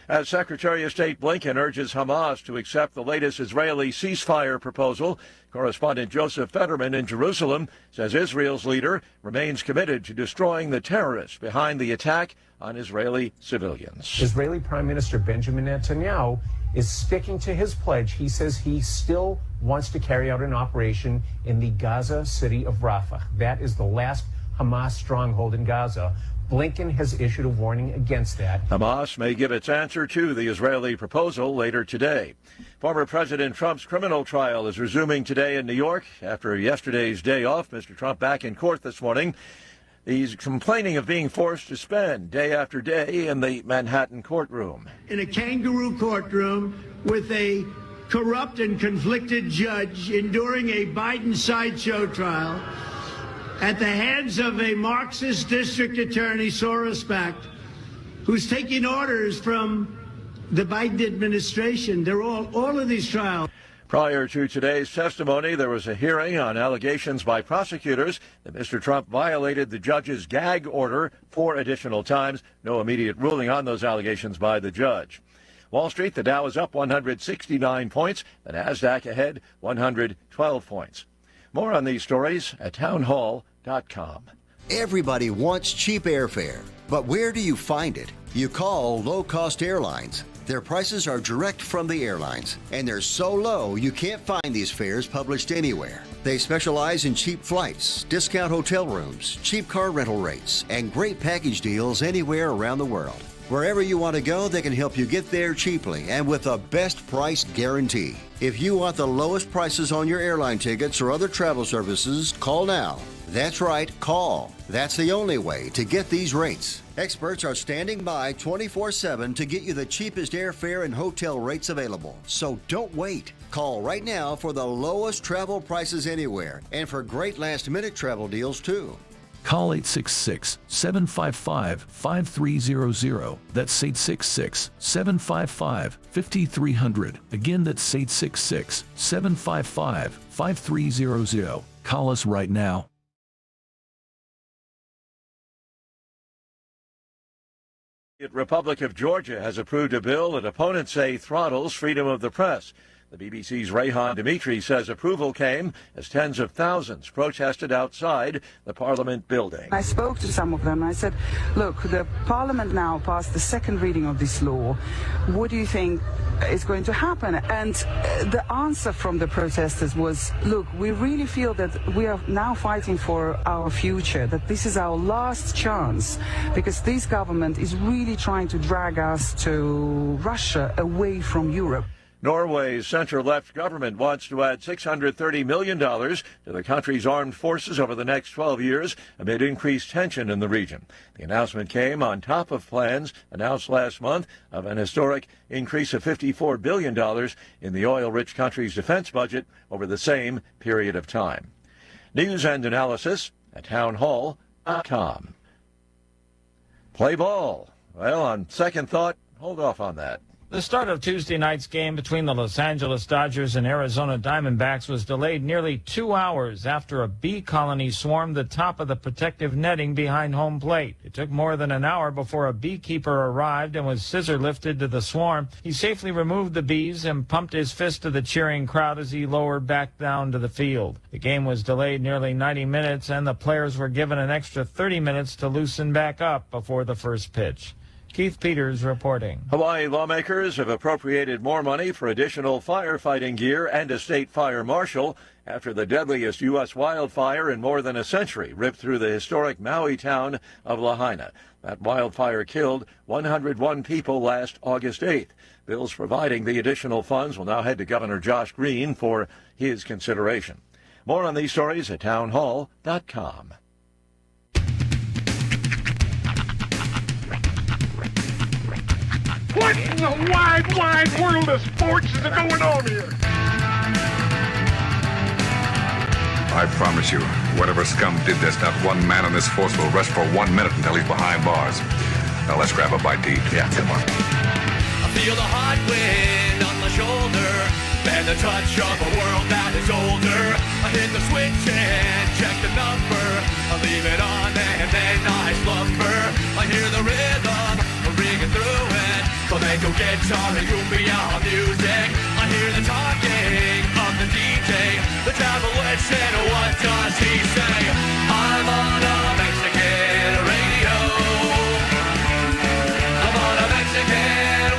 As Secretary of State Blinken urges Hamas to accept the latest Israeli ceasefire proposal, correspondent Joseph Fetterman in Jerusalem says Israel's leader remains committed to destroying the terrorists behind the attack on Israeli civilians. Israeli Prime Minister Benjamin Netanyahu is sticking to his pledge. He says he still wants to carry out an operation in the Gaza city of Rafah. That is the last Hamas stronghold in Gaza. Blinken has issued a warning against that. Hamas may give its answer to the Israeli proposal later today. Former President Trump's criminal trial is resuming today in New York after yesterday's day off. Mr. Trump back in court this morning. He's complaining of being forced to spend day after day in the Manhattan courtroom. In a kangaroo courtroom with a corrupt and conflicted judge enduring a Biden sideshow trial at the hands of a Marxist district attorney, Sora Spact, who's taking orders from the Biden administration. They're all of these trials. Prior to today's testimony, there was a hearing on allegations by prosecutors that Mr. Trump violated the judge's gag order 4 additional times. No immediate ruling on those allegations by the judge. Wall Street, the Dow is up 169 points. The Nasdaq ahead 112 points. More on these stories at townhall.com. Everybody wants cheap airfare, but where do you find it? You call low-cost airlines. Their prices are direct from the airlines, and they're so low you can't find these fares published anywhere. They specialize in cheap flights, discount hotel rooms, cheap car rental rates, and great package deals anywhere around the world. Wherever you want to go, they can help you get there cheaply and with a best price guarantee. If you want the lowest prices on your airline tickets or other travel services, call now. That's right, call. That's the only way to get these rates. Experts are standing by 24/7 to get you the cheapest airfare and hotel rates available. So don't wait. Call right now for the lowest travel prices anywhere and for great last-minute travel deals too. Call 866-755-5300. That's 866-755-5300. Again, that's 866-755-5300. Call us right now. The Republic of Georgia has approved a bill that opponents say throttles freedom of the press. The BBC's Rehan Dimitri says approval came as tens of thousands protested outside the Parliament building. I spoke to some of them. I said, look, the Parliament now passed the second reading of this law. What do you think is going to happen? And the answer from the protesters was, look, we really feel that we are now fighting for our future, that this is our last chance, because this government is really trying to drag us to Russia, away from Europe. Norway's center-left government wants to add $630 million to the country's armed forces over the next 12 years amid increased tension in the region. The announcement came on top of plans announced last month of an historic increase of $54 billion in the oil-rich country's defense budget over the same period of time. News and analysis at townhall.com. Play ball. Well, on second thought, hold off on that. The start of Tuesday night's game between the Los Angeles Dodgers and Arizona Diamondbacks was delayed nearly 2 hours after a bee colony swarmed the top of the protective netting behind home plate. It took more than an hour before a beekeeper arrived and was scissor-lifted to the swarm. He safely removed the bees and pumped his fist to the cheering crowd as he lowered back down to the field. The game was delayed nearly 90 minutes, and the players were given an extra 30 minutes to loosen back up before the first pitch. Keith Peters reporting. Hawaii lawmakers have appropriated more money for additional firefighting gear and a state fire marshal after the deadliest U.S. wildfire in more than a century ripped through the historic Maui town of Lahaina. That wildfire killed 101 people last August 8th. Bills providing the additional funds will now head to Governor Josh Green for his consideration. More on these stories at townhall.com. What in the wide, wide world of sports is going on here? I promise you, whatever scum did this, not one man in this force will rest for 1 minute until he's behind bars. Now let's grab a bite to eat. Yeah, come on. I feel the hot wind on my shoulder and the touch of a world that is older. I hit the switch and check the number. I leave it on and then I slumber. I hear the rhythm ringing through it. Flamenco guitar and cumbia music. I hear the talking of the DJ. The travelers said, what does he say? I'm on a Mexican radio. I'm on a Mexican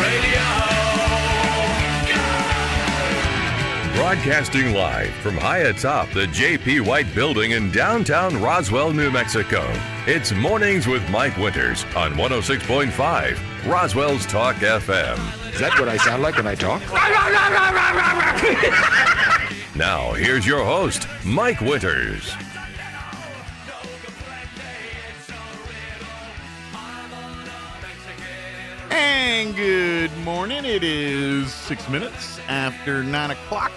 radio. Broadcasting live from high atop the J.P. White Building in downtown Roswell, New Mexico. It's Mornings with Mike Winters on 106.5 Roswell's Talk FM. Is that what I sound like when I talk? Now, here's your host, Mike Winters. And good morning. It is 6 minutes after 9 o'clock.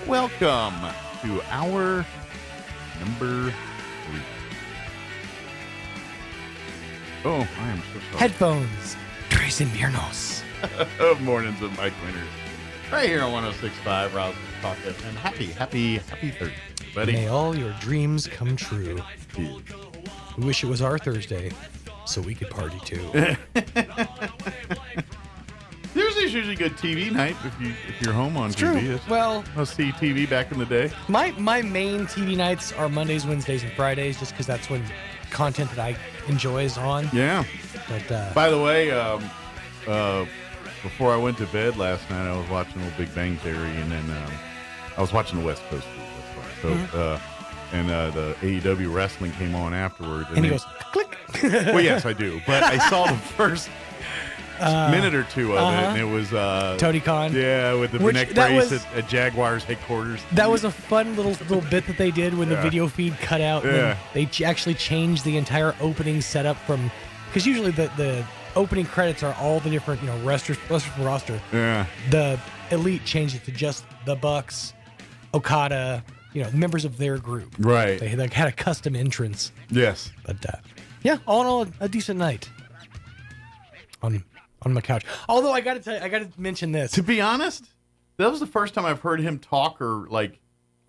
Welcome to hour number 3. Oh, I am so sorry. Headphones. Tres inviernos. Mornings with Mike Winters. Right here on 106.5 Roswell Talk FM. Happy Thursday, buddy. May all your dreams come true. We wish it was our Thursday so we could party too. There's usually good TV night if you're home on TV. True. Well, I'll see TV back in the day. My main TV nights are Mondays, Wednesdays, and Fridays, just because that's when content that I enjoy is on. Yeah. But by the way, before I went to bed last night, I was watching Old Big Bang Theory, and then I was watching the West Coast Food. That's right. So, the AEW wrestling came on afterwards, and he goes click. Well, yes, I do, but I saw the first minute or two of it, and it was Tony Khan. Yeah, with the neck brace at Jaguars headquarters. That was a fun little bit that they did when the video feed cut out. Yeah. They actually changed the entire opening setup from, because usually the opening credits are all the different wrestlers from roster. Yeah. The Elite changed it to just the Bucks, Okada, members of their group. Right. They like had a custom entrance. Yes. But yeah, all in all, a decent night on my couch. Although I got to mention this. To be honest, that was the first time I've heard him talk or like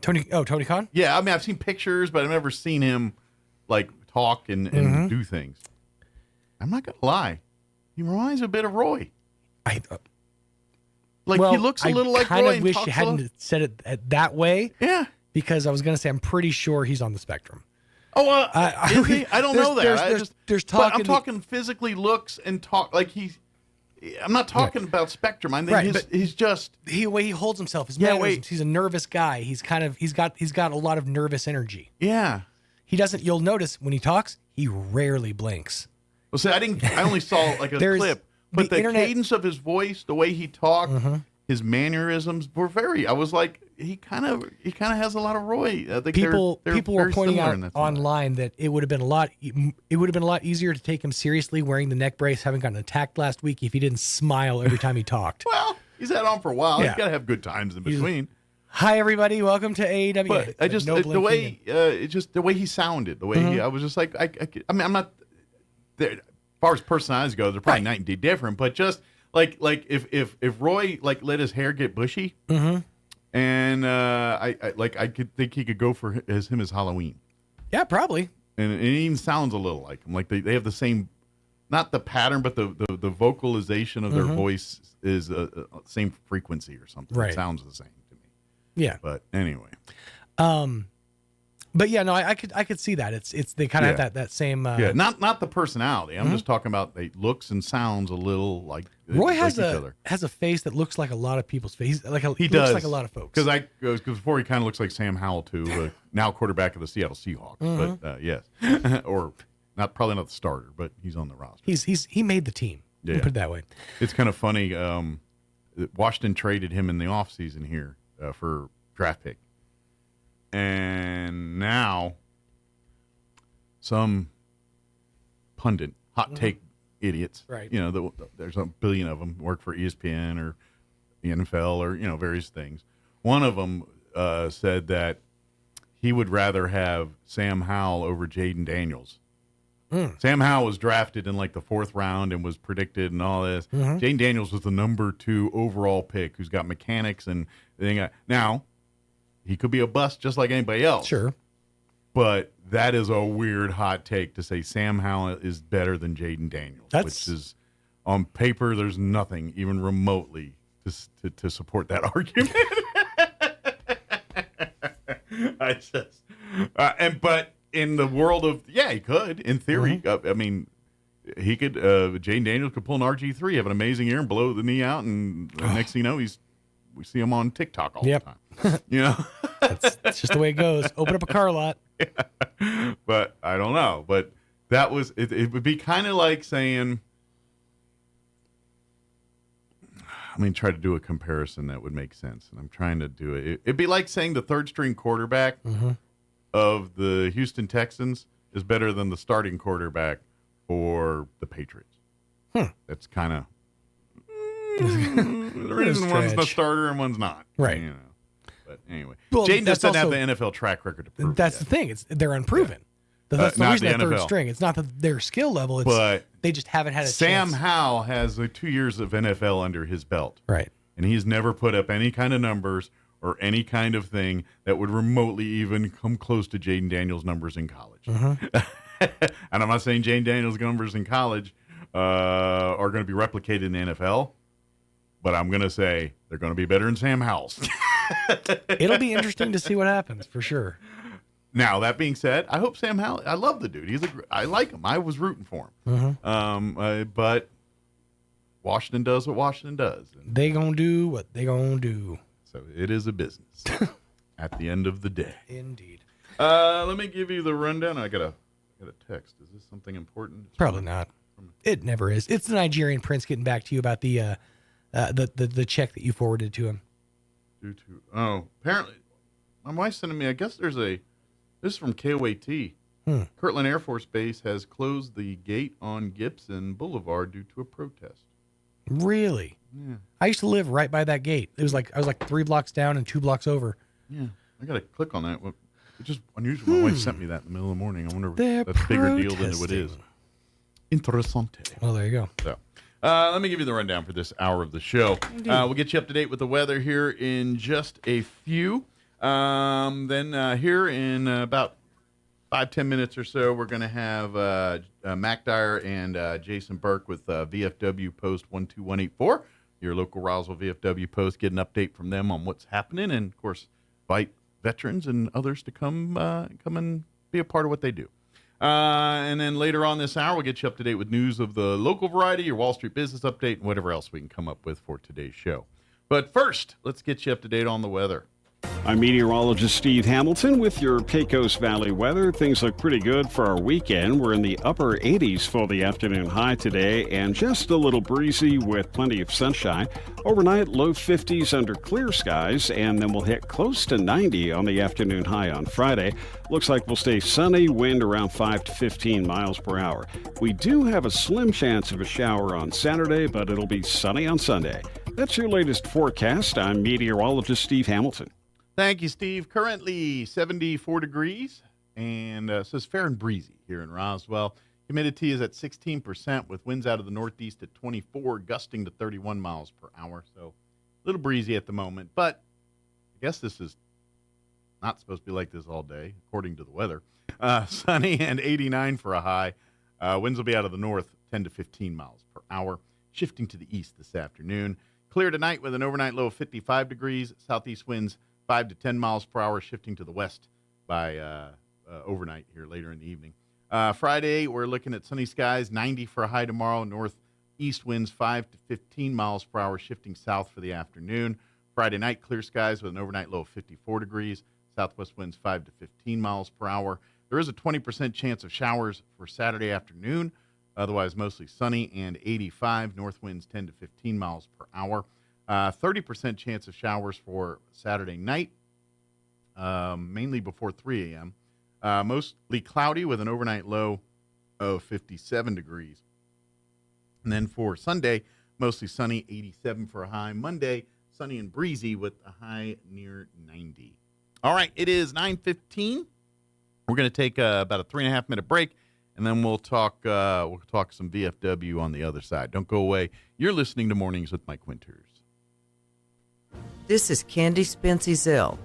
Tony Khan? Yeah, I mean I've seen pictures, but I've never seen him like talk and do things. I'm not gonna lie, he reminds me a bit of Roy. He looks a little like Roy. I kind of and wish talks you hadn't said it that way. Yeah, because I was gonna say I'm pretty sure he's on the spectrum. Oh, is he? I don't know that. There's talk. talk. I'm talking physically looks and talk like he's. I'm not talking about spectrum. I think he's just the way he holds himself. His mannerisms. He's a nervous guy. He's got a lot of nervous energy. Yeah. He doesn't. You'll notice when he talks, he rarely blinks. Well, see, I only saw like a clip, but the cadence of his voice, the way he talked, his mannerisms were very. I was like, he kind of has a lot of Roy. I think people were pointing out that online that it would have been a lot easier to take him seriously wearing the neck brace, having gotten attacked last week, if he didn't smile every time he talked. Well, he's had on for a while. Yeah. He's got to have good times in between. Hi everybody, welcome to AEW. But I just the way he sounded, the way I was just like I mean I'm not there as far as personalities go, they're probably night and day different, but just like if Roy like let his hair get bushy. And I could think he could go for him as Halloween. Yeah, probably. And it even sounds a little like him. Like they have the same, not the pattern, but the vocalization of their voice is same frequency or something. Right. It sounds the same to me. Yeah. But anyway. But yeah, no, I could see that. It's they kind of have that same. Not the personality. I'm just talking about they looks and sounds a little like Roy has a face that looks like a lot of people's face. He does. looks like a lot of folks. Because before he kind of looks like Sam Howell too. Now quarterback of the Seattle Seahawks. But yes, or probably not the starter, but he's on the roster. He made the team. Yeah. Put it that way. It's kind of funny. Washington traded him in the offseason here for draft pick. And now some pundit, hot take idiots, right? There's a billion of them work for ESPN or the NFL or various things. One of them said that he would rather have Sam Howell over Jaden Daniels. Sam Howell was drafted in like the 4th round and was predicted and all this. Jaden Daniels was the number 2 overall pick, who's got mechanics and everything. Now. He could be a bust just like anybody else. Sure. But that is a weird hot take to say Sam Howell is better than Jaden Daniels, which is, on paper, there's nothing even remotely to support that argument. But in the world of, he could, in theory. I mean, he could, Jaden Daniels could pull an RG3, have an amazing year and blow the knee out, and the next thing you know, we see him on TikTok all the time. That's just the way it goes. Open up a car lot. Yeah. But I don't know. But that was it would be kind of like saying, I mean, try to do a comparison that would make sense. And I'm trying to do it. It'd be like saying the 3rd string quarterback of the Houston Texans is better than the starting quarterback for the Patriots. That's kind of the reason one's the starter and one's not. Right. But anyway, well, Jaden just doesn't have the NFL track record to prove that's the thing. They're unproven. Yeah. That's the reason they're 3rd string. It's not that their skill level. But they just haven't had a Sam chance. Howell has 2 years of NFL under his belt. Right. And he's never put up any kind of numbers or any kind of thing that would remotely even come close to Jaden Daniels' numbers in college. And I'm not saying Jaden Daniels' numbers in college are going to be replicated in the NFL. But I'm going to say they're going to be better than Sam Howell's. It'll be interesting to see what happens, for sure. Now, that being said, I hope Sam Howell, I love the dude. I like him. I was rooting for him. But Washington does what Washington does. They going to do what they going to do. So it is a business at the end of the day. Indeed. Let me give you the rundown. I got a text. Is this something important? Probably not. It never is. It's the Nigerian prince getting back to you about the check that you forwarded to him. Apparently, my wife's sending me. I guess this is from KOAT. Kirtland Air Force Base has closed the gate on Gibson Boulevard due to a protest. Really? Yeah. I used to live right by that gate. I was like 3 blocks down and 2 blocks over. Yeah. I got to click on that. It's just unusual. My wife sent me that in the middle of the morning. I wonder if that's a bigger deal than it is. Interessante. Well, there you go. So, let me give you the rundown for this hour of the show. We'll get you up to date with the weather here in just a few. Then here in about 5-10 minutes or so, we're going to have Mac Dyer and Jason Burke with VFW Post 12184, your local Roswell VFW Post. Get an update from them on what's happening, and of course, invite veterans and others to come and be a part of what they do. And then later on this hour, we'll get you up to date with news of the local variety, your Wall Street business update, and whatever else we can come up with for today's show. But first, let's get you up to date on the weather. I'm meteorologist Steve Hamilton with your Pecos Valley weather. Things look pretty good for our weekend. We're in the upper 80s for the afternoon high today and just a little breezy with plenty of sunshine. Overnight, low 50s under clear skies, and then we'll hit close to 90 on the afternoon high on Friday. Looks like we'll stay sunny, wind around 5 to 15 miles per hour. We do have a slim chance of a shower on Saturday, but it'll be sunny on Sunday. That's your latest forecast. I'm meteorologist Steve Hamilton. Thank you, Steve. Currently 74 degrees, and says fair and breezy here in Roswell. Humidity is at 16% with winds out of the northeast at 24, gusting to 31 miles per hour. So a little breezy at the moment, but I guess this is not supposed to be like this all day, according to the weather. Sunny and 89 for a high. Winds will be out of the north, 10 to 15 miles per hour, shifting to the east this afternoon. Clear tonight with an overnight low of 55 degrees. Southeast winds 5 to 10 miles per hour, shifting to the west by overnight here later in the evening. Friday, we're looking at sunny skies, 90 for a high tomorrow. Northeast winds 5 to 15 miles per hour, shifting south for the afternoon. Friday night, clear skies with an overnight low of 54 degrees. Southwest winds 5 to 15 miles per hour. There is a 20% chance of showers for Saturday afternoon. Otherwise, mostly sunny and 85. North winds 10 to 15 miles per hour. 30% chance of showers for Saturday night, mainly before 3 a.m. Mostly cloudy with an overnight low of 57 degrees. And then for Sunday, mostly sunny, 87 for a high. Monday, sunny and breezy with a high near 90. All right, it is 9:15. We're going to take about a 3.5-minute break, and then we'll talk some VFW on the other side. Don't go away. You're listening to Mornings with Mike Winters. This is Candy Spence-Ezell.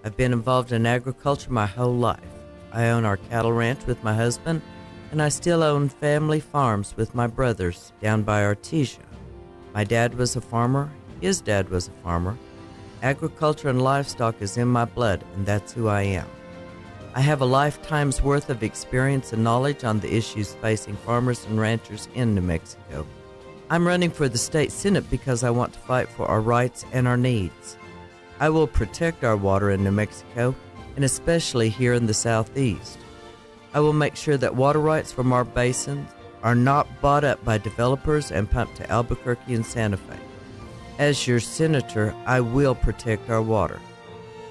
I've been involved in agriculture my whole life. I own our cattle ranch with my husband, and I still own family farms with my brothers down by Artesia. My dad was a farmer. His dad was a farmer. Agriculture and livestock is in my blood, and that's who I am. I have a lifetime's worth of experience and knowledge on the issues facing farmers and ranchers in New Mexico. I'm running for the state Senate because I want to fight for our rights and our needs. I will protect our water in New Mexico, and especially here in the Southeast. I will make sure that water rights from our basins are not bought up by developers and pumped to Albuquerque and Santa Fe. As your senator, I will protect our water.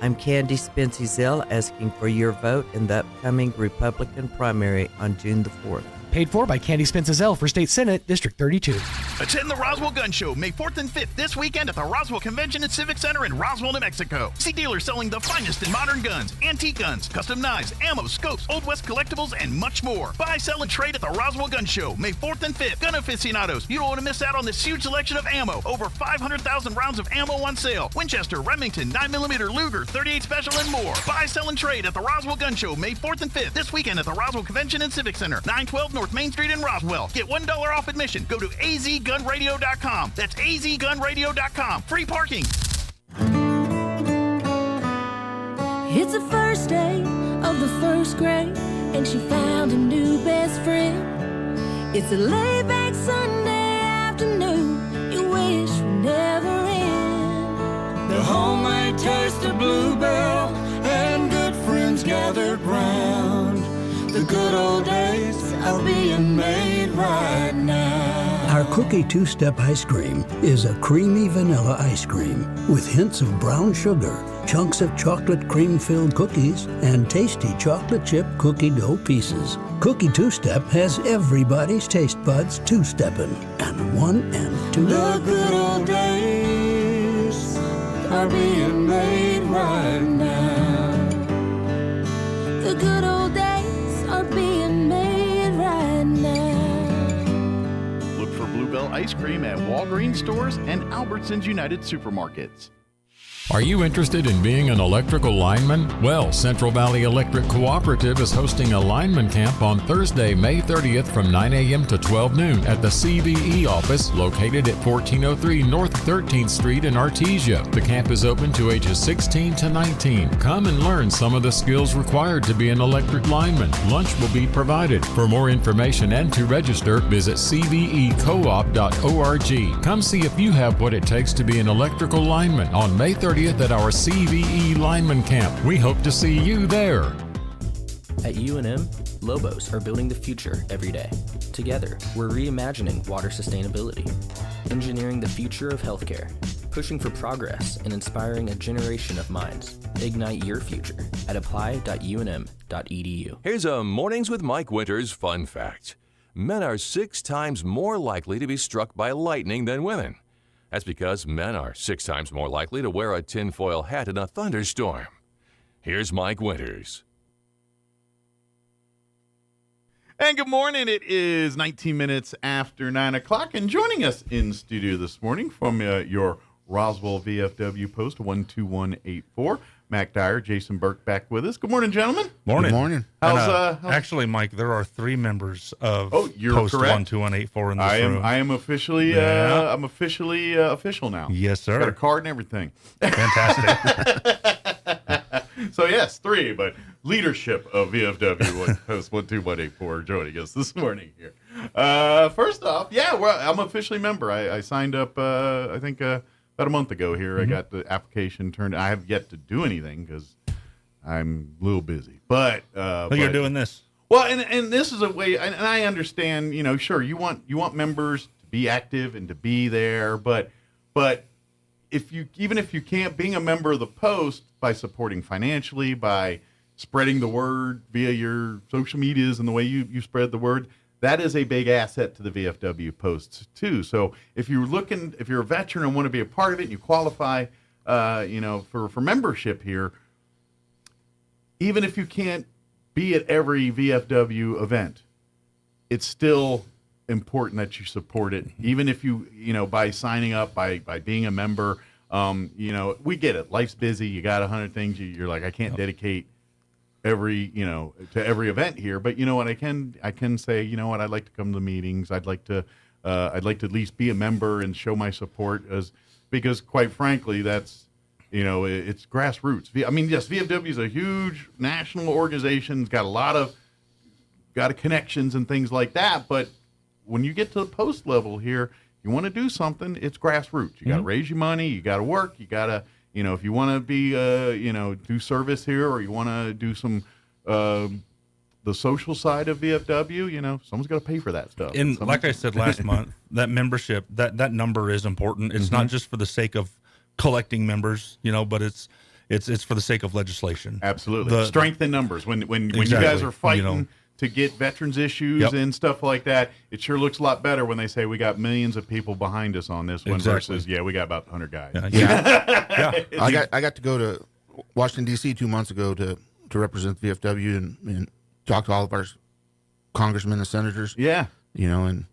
I'm Candy Spence-Ezell, asking for your vote in the upcoming Republican primary on June the 4th. Paid for by Candy Spence-Ezell for State Senate, District 32. Attend the Roswell Gun Show May 4th and 5th this weekend at the Roswell Convention and Civic Center in Roswell, New Mexico. See dealers selling the finest in modern guns, antique guns, custom knives, ammo, scopes, Old West collectibles, and much more. Buy, sell, and trade at the Roswell Gun Show May 4th and 5th. Gun aficionados, you don't want to miss out on this huge selection of ammo. Over 500,000 rounds of ammo on sale. Winchester, Remington, 9mm Luger, 38 Special, and more. Buy, sell, and trade at the Roswell Gun Show May 4th and 5th this weekend at the Roswell Convention and Civic Center, 912 North Main Street in Roswell. Get $1 off admission. Go to azgunradio.com. That's azgunradio.com. Free parking. It's the first day of the first grade, and she found a new best friend. It's a laid-back Sunday afternoon you wish would never end. The homemade taste of bluebell and good friends gathered round. The good old days are being made right now. Our Cookie Two-Step Ice Cream is a creamy vanilla ice cream with hints of brown sugar, chunks of chocolate cream-filled cookies, and tasty chocolate chip cookie dough pieces. Cookie Two-Step has everybody's taste buds two-stepping, and 1 and 2. The good old days are being made right now. The good old days are being made right now. Look for Bluebell ice cream at Walgreens stores and Albertsons United Supermarkets. Are you interested in being an electrical lineman? Well, Central Valley Electric Cooperative is hosting a lineman camp on Thursday, May 30th from 9 a.m. to 12 noon at the CVE office located at 1403 North 13th Street in Artesia. The camp is open to ages 16 to 19. Come and learn some of the skills required to be an electric lineman. Lunch will be provided. For more information and to register, visit cvecoop.org. Come see if you have what it takes to be an electrical lineman on May 30th at our CVE Lineman Camp. We hope to see you there. At UNM, Lobos are building the future every day. Together, we're reimagining water sustainability, engineering the future of healthcare, pushing for progress, and inspiring a generation of minds. Ignite your future at apply.unm.edu. Here's a Mornings with Mike Winters fun fact. Men are 6 times more likely to be struck by lightning than women. That's because men are 6 times more likely to wear a tinfoil hat in a thunderstorm. Here's Mike Winters. And good morning. It is 19 minutes after 9 o'clock. And joining us in studio this morning from your Roswell VFW post 12184, Mac Dyer, Jason Burke back with us. Good morning, gentlemen. Morning. Good morning. How's actually, Mike, there are 3 members of you're post correct. 12184 in this room. I am officially I'm officially official now. Yes, sir. Got a card and everything. Fantastic. So yes, 3, but leadership of VFW post 12184 joining us this morning here. First off, I'm officially a member. I signed up I think about a month ago here. I got the application turned. I have yet to do anything because I'm a little busy. But you're doing this. Well, and this is a way, and I understand. Sure, you want members to be active and to be there, but if you can't, being a member of the Post by supporting financially, by spreading the word via your social medias and the way you spread the word, that is a big asset to the VFW Post too. So if you're a veteran and want to be a part of it and you qualify, for membership here, even if you can't be at every VFW event, it's still important that you support it. Even if you by signing up, by being a member, we get it. Life's busy. You got 100 things. You're like, I can't dedicate to every event here, but you know what, I can say, you know what, I'd like to come to the meetings. I'd like to at least be a member and show my support, because quite frankly, that's, it's grassroots. Yes, VFW is a huge national organization. It's got a lot of connections and things like that, but when you get to the Post level here, you want to do something, it's grassroots. You got to raise your money, you got to work, you got to, if you want to be, do service here, or you want to do some, the social side of VFW, someone's got to pay for that stuff. And like I said last month, that membership, that number is important. It's not just for the sake of collecting members, but it's for the sake of legislation. Absolutely. Strength in numbers. When you guys are fighting to get veterans issues and stuff like that, it sure looks a lot better when they say we got millions of people behind us on this one versus we got about 100 guys. I got to go to Washington D.C. 2 months ago to represent the VFW and talk to all of our congressmen and senators. Yeah, and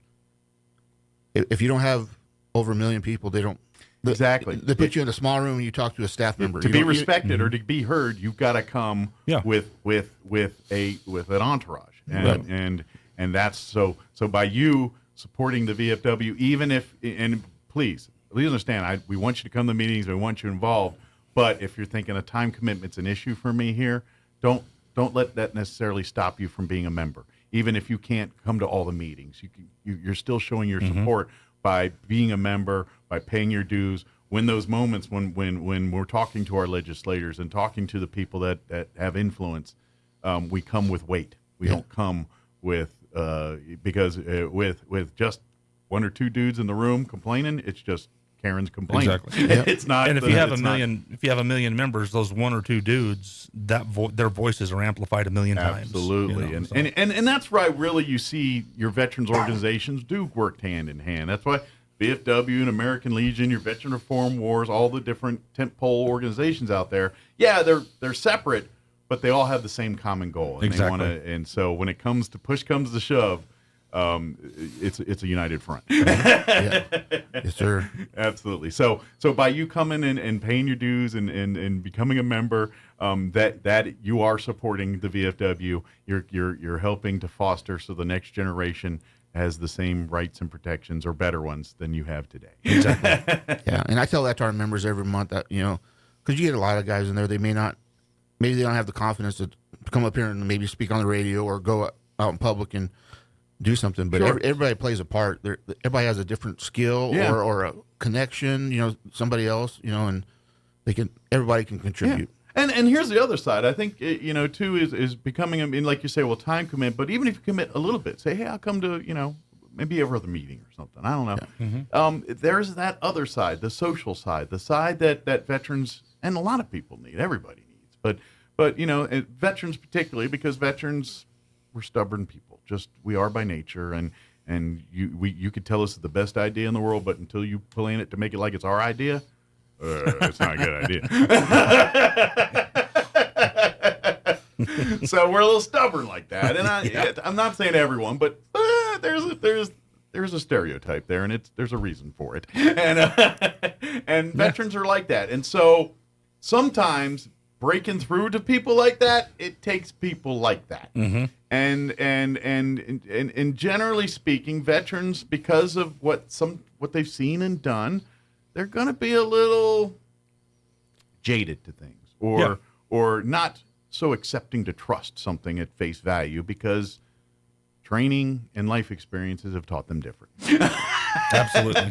if you don't have over 1 million people, they don't. Exactly. They put you in a small room and you talk to a staff member. To be respected or to be heard, you've got to come with an entourage. And that's so by you supporting the VFW, even if, and please understand, we want you to come to the meetings, we want you involved, but if you're thinking a time commitment's an issue for me here, don't let that necessarily stop you from being a member. Even if you can't come to all the meetings, you're still showing your support by being a member, by paying your dues. When those moments when we're talking to our legislators and talking to the people that have influence, we come with weight. We don't come with because with just 1 or 2 dudes in the room complaining, it's just Karen's complaining. Exactly. It's not. And if you have a million members, those 1 or 2 dudes, their voices are amplified 1 million times. Absolutely. And that's why really you see your veterans organizations do work hand in hand. That's why VFW and American Legion, your Veteran Reform Wars, all the different tentpole organizations out there. Yeah, they're separate, but they all have the same common goal. And Exactly. They and so when it comes to push comes to shove, it's a united front. Yeah. Yes, sir. Absolutely. So by you coming and paying your dues and becoming a member, that you are supporting the VFW. You're helping to foster so the next generation has the same rights and protections or better ones than you have today. Exactly. Yeah, and I tell that to our members every month that, because you get a lot of guys in there, maybe they don't have the confidence to come up here and maybe speak on the radio or go out in public and do something, but Sure. everybody plays a part. Everybody has a different skill or a connection, somebody else, and everybody can contribute. And here's the other side. I think too is becoming. I mean, like you say, well, time commit. But even if you commit a little bit, say, hey, I'll come to maybe every other meeting or something. I don't know. Mm-hmm. There's that other side, the social side, the side that veterans and a lot of people need. Everybody needs, but veterans particularly, because veterans, we're stubborn people. Just we are by nature, and you could tell us it's the best idea in the world, but until you plan it to make it like it's our idea. It's not a good idea. So we're a little stubborn like that, and I'm not saying everyone, but there's a stereotype there, and there's a reason for it, and veterans are like that, and so sometimes breaking through to people like that, it takes people like that, and generally speaking, veterans, because of what they've seen and done, they're going to be a little jaded to things, or not so accepting to trust something at face value, because training and life experiences have taught them different. Absolutely.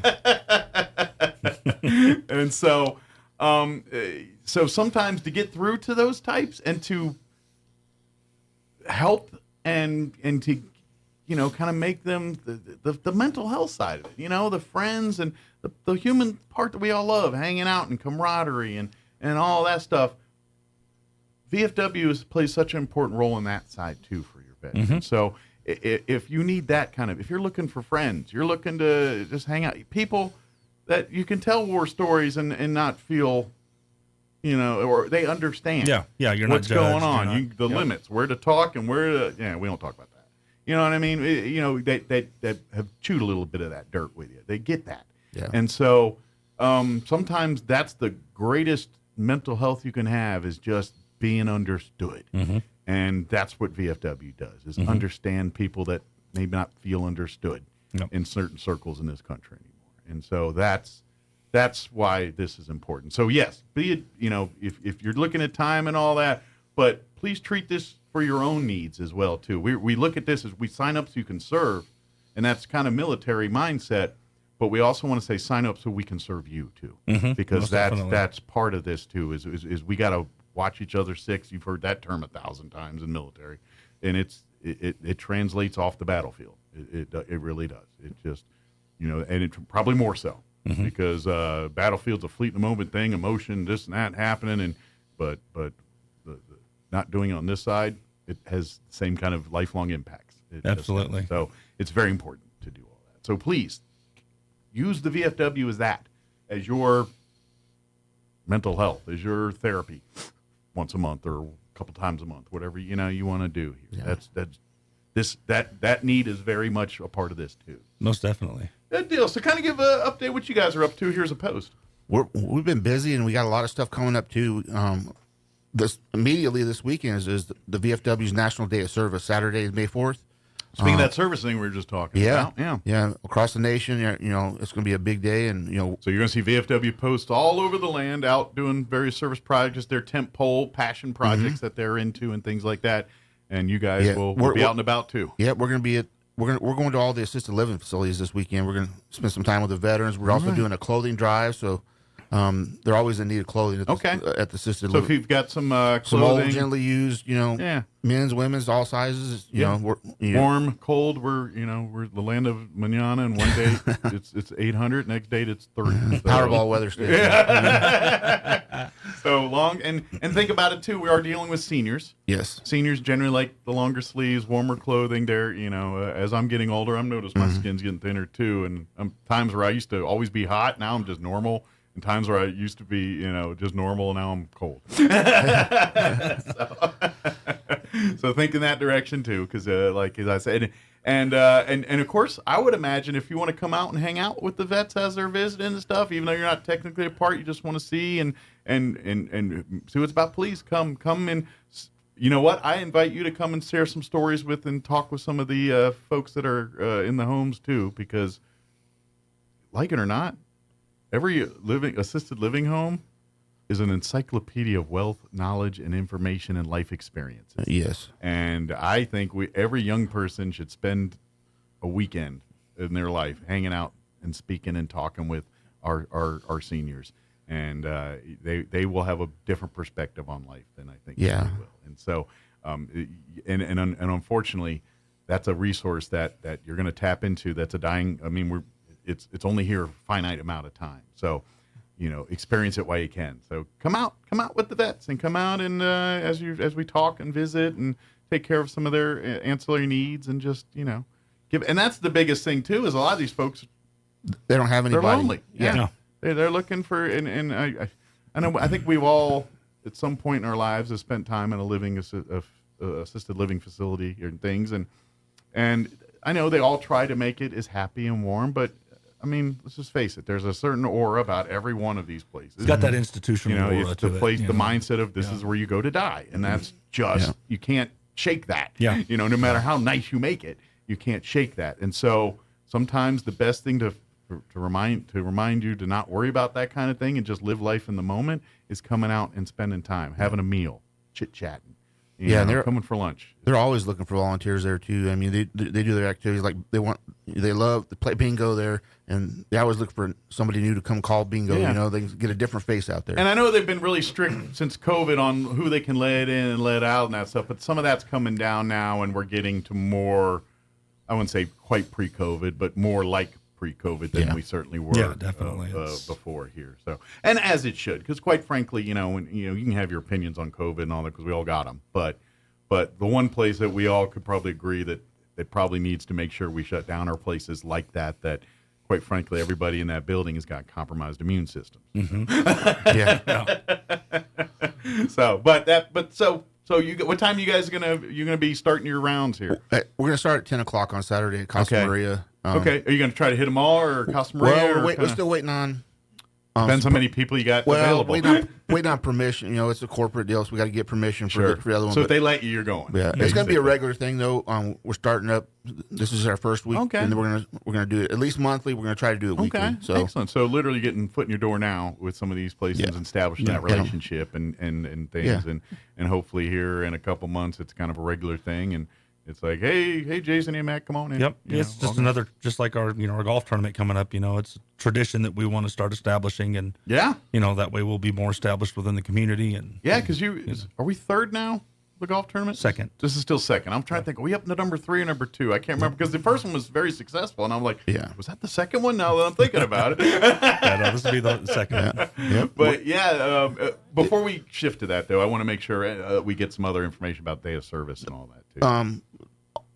And so sometimes to get through to those types and to help and to kind of make them the mental health side of it, the friends and the human part that we all love, hanging out and camaraderie and all that stuff. VFW plays such an important role in that side too for your veterans. Mm-hmm. So if you need that if you're looking for friends, you're looking to just hang out, people that you can tell war stories and not feel, or they understand. Yeah, you're what's not judged, going on, the limits, where to talk and where to. We don't talk about that. You know what I mean? They have chewed a little bit of that dirt with you. They get that. Yeah. And so sometimes that's the greatest mental health you can have, is just being understood. Mm-hmm. And that's what VFW does, is Mm-hmm. understand people that maybe not feel understood in certain circles in this country anymore. And so that's why this is important. So yes, be it, if you're looking at time and all that, but please treat this for your own needs as well too. We look at this as we sign up so you can serve, and that's kind of military mindset. But we also want to say sign up so we can serve you too, because that's part of this too. Is we got to watch each other six. You've heard that term 1,000 times in military, and it translates off the battlefield. It really does. It just and it probably more so because battlefield's a fleet in the moment thing, emotion, this and that happening, but the not doing it on this side, it has the same kind of lifelong impacts. Absolutely. So it's very important to do all that. So please use the VFW as your mental health, as your therapy, once a month or a couple times a month, whatever you want to do here. Yeah. That need is very much a part of this too. Most definitely. Good deal. So kind of give an update what you guys are up to. Here's a post. We've been busy, and we got a lot of stuff coming up too. Immediately this weekend is the VFW's National Day of Service, Saturday, May 4th. Speaking of that service thing we were just talking about. Yeah. Across the nation, it's going to be a big day, and So you're going to see VFW posts all over the land, out doing various service projects, their tent pole, passion projects that they're into, and things like that. And you guys will be out and about too. Yeah, we're going to be we're going to all the assisted living facilities this weekend. We're going to spend some time with the veterans. We're also doing a clothing drive, so they're always in need of clothing at the assisted living. So if you've got some clothing, some old, gently used, men's, women's, all sizes, warm, cold. We're the land of manana, and one day it's 800, next day it's 30. So. Powerball weather station. Yeah. So long, and think about it too. We are dealing with seniors. Yes, seniors generally like the longer sleeves, warmer clothing. They're as I'm getting older, I'm noticing my skin's getting thinner too, and times where I used to always be hot, now I'm just normal. And times where I used to be, just normal, and now I'm cold. So think in that direction too, because like as I said, and of course, I would imagine if you want to come out and hang out with the vets as they're visiting and stuff, even though you're not technically a part, you just want to see and see what's about. Please come and. You know what? I invite you to come and share some stories with and talk with some of the folks that are in the homes too, because like it or not, every assisted living home is an encyclopedia of wealth, knowledge, and information and life experiences. Yes. And I think every young person should spend a weekend in their life hanging out and speaking and talking with our seniors. And they will have a different perspective on life than I think they will. And so, and unfortunately, that's a resource that you're going to tap into. That's a dying. I mean, it's only here a finite amount of time. So, experience it while you can. So come out with the vets and come out and as we talk and visit and take care of some of their ancillary needs and just give. And that's the biggest thing too, is a lot of these folks, they don't have anybody. They're lonely. Yeah. No. They're looking for, and I know, I think we've all at some point in our lives have spent time in a assisted living facility or things, and I know they all try to make it as happy and warm, but I mean, let's just face it. There's a certain aura about every one of these places. It's got that institutional aura it's the to place, it. the mindset of this is where you go to die, and that's just you can't shake that. Yeah. No matter how nice you make it, you can't shake that. And so sometimes the best thing to remind you to not worry about that kind of thing and just live life in the moment is coming out and spending time, having a meal, chit-chatting. And they're coming for lunch. They're always looking for volunteers there too. I mean, they do their activities like they love to play bingo there, and they always look for somebody new to come call bingo. Yeah. They can get a different face out there. And I know they've been really strict since COVID on who they can let in and let out and that stuff, but some of that's coming down now, and we're getting to more, I wouldn't say quite pre-COVID, but more like pre-COVID than we certainly were definitely. Before here. So, and as it should, because quite frankly, you can have your opinions on COVID and all that because we all got them. But the one place that we all could probably agree that it probably needs to make sure we shut down are places like that quite frankly, everybody in that building has got compromised immune systems. Mm-hmm. So what time you guys you're gonna be starting your rounds here? We're gonna start at 10:00 on Saturday at Casa Maria. Okay, are you gonna try to hit them all or Casa Maria? Well, we're still waiting on. Depends how many people you got available. Waiting on permission. It's a corporate deal, so we got to get permission for the other one. So if they let you, you're going. Yeah, it's going to be a regular thing though. We're starting up. This is our first week, and then we're gonna do it at least monthly. We're gonna try to do it weekly. Okay, So excellent. So literally getting foot in your door now with some of these places and establishing that relationship and things, and holly here in a couple months it's kind of a regular thing and. It's like, hey, Jason and Matt, come on in. Yep, it's just another, just like our golf tournament coming up. It's a tradition that we want to start establishing, and that way we'll be more established within the community. And because are we third now? The golf tournament? Second. This is still second. I'm trying to think. Are we up to number 3 or number 2? I can't remember because the first one was very successful, and I'm like, was that the second one? Now that I'm thinking about it, this will be the second. Yep. But before we shift to that, though, I want to make sure we get some other information about day of service and all that too.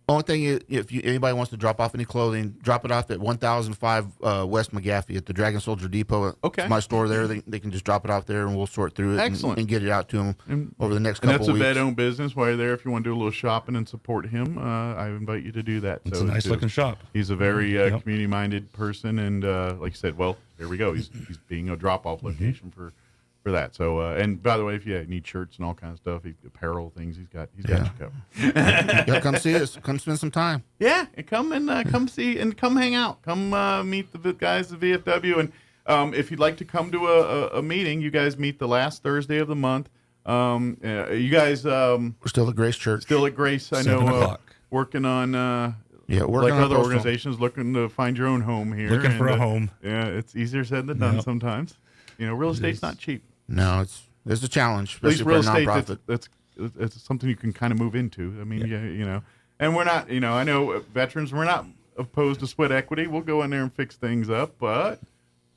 Only thing is, if anybody wants to drop off any clothing, drop it off at 1005 West McGaffey at the Dragon Soldier Depot. Okay. My store there. They can just drop it off there, and we'll sort through it and get it out to them over the next couple of weeks. And that's a vet-owned business. While you're there, if you want to do a little shopping and support him, I invite you to do that. It's a nice-looking shop. He's a very community-minded person, and like you said, well, there we go. He's being a drop-off location for that. So, and by the way, if you need shirts and all kinds of stuff, apparel things, he's got you covered. Come see us. Come spend some time. Yeah, and come see and come hang out. Come meet the guys at VFW, and if you'd like to come to a meeting, you guys meet the last Thursday of the month. You guys, we're still at Grace Church. Still at Grace. I know. Working on. Working like on other organizations, looking to find your own home here. Looking for a home. Yeah, it's easier said than done sometimes. Real estate's not cheap. No, it's a challenge. At least real estate, it's something you can kind of move into. I mean, and we're not, I know veterans, we're not opposed to sweat equity. We'll go in there and fix things up, but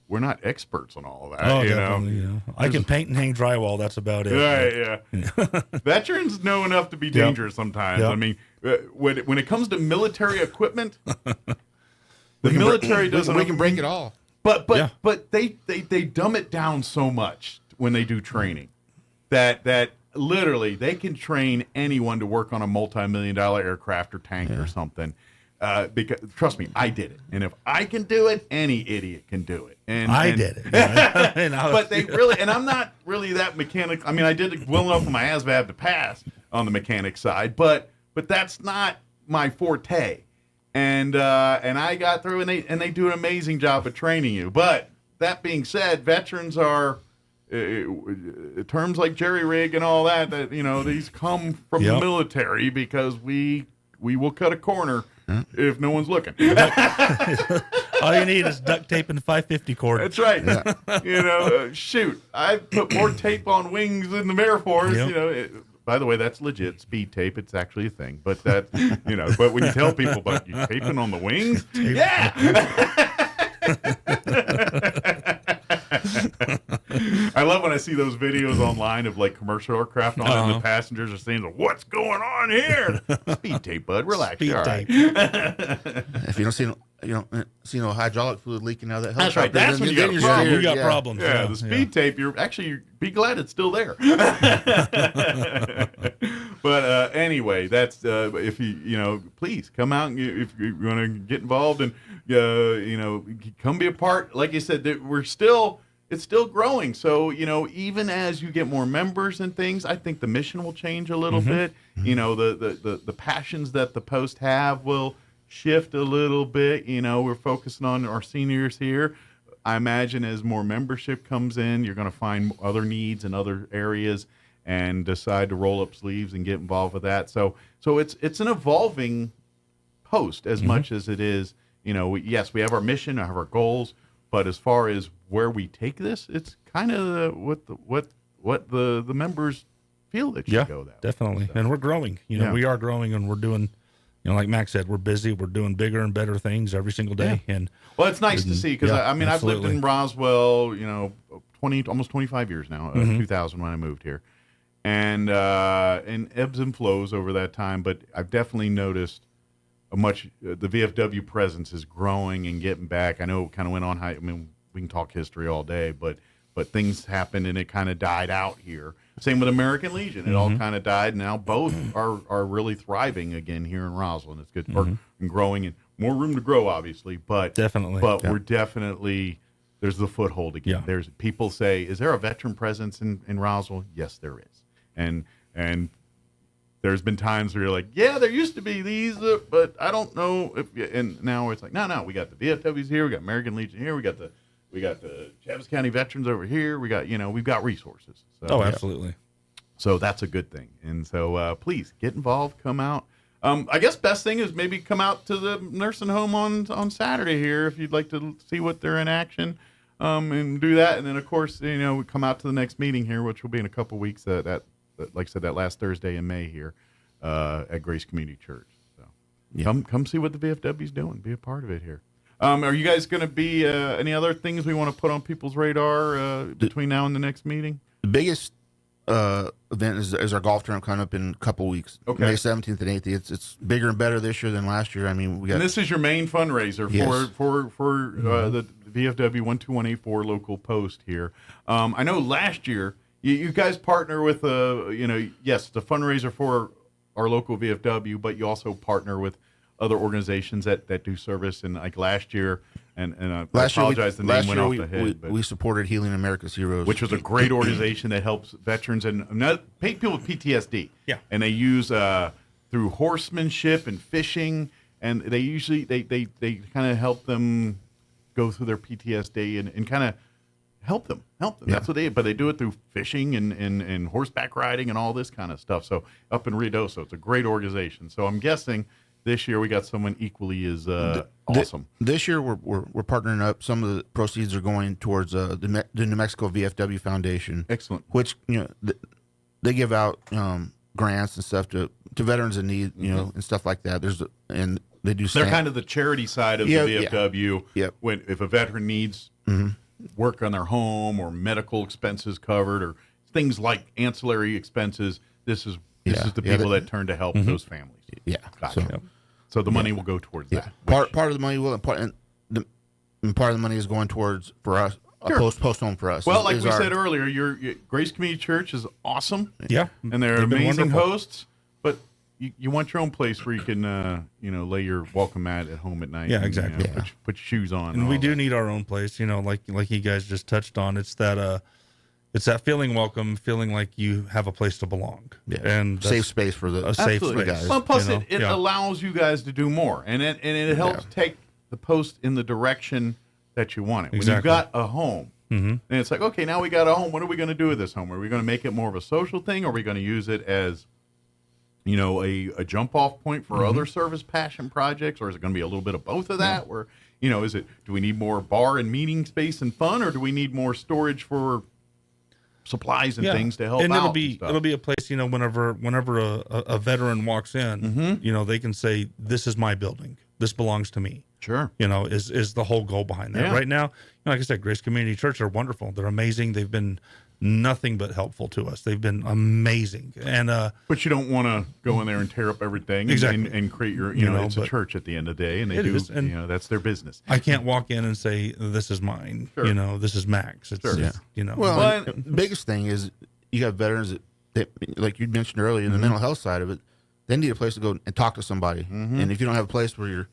we're not experts on all of that. Definitely. I can paint and hang drywall. That's about it. Right, yeah. Veterans know enough to be dangerous sometimes. I mean, when it comes to military equipment, the military doesn't. We can break it all. But they dumb it down so much when they do training that literally, they can train anyone to work on a multi-million-dollar aircraft or tank or something. Because trust me, I did it, and if I can do it, any idiot can do it. And I did it, but they really, and I'm not really that mechanical. I mean, I did it well enough with my ASVAB to pass on the mechanic side, but that's not my forte. And I got through, and they do an amazing job of training you. But that being said, veterans are terms like jerry rig and all that these come from the military, because we will cut a corner if no one's looking. All you need is duct tape and 550 cord. That's right. Shoot, I put more tape on wings in the Air Force. By the way, that's legit speed tape. It's actually a thing. But that, but when you tell people about you taping on the wings, yeah. I love when I see those videos online of like commercial aircraft on it, and the passengers are saying, "What's going on here?" Speed tape, bud. Relax. Speed tape. If you don't see no hydraulic fluid leaking out of that helicopter, that's right. That's when you got a problem. You got problems. Yeah, the speed tape. You're be glad it's still there. But anyway, that's if you please come out and if you want to get involved and come be a part. Like you said, it's still growing. So, even as you get more members and things, I think the mission will change a little bit. The passions that the post have will shift a little bit. We're focusing on our seniors here. I imagine as more membership comes in, you're going to find other needs in other areas and decide to roll up sleeves and get involved with that. So it's an evolving post as much as it is, yes, we have our mission, I have our goals, but as far as where we take this, it's kind of what the members feel that should go that definitely. way. And we're growing. We are growing, and we're doing, like Max said, we're busy. We're doing bigger and better things every single day. And well, it's nice to see, because I've lived in Roswell, almost 25 years now. 2000 when I moved here, and ebbs and flows over that time. But I've definitely noticed the VFW presence is growing and getting back. I know it kind of went on high. I mean, we can talk history all day, but things happened and it kind of died out here. Same with American Legion. It all kind of died. Now both are really thriving again here in Roswell, and it's good and growing, and more room to grow, obviously. But definitely, we're definitely, there's the foothold again. There's people say, is there a veteran presence in Roswell? Yes, there is, and there's been times where you're like, yeah, there used to be these, but I don't know if. And now it's like, no, we got the VFWs here, we got American Legion here, we got the Chaves County Veterans over here. We got we've got resources. So, absolutely. So that's a good thing. And so please get involved, come out. I guess best thing is maybe come out to the nursing home on Saturday here if you'd like to see what they're in action, and do that. And then of course we come out to the next meeting here, which will be in a couple weeks. That like I said, that last Thursday in May here at Grace Community Church. So come see what the VFW is doing. Be a part of it here. Are you guys going to be any other things we want to put on people's radar between now and the next meeting? The biggest event is our golf tournament coming up in a couple weeks. Okay. May 17th and 18th. It's bigger and better this year than last year. I mean, we got. And this is your main fundraiser for the VFW 12184 local post here. I know last year you guys partner with yes, the fundraiser for our local VFW, but you also partner with other organizations that do service. And like last year, and I apologize, the name went off the head. We supported Healing America's Heroes, which was a great organization that helps veterans and people with PTSD. Yeah, and they use through horsemanship and fishing, and they usually they kind of help them go through their PTSD and kind of help them. Yeah. That's what they do it through fishing and horseback riding and all this kind of stuff. So up in Ruidoso, it's a great organization. So I'm guessing this year we got someone equally as awesome. This year we're partnering up. Some of the proceeds are going towards the New Mexico VFW Foundation. Excellent. Which they give out grants and stuff to veterans in need, and stuff like that. And they do. They're kind of the charity side of the VFW. Yeah. If a veteran needs work on their home or medical expenses covered or things like ancillary expenses, this is the people that turn to help those families. Yeah. Gotcha. So the money will go towards that. Part of the money will, part of the money is going towards for post home for us. Well, like we said earlier, your Grace Community Church is awesome. Yeah, and they're they've been amazing wonderful. hosts. But you want your own place where you can, lay your welcome mat at home at night. Yeah, and, exactly. Put your shoes on. And we do need our own place, like you guys just touched on. It's that feeling welcome, feeling like you have a place to belong. Yeah. And safe space for the safe space. guys. Well, plus it allows you guys to do more, and it helps take the post in the direction that you want it. When Exactly. you've got a home, and it's like, okay, now we got a home. What are we going to do with this home? Are we going to make it more of a social thing, or are we going to use it as a jump off point for other service passion projects, or is it going to be a little bit of both of that? Where do we need more bar and meeting space and fun, or do we need more storage for supplies and things to help and out? It'll be a place, whenever a veteran walks in, they can say, "This is my building. This belongs to me." Sure. Is the whole goal behind that. Yeah. Right now, like I said, Grace Community Church are wonderful. They're amazing. They've been nothing but helpful to us. They've been amazing. And but you don't want to go in there and tear up everything and create your, it's a church at the end of the day, and they do, that's their business. I can't walk in and say, "This is mine." Sure. This is Max. It's, Well, the biggest thing is you have veterans that like you mentioned earlier, in the mental health side of it, they need a place to go and talk to somebody. And if you don't have a place where you're,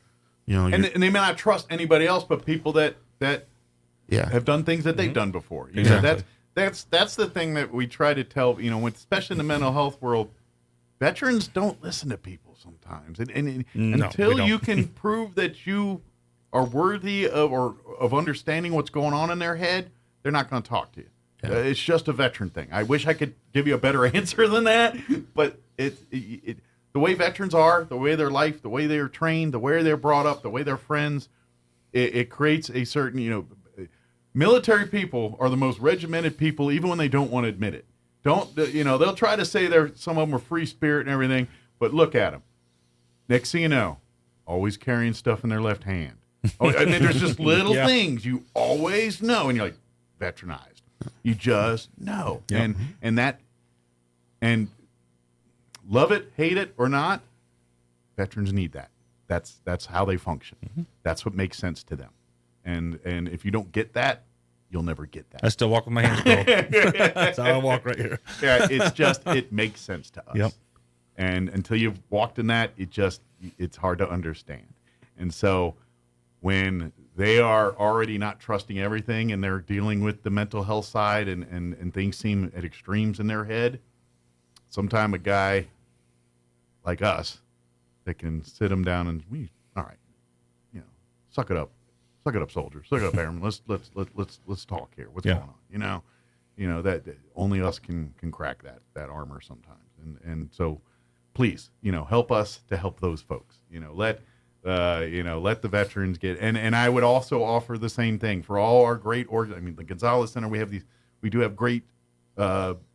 and they may not trust anybody else, but people that have done things that they've done before. Exactly. That's the thing that we try to tell, especially in the mental health world, veterans don't listen to people sometimes. And No, until we don't. you can prove that you are worthy of understanding what's going on in their head, they're not going to talk to you. It's just a veteran thing. I wish I could give you a better answer than that, but the way veterans are, the way their life, the way they're trained, the way they're brought up, the way they're friends, it creates a certain, military people are the most regimented people, even when they don't want to admit it. They'll try to say some of them are free spirit and everything, but look at them. Next thing you know, always carrying stuff in their left hand. There's just little things you always know, and you're like, veteranized. You just know. Yeah. And love it, hate it, or not, veterans need that. That's how they function. That's what makes sense to them. And if you don't get that, you'll never get that. I still walk with my hands curled. That's how I walk right here. Yeah, it makes sense to us. Yep. And until you've walked in that, it's hard to understand. And so when they are already not trusting everything and they're dealing with the mental health side and things seem at extremes in their head, sometime a guy like us that can sit them down and all right, suck it up. Suck it up, soldiers. Suck it up, airmen. Let's talk here. What's going on? That only us can crack that armor sometimes. And so, please, help us to help those folks. Let the veterans get. And I would also offer the same thing for all our great the Gonzalez Center. We do have great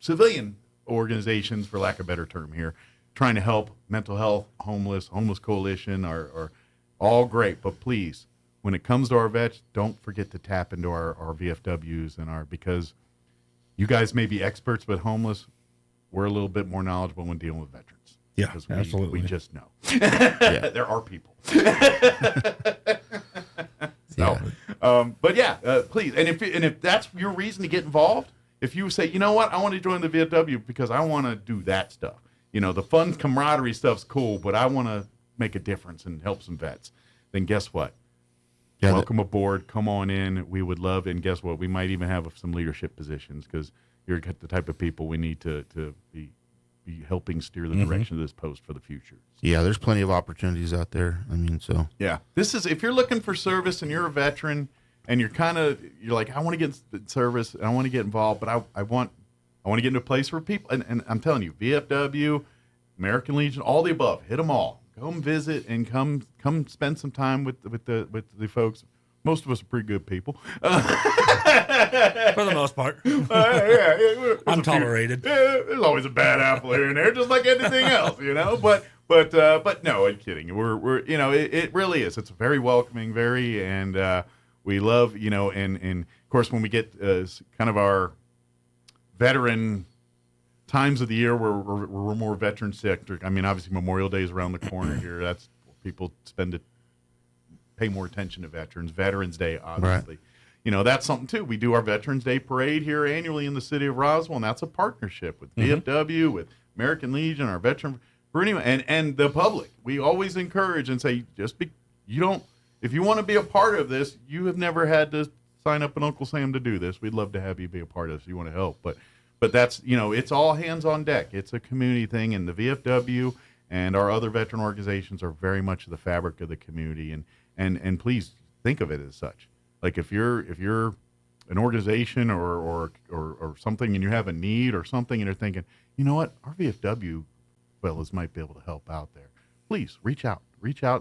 civilian organizations, for lack of a better term here, trying to help mental health, homeless coalition are all great. But please, when it comes to our vets, don't forget to tap into our VFWs because you guys may be experts with homeless. We're a little bit more knowledgeable when dealing with veterans. Yeah, because absolutely. We just know. There are people. Please. And if that's your reason to get involved, if you say, you know what, I want to join the VFW because I want to do that stuff. The fun camaraderie stuff's cool, but I want to make a difference and help some vets. Then guess what? Yeah, welcome aboard. Come on in. We would love, and guess what? We might even have some leadership positions because you're the type of people we need to be helping steer the direction of this post for the future. Yeah, there's plenty of opportunities out there. Yeah, this is if you're looking for service and you're a veteran and you're like, I want to get in service, I want to get involved, but I want to get into a place where people, and I'm telling you, VFW, American Legion, all the above, hit them all. Come visit and come spend some time with the folks. Most of us are pretty good people. For the most part. I'm tolerated. There's always a bad apple here and there, just like anything else, But no, I'm kidding. We're it really is. It's very welcoming, and we love, and of course when we get kind of our veteran times of the year where we're more veteran centric. Obviously Memorial Day is around the corner here. That's people pay more attention to veterans. Veterans Day, obviously. that's something too. We do our Veterans Day Parade here annually in the city of Roswell, and that's a partnership with VFW, with American Legion, our veteran, and the public. We always encourage and say, if you want to be a part of this, you have never had to sign up an Uncle Sam to do this. We'd love to have you be a part of this if you want to help. But that's, it's all hands on deck. It's a community thing, and the VFW and our other veteran organizations are very much the fabric of the community. And please think of it as such. Like if you're an organization or something and you have a need or something and you're thinking, you know what, our VFW fellas might be able to help out there. Please reach out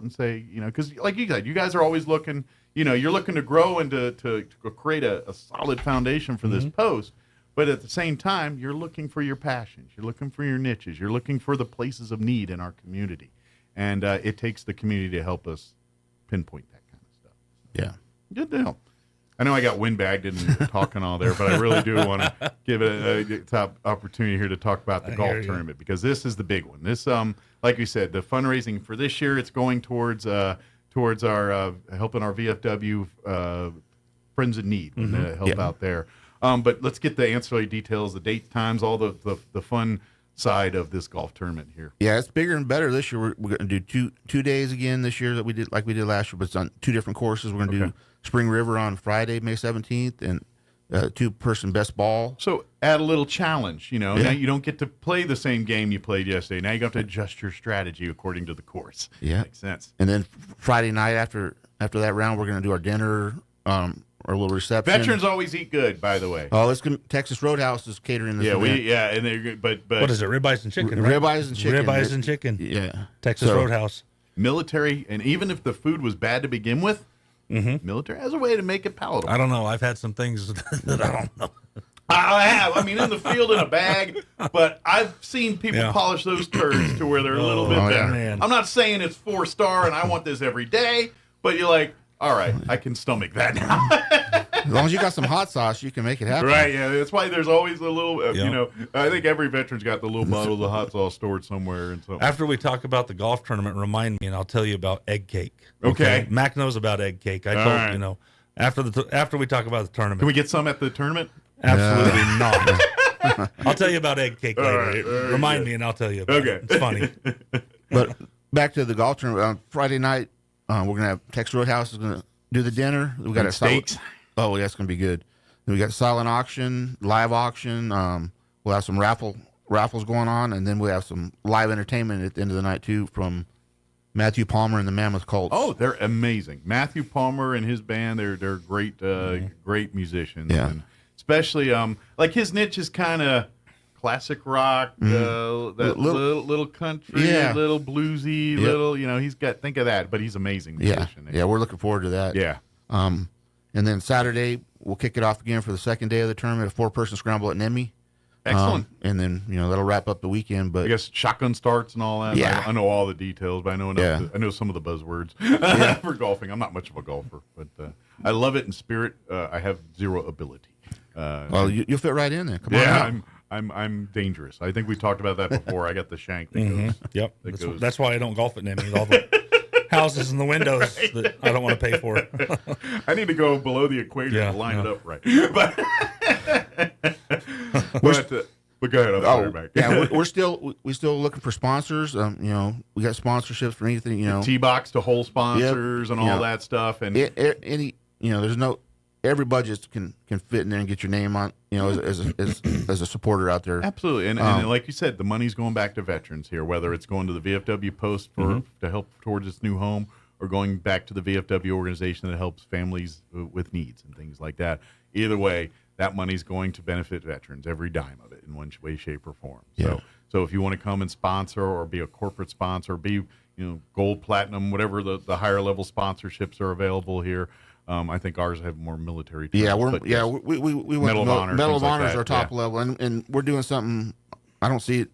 and say, because like you said, you guys are always looking, you're looking to grow and to create a solid foundation for this post. But at the same time, you're looking for your passions. You're looking for your niches. You're looking for the places of need in our community. And it takes the community to help us pinpoint that kind of stuff. Yeah. Good deal. I know I got windbagged and talking all there, but I really do want to give it a top opportunity here to talk about the golf tournament, because this is the big one. This, like we said, the fundraising for this year, it's going towards our helping our VFW friends in need when they help out there. But let's get the ancillary details, the dates, times, all the fun side of this golf tournament here. Yeah, it's bigger and better this year. We're going to do two days again this year that we did last year, but it's on two different courses. We're going to do Spring River on Friday, May 17th, and two-person best ball. So add a little challenge, Now you don't get to play the same game you played yesterday. Now you have to adjust your strategy according to the course. Yeah, makes sense. And then Friday night after that round, we're going to do our dinner. Our little reception. Veterans always eat good, by the way. Oh, Texas Roadhouse is catering this event. and they're but what is it? Ribeyes and chicken. Right? Ribeyes and chicken. Ribeyes and chicken. Yeah. Texas Roadhouse. Military, and even if the food was bad to begin with, military has a way to make it palatable. I don't know. I've had some things that I don't know. I have. I mean, in the field in a bag, but I've seen people polish those turds to where they're a little bit better. Man. I'm not saying it's 4-star and I want this every day, but you're like, all right, I can stomach that now. As long as you got some hot sauce, you can make it happen. Right, yeah. That's why there's always a little, I think every veteran's got the little bottle of hot sauce stored somewhere. And so. After we talk about the golf tournament, remind me, and I'll tell you about egg cake. Okay. Mac knows about egg cake. I told after we talk about the tournament. Can we get some at the tournament? Absolutely not. I'll tell you about egg cake later. Right, remind me, and I'll tell you about it. It's funny. But back to the golf tournament. On Friday night, we're going to have Texas Roadhouse is going to do the dinner. We got steaks. Oh, yeah, it's going to be good. Then we got silent auction, live auction. We'll have some raffles going on, and then we'll have some live entertainment at the end of the night, too, from Matthew Palmer and the Mammoth Colts. Oh, they're amazing. Matthew Palmer and his band, they're great great musicians. Yeah. And especially, like his niche is kind of classic rock, that little country, little bluesy, little, he's got, think of that, but he's amazing musician. Yeah, we're looking forward to that. Yeah. And then Saturday, we'll kick it off again for the second day of the tournament, a 4-person scramble at Nemi. Excellent. And then, that'll wrap up the weekend. But I guess shotgun starts and all that. Yeah. I know all the details, but I know enough. I know some of the buzzwords for golfing. I'm not much of a golfer, but I love it in spirit. I have zero ability. Well, you'll fit right in there. Come on. I'm dangerous. I think we talked about that before. I got the shank that goes. Yep. That's why I don't golf at Nemi. All the houses and the windows that I don't want to pay for. I need to go below the equator to line it up right. But go ahead. I'm sorry, Mike. Yeah, we're still looking for sponsors. We got sponsorships for anything. T-box to hole sponsors and all that stuff. And there's no. Every budget can fit in there and get your name on, as a supporter out there. Absolutely, and like you said, the money's going back to veterans here. Whether it's going to the VFW post to help towards its new home, or going back to the VFW organization that helps families with needs and things like that. Either way, that money's going to benefit veterans, every dime of it, in one way, shape, or form. Yeah. So if you want to come and sponsor, or be a corporate sponsor, be gold, platinum, whatever the higher level sponsorships are available here. I think ours have more military terms. Yeah, we went Medal of Honor. Medal of Honor is our top level, and we're doing something I don't see it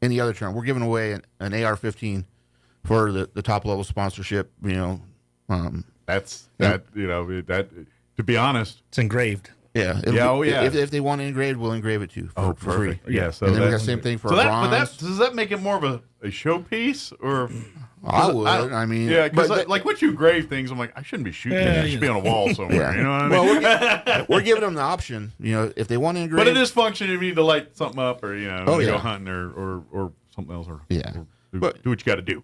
any other term. We're giving away an AR-15 for the top level sponsorship. That's that. To be honest, it's engraved. Yeah. If they want to engrave, we'll engrave it too for free. Yeah. So and then we got the same thing for bronze. Does that make it more of a showpiece or? I would. I mean, yeah, because like once you engrave things, I'm like, I shouldn't be shooting it. It should be on a wall somewhere. Yeah. You know what I mean? Well, we're giving them the option. If they want to engrave. But it is functioning if you need to light something up or go hunting or something else or do what you got to do.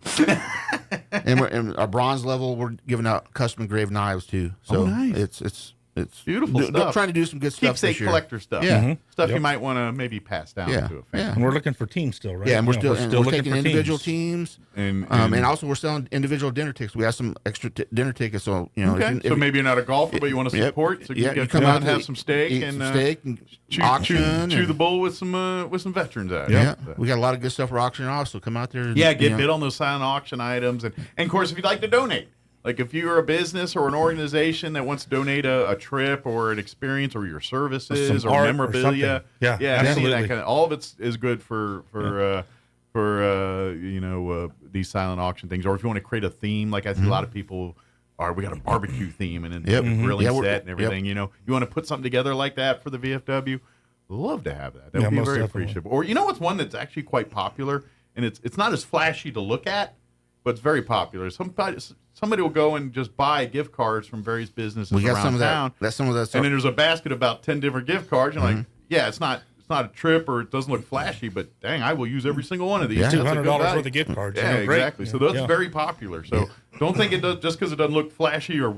and our bronze level, we're giving out custom engraved knives too. So nice. It's beautiful stuff. Trying to do some good stuff Keepsake this year. collector stuff. Yeah. Stuff you might want to maybe pass down to a family. Yeah. And we're looking for teams still, right? Yeah, and we're still looking taking for individual teams. And also we're selling individual dinner tickets. We have some extra dinner tickets. So, Okay. So maybe you're not a golfer, but you want to support. So you come out and have some steak and chew the bowl with some veterans out. Yeah. We got a lot of good stuff we're auctioning off. So come out there. Get bid on those silent auction items. And of course, if you'd like to donate. Like if you're a business or an organization that wants to donate a trip or an experience or your services or memorabilia, absolutely. That kind of, all of it is good for these silent auction things. Or if you want to create a theme, like I see a lot of people we got a barbecue theme and then a grilling set and everything. You want to put something together like that for the VFW. Love to have that. That would be very appreciable. Or what's one that's actually quite popular and it's not as flashy to look at, but it's very popular. Somebody will go and just buy gift cards from various businesses we got around some of town. That's some of that stuff. And then there's a basket of about 10 different gift cards. And like, it's not a trip or it doesn't look flashy, but dang, I will use every single one of these. Yeah. $200 worth of gift cards. Yeah, exactly. So that's very popular. So don't think it does just because it doesn't look flashy or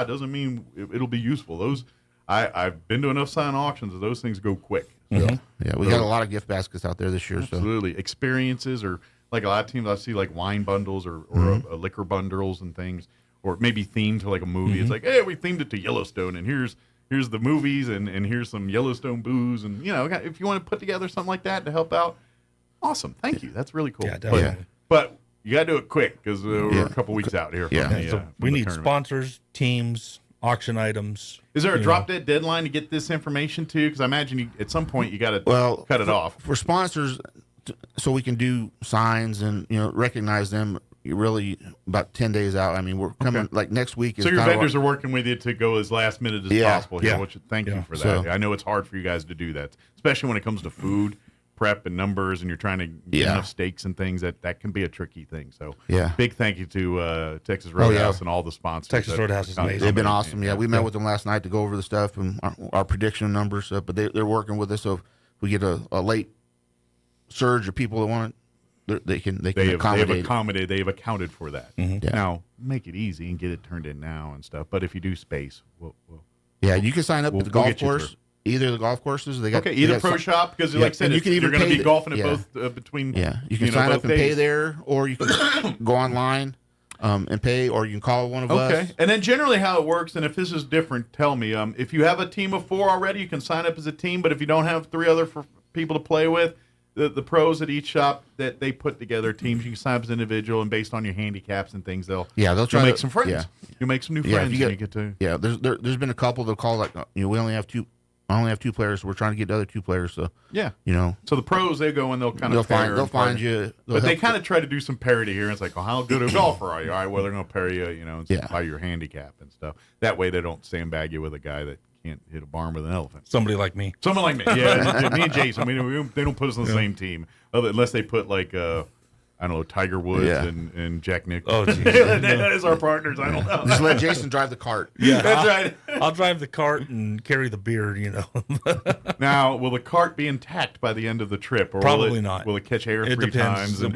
doesn't mean it'll be useful. Those I've been to enough silent auctions that those things go quick. So, we got a lot of gift baskets out there this year. Absolutely. So. Experiences or like a lot of teams I see like wine bundles or liquor bundles and things, or maybe themed to like a movie. It's like, hey, we themed it to Yellowstone, and here's the movies, and here's some Yellowstone booze, and if you want to put together something like that to help out, awesome. Thank you. That's really cool. Yeah, definitely. But you got to do it quick because we're a couple weeks out here. So we need sponsors, teams, auction items. Is there a drop dead deadline to get this information to? Because I imagine at some point you got to cut it off. For sponsors, so we can do signs and recognize them. Really about 10 days out. I mean, we're coming like next week. So your vendors are working with you to go as last minute as possible here. Thank you for that. So, I know it's hard for you guys to do that, especially when it comes to food prep and numbers, and you're trying to get enough steaks and things. That can be a tricky thing. So big thank you to Texas Roadhouse and all the sponsors. Texas Roadhouse is amazing. They've been awesome. Yeah, we met with them last night to go over the stuff and our prediction numbers. But they're working with us. So if we get a late surge of people that want it, they can accommodate. They've accounted for that. Now make it easy and get it turned in now and stuff. But if you do space, you can sign up at the golf course. Either the golf courses, either pro shop because like I said, you're going to be golfing at both between. You can sign up and pay there, or you can go online and pay, or you can call one of us. Okay, and then generally how it works, and if this is different, tell me. If you have a team of 4 already, you can sign up as a team. But if you don't have 3 other people to play with. The pros at each shop that they put together teams, you can sign up as an individual, and based on your handicaps and things, they'll try to make some friends. You make some new friends. You get to there's been a couple that call like we only have 2. I only have 2 players, so we're trying to get the other 2 players. So So the pros they go and they'll kind of they'll find you, but they kind of try to do some parity here. It's like, well, how good a golfer are you? All right, well they're going to pair you, by your handicap and stuff. That way they don't sandbag you with a guy that can't hit a barn with an elephant. Somebody like me. Someone like me. Yeah, me and Jason. They don't put us on the same team unless they put like I don't know, Tiger Woods and Jack Nicklaus. Oh, geez. That is our partners. I don't know. Just let Jason drive the cart. Yeah, that's right. I'll drive the cart and carry the beer. Now, will the cart be intact by the end of the trip? Or Probably not. Will it catch air it 3 depends. times?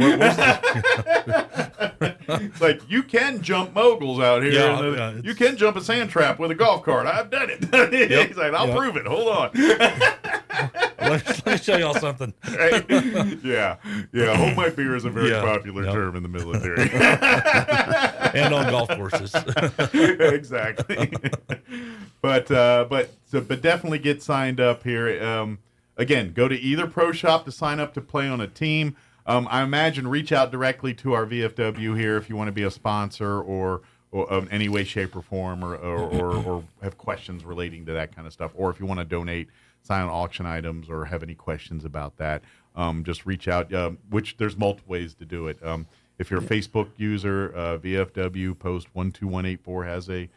It's like you can jump moguls out here. Yeah, you can jump a sand trap with a golf cart. I've done it. He's like, I'll prove it. Hold on. Let me show y'all something. Right? Yeah. Hold my beer is a very popular term in the military. And on golf courses. Exactly. But definitely get signed up here. Again, go to either pro shop to sign up to play on a team. I imagine reach out directly to our VFW here if you want to be a sponsor or in any way, shape, or form, or have questions relating to that kind of stuff, or if you want to donate silent auction items or have any questions about that, just reach out. Which there's multiple ways to do it. If you're a Facebook user, VFW Post 12184 has a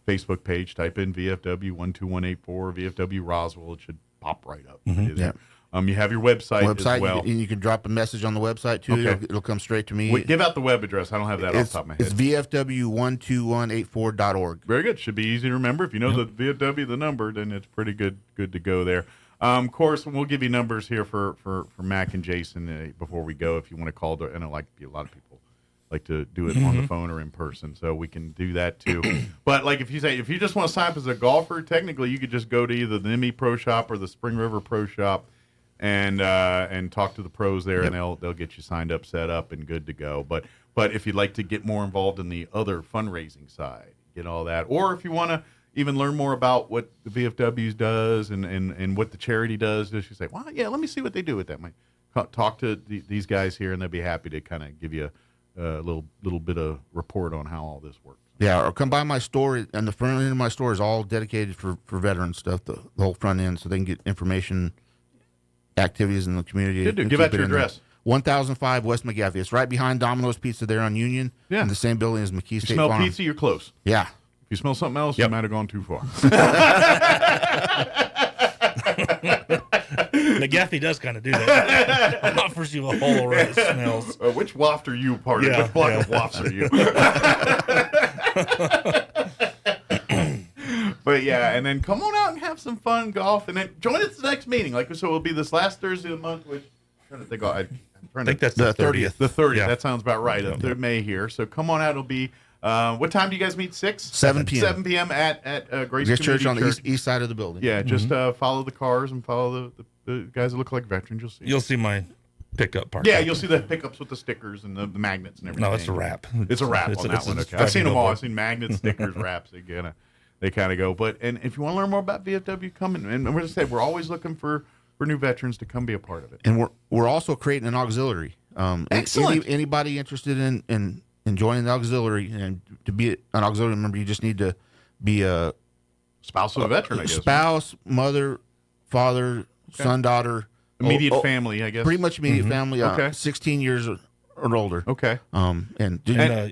Facebook page, type in VFW 12184 VFW Roswell. It should pop right up. Yeah. You have your website as well. You can drop a message on the website too. Okay. It'll come straight to me. Wait, give out the web address. I don't have that off the top of my head. It's VFW12184.org. Very good. Should be easy to remember. If you know the VFW, the number, then it's pretty good to go there. Of course, we'll give you numbers here for Mac and Jason before we go. If you want to call, I know a lot of people like to do it on the phone or in person, so we can do that too. But like if you just want to sign up as a golfer, technically you could just go to either the NIMI Pro Shop or the Spring River Pro Shop and talk to the pros there, and they'll get you signed up, set up, and good to go. But if you'd like to get more involved in the other fundraising side, get all that, or if you want to even learn more about what the VFW does and what the charity does, just you say, well, yeah, let me see what they do with that. Talk to these guys here, and they'll be happy to kind of give you a little bit of report on how all this works. Yeah, or come by my store, and the front end of my store is all dedicated for veteran stuff, the whole front end, so they can get information, activities in the community. Good, dude. Give out your address. 1005 West McGaffey. It's right behind Domino's Pizza there on Union. Yeah. In the same building as McKee State Farm. Farm. Pizza, you're close. Yeah. If you smell something else, you might have gone too far. McGaffey does kind of do that. It offers you a whole array of smells. Which waft are you part of? Which block of wafts are you? But yeah, and then come on out and have some fun golf, and then join us the next meeting. So it'll be this last Thursday of the month, which I'm trying to think. I think that's the 30th. The 30th. Yeah. That sounds about right. Of May here. So come on out. It'll be. What time do you guys meet? 7 p.m. 7 p.m. at Grace Church on the east side of the building. Yeah, just follow the cars and follow the guys that look like veterans. You'll see my pickup part. Yeah, you'll see the pickups with the stickers and the magnets and everything. No, it's a wrap. It's a wrap on that one. Okay. I've seen them all. I've seen magnets, stickers, wraps. They kind of go. And if you want to learn more about VFW, come in. And we're going to say we're always looking for new veterans to come be a part of it. And we're also creating an auxiliary. Excellent. Anybody interested in joining the auxiliary, and to be an auxiliary member, you just need to be a spouse of a veteran, I guess. Spouse, mother, father, son, daughter. Immediate family, I guess. Pretty much immediate family. 16 years or older. Okay. And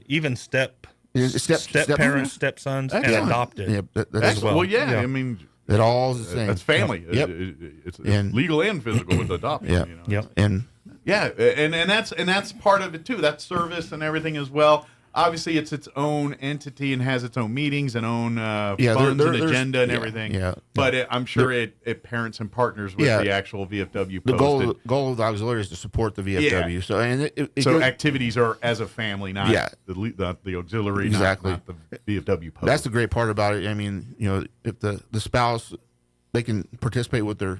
even step parents, stepsons, and adopted. Yeah, as well. Well, yeah, I mean, it all is the same. That's family. Yep. It's legal and physical with adoption. Yeah. You know? Yep. And that's part of it too. That's service and everything as well. Obviously, it's its own entity and has its own meetings and own funds and agenda and everything. Yeah. But I'm sure it parents and partners with the actual VFW. The goal of the auxiliary is to support the VFW. Yeah. So so activities are as a family, not the auxiliary, exactly. not the VFW post. That's the great part about it. I mean, if the spouse, they can participate with their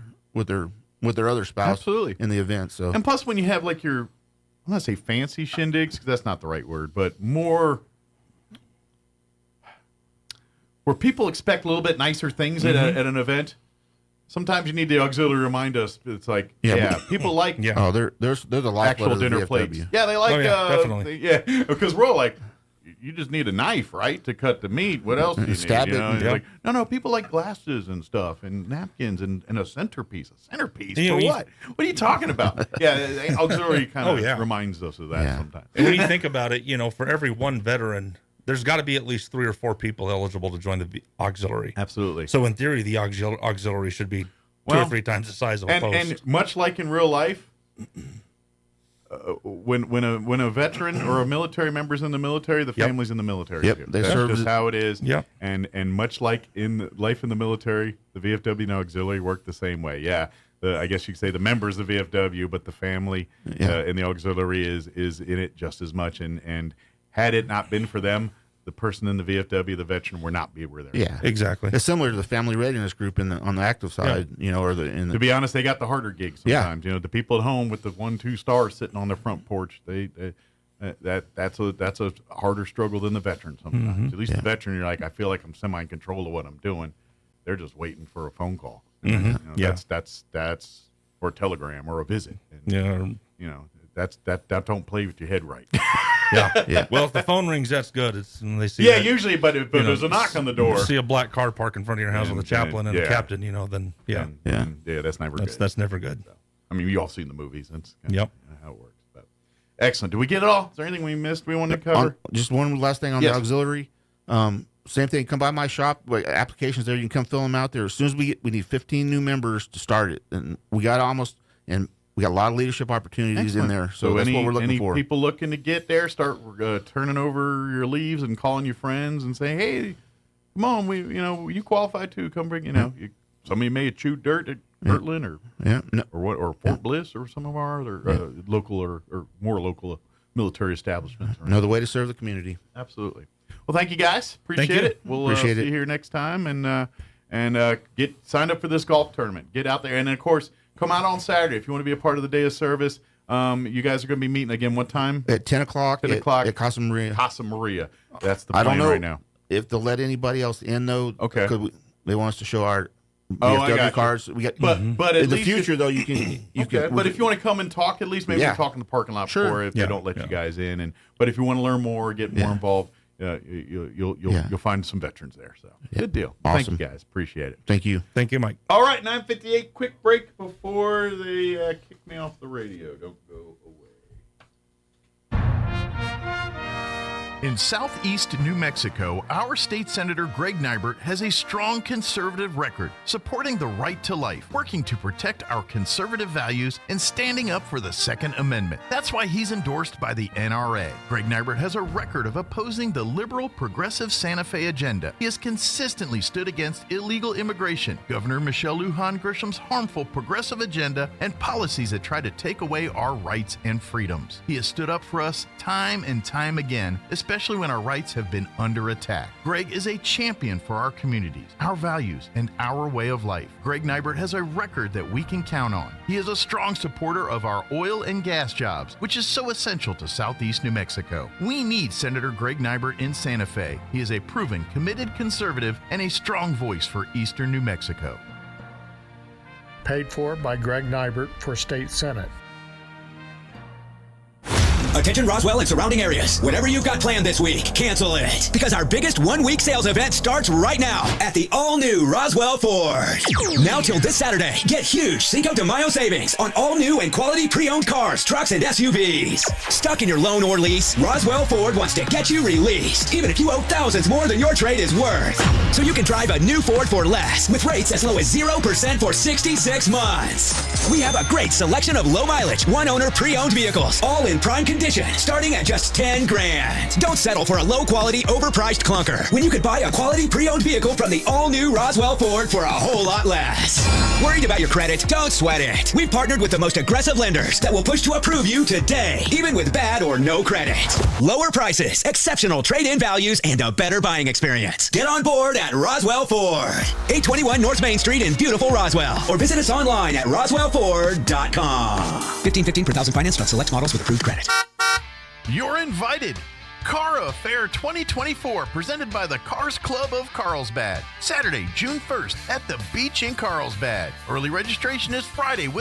other spouse, absolutely, in the event. So, and plus, when you have like your, I'm not say fancy shindigs because that's not the right word, but more where people expect a little bit nicer things at an event. Sometimes you need the auxiliary to remind us. It's like, people like oh, they're the actual dinner plates. Yeah, they like definitely. Because we're all like, you just need a knife, right, to cut the meat. What else do you Stab need? it. Like, no, people like glasses and stuff and napkins and a centerpiece. A centerpiece You know, for what? What are you talking about? Yeah, auxiliary kind of reminds us of that sometimes. And when you think about it, for every one veteran, there's got to be at least 3 or 4 people eligible to join the auxiliary. Absolutely. So in theory, the auxiliary should be 2 or 3 times the size of a post. And much like in real life, when a veteran or a military member's in the military, the family's in the military too. That's just how it is. Yep. And much like in life in the military, the VFW and auxiliary work the same way. Yeah. I guess you could say the members of the VFW, but the family in the auxiliary is in it just as much. And had it not been for them, the person in the VFW, the veteran, would not be where they're. Yeah, exactly. It's similar to the family readiness group on the active side, or To be honest, they got the harder gigs sometimes. The people at home with the 1-2 stars sitting on their front porch, that's a harder struggle than the veteran sometimes. At least the veteran, you're like, I feel like I'm semi in control of what I'm doing. They're just waiting for a phone call. That's or a telegram or a visit. And, that don't play with your head right. Yeah. Well, if the phone rings, that's good. It's when they see. Yeah, usually, but if there's a knock on the door, you see a black car parked in front of your house with the chaplain and the captain, then that's never good. That's never good. So, I mean, you all seen the movies. That's how it works. But excellent. Did we get it all? Is there anything we missed we wanted to cover? Just one last thing on the auxiliary. same thing. Come by my shop. Applications there. You can come fill them out there. As soon as we need 15 new members to start it, and we got a lot of leadership opportunities in there. So that's what we're looking for. Any people looking to get there, start turning over your leaves and calling your friends and saying, "Hey, come on, you qualify too. Come bring, somebody may have chewed dirt at Kirtland or Fort Bliss or some of our other local or more local military establishments. Another way to serve the community. Absolutely. Well, thank you guys. Appreciate it. We'll see you here next time and get signed up for this golf tournament. Get out there, and then, of course, come out on Saturday if you want to be a part of the day of service. You guys are going to be meeting again. What time? At 10 o'clock. 10 o'clock at Casa Maria. Casa Maria. That's the plan I don't know right now. If they'll let anybody else in, though. Okay. Because they want us to show our VFW cards. We got, but in the future, though, you can. But if you want to come and talk, at least maybe we'll talk in the parking lot before if they don't let you guys in. But if you want to learn more, get more involved, you'll find some veterans there. So good deal. Awesome. Thank you guys. Appreciate it. Thank you. Thank you, Mike. All right, 9:58. Quick break before they kick me off the radio. Don't go away. In southeast New Mexico, our state senator Greg Nybert has a strong conservative record, supporting the right to life, working to protect our conservative values, and standing up for the Second Amendment. That's why he's endorsed by the NRA. Greg Nybert has a record of opposing the liberal progressive Santa Fe agenda. He has consistently stood against illegal immigration, Governor Michelle Lujan Grisham's harmful progressive agenda, and policies that try to take away our rights and freedoms. He has stood up for us time and time again, especially when our rights have been under attack. Greg is a champion for our communities, our values, and our way of life. Greg Nybert has a record that we can count on. He is a strong supporter of our oil and gas jobs, which is so essential to southeast New Mexico. We need Senator Greg Nybert in Santa Fe. He is a proven, committed conservative and a strong voice for eastern New Mexico. Paid for by Greg Nybert for State Senate. Attention Roswell and surrounding areas. Whatever you've got planned this week, cancel it. Because our biggest one-week sales event starts right now at the all-new Roswell Ford. Now till this Saturday, get huge Cinco de Mayo savings on all-new and quality pre-owned cars, trucks, and SUVs. Stuck in your loan or lease, Roswell Ford wants to get you released, even if you owe thousands more than your trade is worth. So you can drive a new Ford for less, with rates as low as 0% for 66 months. We have a great selection of low-mileage, one-owner pre-owned vehicles, all in prime condition, starting at just $10,000. Don't settle for a low-quality, overpriced clunker when you could buy a quality pre-owned vehicle from the all-new Roswell Ford for a whole lot less. Worried about your credit? Don't sweat it. We've partnered with the most aggressive lenders that will push to approve you today, even with bad or no credit. Lower prices, exceptional trade-in values, and a better buying experience. Get on board at Roswell Ford, 821 North Main Street in beautiful Roswell, or visit us online at roswellford.com. $15.15 per thousand financed on select models with approved credit. You're invited. Car Affair 2024, presented by the Cars Club of Carlsbad. Saturday, June 1st at the beach in Carlsbad. Early registration is Friday with